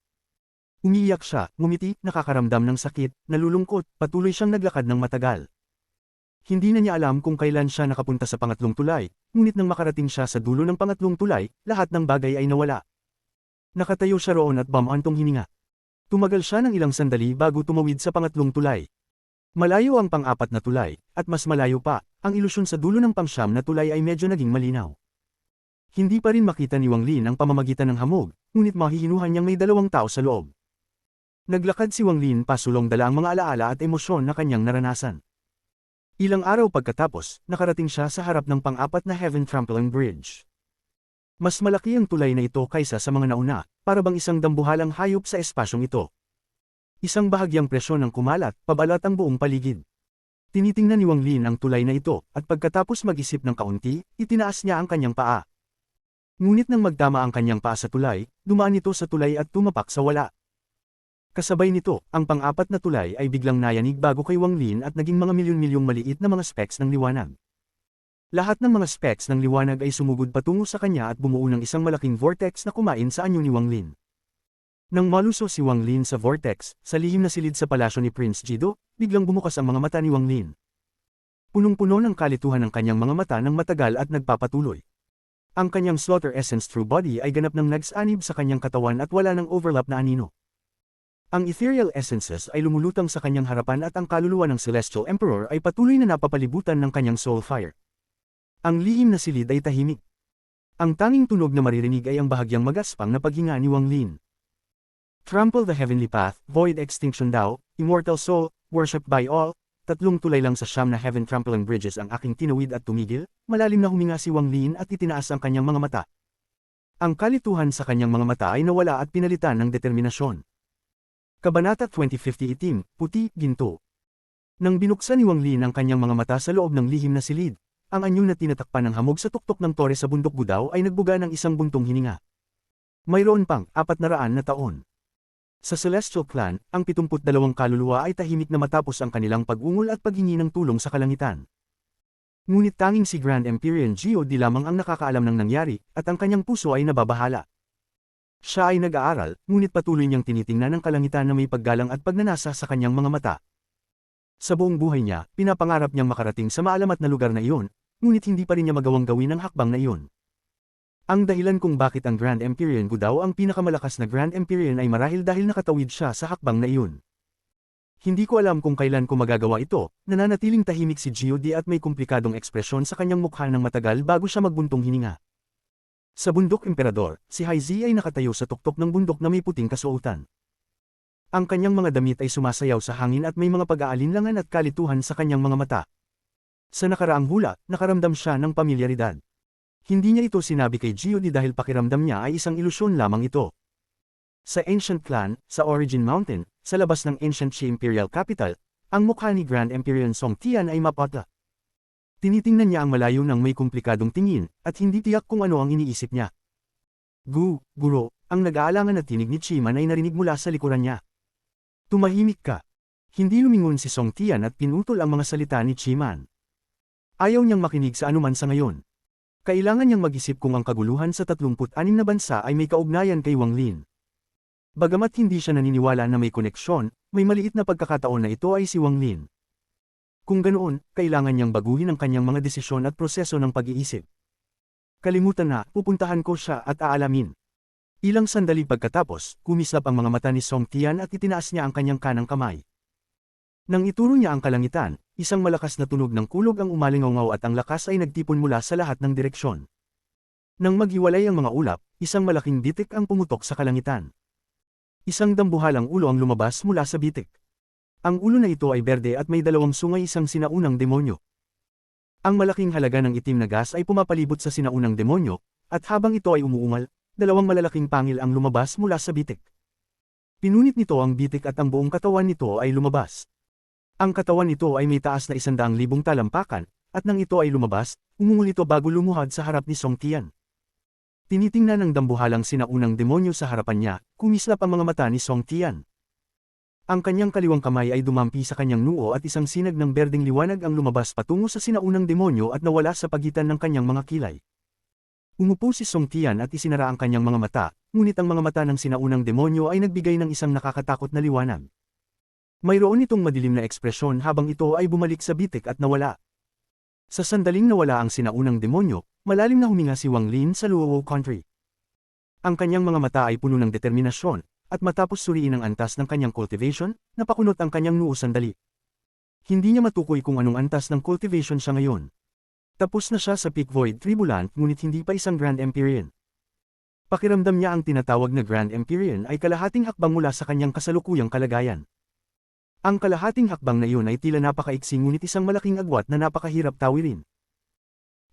Umiiyak siya, ngumiti, nakakaramdam ng sakit, nalulungkot, patuloy siyang naglakad ng matagal. Hindi na niya alam kung kailan siya nakapunta sa pangatlong tulay, ngunit nang makarating siya sa dulo ng pangatlong tulay, lahat ng bagay ay nawala. Nakatayo siya roon at bumantong hininga. Tumagal siya ng ilang sandali bago tumawid sa pangatlong tulay. Malayo ang pang-4 na tulay, at mas malayo pa, ang ilusyon sa dulo ng pang-9 na tulay ay medyo naging malinaw. Hindi pa rin makita ni Wang Lin ang pamamagitan ng hamog, ngunit mahihinuhan niyang may 2 tao sa loob. Naglakad si Wang Lin pasulong dala ang mga alaala at emosyon na kanyang naranasan. Ilang araw pagkatapos, nakarating siya sa harap ng pang-4 na Heaven Trampoline Bridge. Mas malaki ang tulay na ito kaysa sa mga nauna, para bang isang dambuhalang hayop sa espasyong ito. Isang bahagyang presyon ang kumalat, pabalat ang buong paligid. Tinitingnan ni Wang Lin ang tulay na ito, at pagkatapos mag-isip ng kaunti, itinaas niya ang kanyang paa. Ngunit nang magtama ang kanyang paa sa tulay, dumaan ito sa tulay at tumapak sa wala. Kasabay nito, ang pang-4 na tulay ay biglang nayanig bago kay Wang Lin at naging mga milyon-milyong maliit na mga specks ng liwanag. Lahat ng mga specks ng liwanag ay sumugod patungo sa kanya at bumuo ng isang malaking vortex na kumain sa anyo ni Wang Lin. Nang maluso si Wang Lin sa vortex, sa lihim na silid sa palasyo ni Prince Jido, biglang bumukas ang mga mata ni Wang Lin. Punong-puno ng kalituhan ang kanyang mga mata ng matagal at nagpapatuloy. Ang kanyang slaughter essence true body ay ganap ng nagsanib sa kanyang katawan at wala ng overlap na anino. Ang ethereal essences ay lumulutang sa kanyang harapan at ang kaluluwa ng Celestial Emperor ay patuloy na napapalibutan ng kanyang soul fire. Ang lihim na silid ay tahimik. Ang tanging tunog na maririnig ay ang bahagyang magaspang na paghinga ni Wang Lin. Trample the heavenly path, void extinction thou, immortal soul, worshipped by all, tatlong tulay lang sa siyam na heaven trampling bridges ang aking tinawid at tumigil, malalim na huminga si Wang Lin at itinaas ang kanyang mga mata. Ang kalituhan sa kanyang mga mata ay nawala at pinalitan ng determinasyon. Kabanata 2050 Itim, puti, ginto. Nang binuksan ni Wang Lin ang kanyang mga mata sa loob ng lihim na silid, ang anyo na tinatakpan ng hamog sa tuktok ng tore sa bundok Gudao ay nagbuga ng isang buntong hininga. Mayroon pang 400 na taon. Sa Celestial Clan, ang 72 kaluluwa ay tahimik na matapos ang kanilang pag-ungol at paghingi ng tulong sa kalangitan. Ngunit tanging si Grand Empyrean Gio di lamang ang nakakaalam ng nangyari, at ang kanyang puso ay nababahala. Siya ay nag-aaral, ngunit patuloy niyang tinitingnan ang kalangitan na may paggalang at pagnanasa sa kanyang mga mata. Sa buong buhay niya, pinapangarap niyang makarating sa maalamat na lugar na iyon, ngunit hindi pa rin niya magawang gawin ang hakbang na iyon. Ang dahilan kung bakit ang Grand Empyrean Gudao ang pinakamalakas na Grand Empyrean ay marahil dahil nakatawid siya sa hakbang na iyon. Hindi ko alam kung kailan ko magagawa ito, nananatiling tahimik si Gio Di at may komplikadong ekspresyon sa kanyang mukha ng matagal bago siya magbuntong hininga. Sa bundok Emperador, si Haizi ay nakatayo sa tuktok ng bundok na may puting kasuotan. Ang kanyang mga damit ay sumasayaw sa hangin at may mga pag-aalinlangan at kalituhan sa kanyang mga mata. Sa nakaraang hula, nakaramdam siya ng pamilyaridad. Hindi niya ito sinabi kay Gio Di dahil pakiramdam niya ay isang ilusyon lamang ito. Sa Ancient Clan, sa Origin Mountain, sa labas ng Ancient Shi Imperial Capital, ang mukha ni Grand Empyrean Song Tian ay mapatla. Tinitingnan niya ang malayo ng may komplikadong tingin, at hindi tiyak kung ano ang iniisip niya. Guro, ang nag-aalangan na tinig ni Chiman ay narinig mula sa likuran niya. Tumahimik ka. Hindi lumingon si Song Tian at pinutol ang mga salita ni Chiman. Ayaw niyang makinig sa anuman sa ngayon. Kailangan niyang mag-isip kung ang kaguluhan sa 36 na bansa ay may kaugnayan kay Wang Lin. Bagamat hindi siya naniniwala na may koneksyon, may maliit na pagkakataon na ito ay si Wang Lin. Kung ganoon, kailangan niyang baguhin ang kanyang mga desisyon at proseso ng pag-iisip. Kalimutan na, pupuntahan ko siya at aalamin. Ilang sandali pagkatapos, kumislap ang mga mata ni Song Tian at itinaas niya ang kanyang kanang kamay. Nang ituro niya ang kalangitan, isang malakas na tunog ng kulog ang umalingaw at ang lakas ay nagtipon mula sa lahat ng direksyon. Nang maghiwalay ang mga ulap, isang malaking bitik ang pumutok sa kalangitan. Isang dambuhalang ulo ang lumabas mula sa bitik. Ang ulo na ito ay berde at may dalawang sungay, isang sinaunang demonyo. Ang malaking halaga ng itim na gas ay pumapalibot sa sinaunang demonyo, at habang ito ay umuungal, dalawang malalaking pangil ang lumabas mula sa bitik. Pinunit nito ang bitik at ang buong katawan nito ay lumabas. Ang katawan nito ay may taas na 100,000 talampakan, at nang ito ay lumabas, umungol ito bago lumuhad sa harap ni Song Tian. Tinitingnan ng dambuhalang sinaunang demonyo sa harapan niya, kumislap ang mga mata ni Song Tian. Ang kanyang kaliwang kamay ay dumampi sa kanyang noo at isang sinag ng berdeng liwanag ang lumabas patungo sa sinaunang demonyo at nawala sa pagitan ng kanyang mga kilay. Umupo si Song Tian at isinara ang kanyang mga mata, ngunit ang mga mata ng sinaunang demonyo ay nagbigay ng isang nakakatakot na liwanag. Mayroon itong madilim na ekspresyon habang ito ay bumalik sa bitik at nawala. Sa sandaling nawala ang sinaunang demonyo, malalim na huminga si Wang Lin sa Luowo Country. Ang kanyang mga mata ay puno ng determinasyon, at matapos suriin ang antas ng kanyang cultivation, napakunot ang kanyang noo sandali. Hindi niya matukoy kung anong antas ng cultivation siya ngayon. Tapos na siya sa Peak Void Tribulant ngunit hindi pa isang Grand Empyrean. Pakiramdam niya ang tinatawag na Grand Empyrean ay kalahating hakbang mula sa kanyang kasalukuyang kalagayan. Ang kalahating hakbang na iyon ay tila napakaiksi ngunit isang malaking agwat na napakahirap tawirin.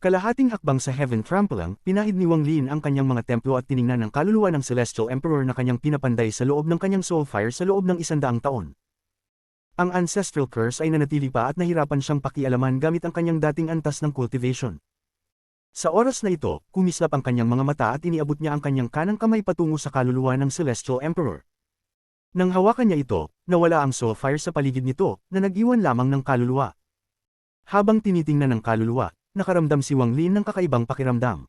Kalahating hakbang sa Heaven Trample, pinahid ni Wang Lin ang kanyang mga templo at tiningnan ang kaluluwa ng Celestial Emperor na kanyang pinapanday sa loob ng kanyang soul fire sa loob ng 100 taon. Ang Ancestral Curse ay nanatili pa at nahirapan siyang pakialaman gamit ang kanyang dating antas ng cultivation. Sa oras na ito, kumislap ang kanyang mga mata at iniabot niya ang kanyang kanang kamay patungo sa kaluluwa ng Celestial Emperor. Nang hawakan niya ito, nawala ang soul fire sa paligid nito, na nag-iwan lamang ng kaluluwa. Habang tinitingnan ng kaluluwa, nakaramdam si Wang Lin ng kakaibang pakiramdam.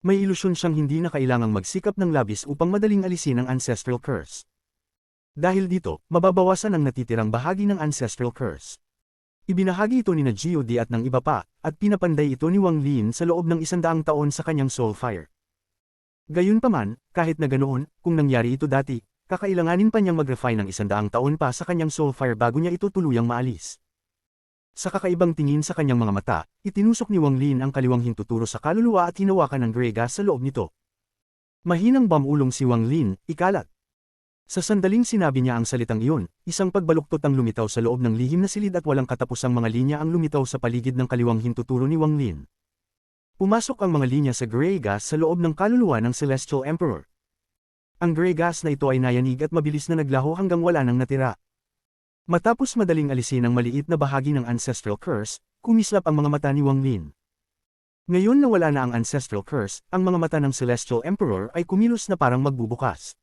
May ilusyon siyang hindi na kailangang magsikap ng labis upang madaling alisin ang Ancestral Curse. Dahil dito, mababawasan ang natitirang bahagi ng Ancestral Curse. Ibinahagi ito ni Gio Di at ng iba pa, at pinapanday ito ni Wang Lin sa loob ng 100 taon sa kanyang soul fire. Gayunpaman, kahit na ganoon, kung nangyari ito dati, kakailanganin pa niyang mag-refine ng 100 taon pa sa kanyang soul fire bago niya ito tuluyang maalis. Sa kakaibang tingin sa kanyang mga mata, itinusok ni Wang Lin ang kaliwang hintuturo sa kaluluwa at hinawakan ng Grey Gas sa loob nito. Mahinang bamulong si Wang Lin, ikalat. Sa sandaling sinabi niya ang salitang iyon, isang pagbaluktot ang lumitaw sa loob ng lihim na silid at walang katapusang mga linya ang lumitaw sa paligid ng kaliwang hintuturo ni Wang Lin. Pumasok ang mga linya sa gray gas sa loob ng kaluluwa ng Celestial Emperor. Ang gray gas na ito ay nayanig at mabilis na naglaho hanggang wala nang natira. Matapos madaling alisin ang maliit na bahagi ng Ancestral Curse, kumislap ang mga mata ni Wang Lin. Ngayon na wala na ang Ancestral Curse, ang mga mata ng Celestial Emperor ay kumilos na parang magbubukas.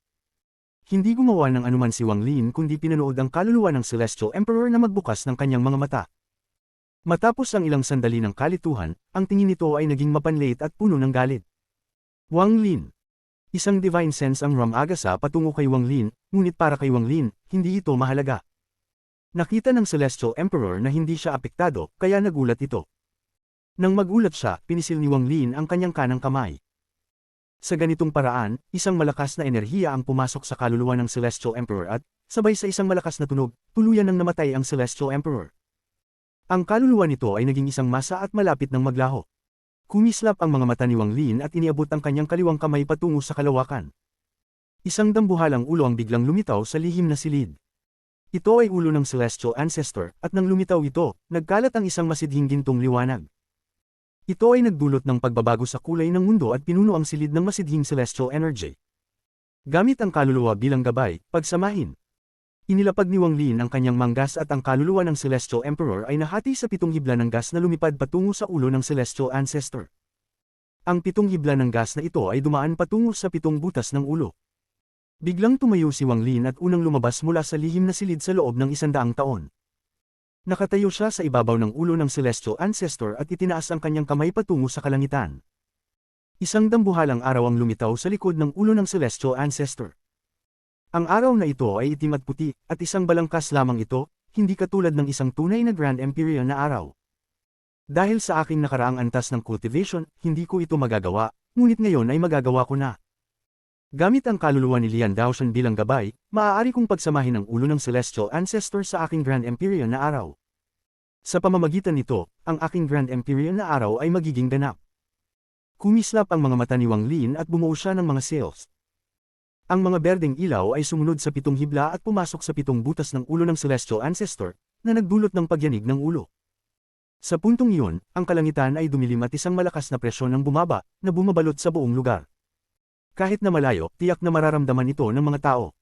Hindi gumawa ng anuman si Wang Lin kundi pinanood ang kaluluwa ng Celestial Emperor na magbukas ng kanyang mga mata. Matapos ang ilang sandali ng kalituhan, ang tingin nito ay naging mapanlait at puno ng galit. Wang Lin. Isang divine sense ang Ramagasa patungo kay Wang Lin, ngunit para kay Wang Lin, hindi ito mahalaga. Nakita ng Celestial Emperor na hindi siya apektado, kaya nagulat ito. Nang magulat siya, pinisil ni Wang Lin ang kanyang kanang kamay. Sa ganitong paraan, isang malakas na enerhiya ang pumasok sa kaluluwa ng Celestial Emperor at, sabay sa isang malakas na tunog, tuluyan nang namatay ang Celestial Emperor. Ang kaluluwa nito ay naging isang masa at malapit ng maglaho. Kumislap ang mga mata ni Wang Lin at iniabot ang kanyang kaliwang kamay patungo sa kalawakan. Isang dambuhalang ulo ang biglang lumitaw sa lihim na silid. Ito ay ulo ng Celestial Ancestor, at nang lumitaw ito, nagkalat ang isang masidhing gintong liwanag. Ito ay nagdulot ng pagbabago sa kulay ng mundo at pinuno ang silid ng masidhing celestial energy. Gamit ang kaluluwa bilang gabay, pagsamahin. Inilapag ni Wang Lin ang kanyang manggas at ang kaluluwa ng Celestial Emperor ay nahati sa 7 hibla ng gas na lumipad patungo sa ulo ng Celestial Ancestor. Ang 7 hibla ng gas na ito ay dumaan patungo sa 7 butas ng ulo. Biglang tumayo si Wang Lin at unang lumabas mula sa lihim na silid sa loob ng 100 taon. Nakatayo siya sa ibabaw ng ulo ng Celestial Ancestor at itinaas ang kanyang kamay patungo sa kalangitan. Isang dambuhalang araw ang lumitaw sa likod ng ulo ng Celestial Ancestor. Ang araw na ito ay itim at puti, at isang balangkas lamang ito, hindi katulad ng isang tunay na Grand Empyrean na araw. Dahil sa aking nakaraang antas ng cultivation, hindi ko ito magagawa, ngunit ngayon ay magagawa ko na. Gamit ang kaluluwa ni Lian Daoshan bilang gabay, maaari kong pagsamahin ang ulo ng Celestial Ancestor sa aking Grand Empyrean na araw. Sa pamamagitan nito, ang aking Grand Empyrean na araw ay magiging ganap. Kumislap ang mga mata ni Wang Lin at bumuo siya ng mga sails. Ang mga berdeng ilaw ay sumunod sa 7 hibla at pumasok sa 7 butas ng ulo ng Celestial Ancestor, na nagdulot ng pagyanig ng ulo. Sa puntong iyon, ang kalangitan ay dumilim at isang malakas na presyon ang bumaba, na bumabalot sa buong lugar. Kahit na malayo, tiyak na mararamdaman ito ng mga tao.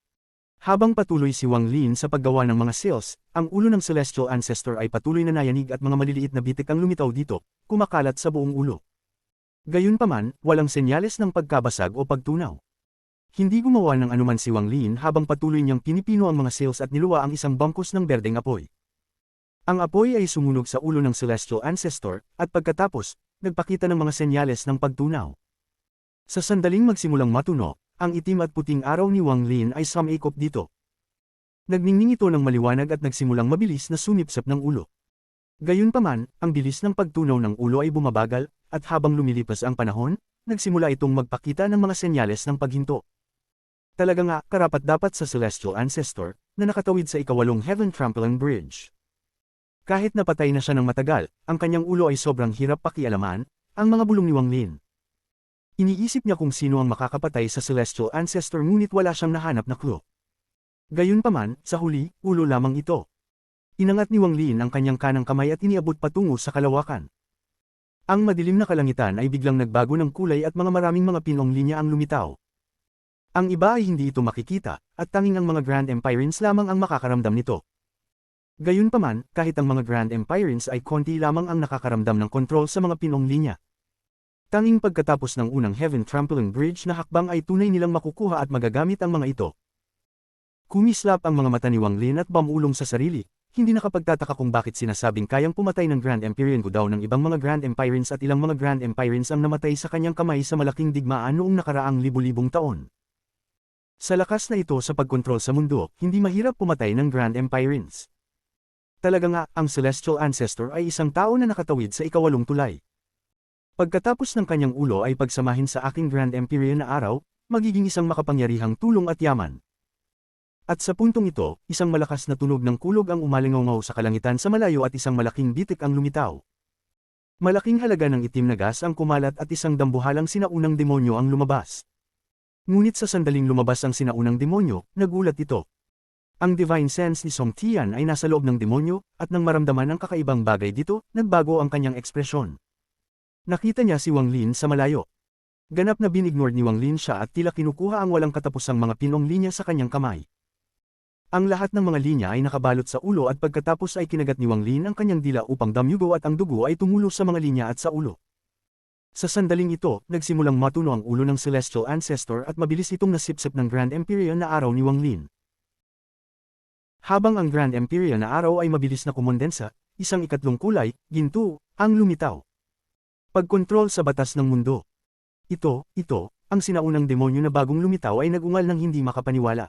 Habang patuloy si Wang Lin sa paggawa ng mga sails, ang ulo ng Celestial Ancestor ay patuloy na nayanig at mga maliliit na bitik ang lumitaw dito, kumakalat sa buong ulo. Gayunpaman, walang senyales ng pagkabasag o pagtunaw. Hindi gumawa ng anuman si Wang Lin habang patuloy niyang pinipino ang mga sails at niluwa ang isang bangkos ng berdeng apoy. Ang apoy ay sumunog sa ulo ng Celestial Ancestor, at pagkatapos, nagpakita ng mga senyales ng pagtunaw. Sa sandaling magsimulang matuno, ang itim at puting araw ni Wang Lin ay sumikop dito. Nagningning ito ng maliwanag at nagsimulang mabilis na sumipsap ng ulo. Gayunpaman, ang bilis ng pagtunaw ng ulo ay bumabagal, at habang lumilipas ang panahon, nagsimula itong magpakita ng mga senyales ng paghinto. Talaga nga, karapat-dapat sa Celestial Ancestor, na nakatawid sa ika-8 Heaven Trampoline Bridge. Kahit napatay na siya ng matagal, ang kanyang ulo ay sobrang hirap pakialaman, ang mga bulong ni Wang Lin. Iniisip niya kung sino ang makakapatay sa Celestial Ancestor ngunit wala siyang nahanap na clue. Gayunpaman, sa huli, ulo lamang ito. Inangat ni Wang Lin ang kanyang kanang kamay at iniabot patungo sa kalawakan. Ang madilim na kalangitan ay biglang nagbago ng kulay at maraming mga pinong linya ang lumitaw. Ang iba ay hindi ito makikita, at tanging ang mga Grand Empirines lamang ang makakaramdam nito. Gayunpaman, kahit ang mga Grand Empirines ay konti lamang ang nakakaramdam ng kontrol sa mga pinong linya. Tanging pagkatapos ng unang Heaven Trampoline Bridge na hakbang ay tunay nilang makukuha at magagamit ang mga ito. Kumislap ang mga mata ni Wang Lin at bumulong sa sarili, hindi nakapagtataka kung bakit sinasabing kayang pumatay ng Grand Empyrean ko daw ng ibang mga Grand Empirines at ilang mga Grand Empirines ang namatay sa kanyang kamay sa malaking digmaan noong nakaraang libu-libong taon. Sa lakas na ito sa pagkontrol sa mundo, hindi mahirap pumatay ng Grand Empirines. Talaga nga, ang Celestial Ancestor ay isang tao na nakatawid sa ika-8 tulay. Pagkatapos ng kanyang ulo ay pagsamahin sa aking Grand Empyrean na araw, magiging isang makapangyarihang tulong at yaman. At sa puntong ito, isang malakas na tunog ng kulog ang umalingaw sa kalangitan sa malayo at isang malaking bitik ang lumitaw. Malaking halaga ng itim na gas ang kumalat at isang dambuhalang sinaunang demonyo ang lumabas. Ngunit sa sandaling lumabas ang sinaunang demonyo, nagulat ito. Ang divine sense ni Song Tian ay nasa loob ng demonyo, at nang maramdaman ang kakaibang bagay dito, nagbago ang kanyang ekspresyon. Nakita niya si Wang Lin sa malayo. Ganap na binignored ni Wang Lin siya at tila kinukuha ang walang katapusang mga pinong linya sa kanyang kamay. Ang lahat ng mga linya ay nakabalot sa ulo at pagkatapos ay kinagat ni Wang Lin ang kanyang dila upang damyugo at ang dugo ay tumulo sa mga linya at sa ulo. Sa sandaling ito, nagsimulang matuno ang ulo ng Celestial Ancestor at mabilis itong nasipsip ng Grand Empyrean na araw ni Wang Lin. Habang ang Grand Empyrean na araw ay mabilis na kumondensa, isang ikatlong kulay, ginto, ang lumitaw. Pagkontrol sa batas ng mundo. Ito, ang sinaunang demonyo na bagong lumitaw ay nagungal ng hindi makapaniwala.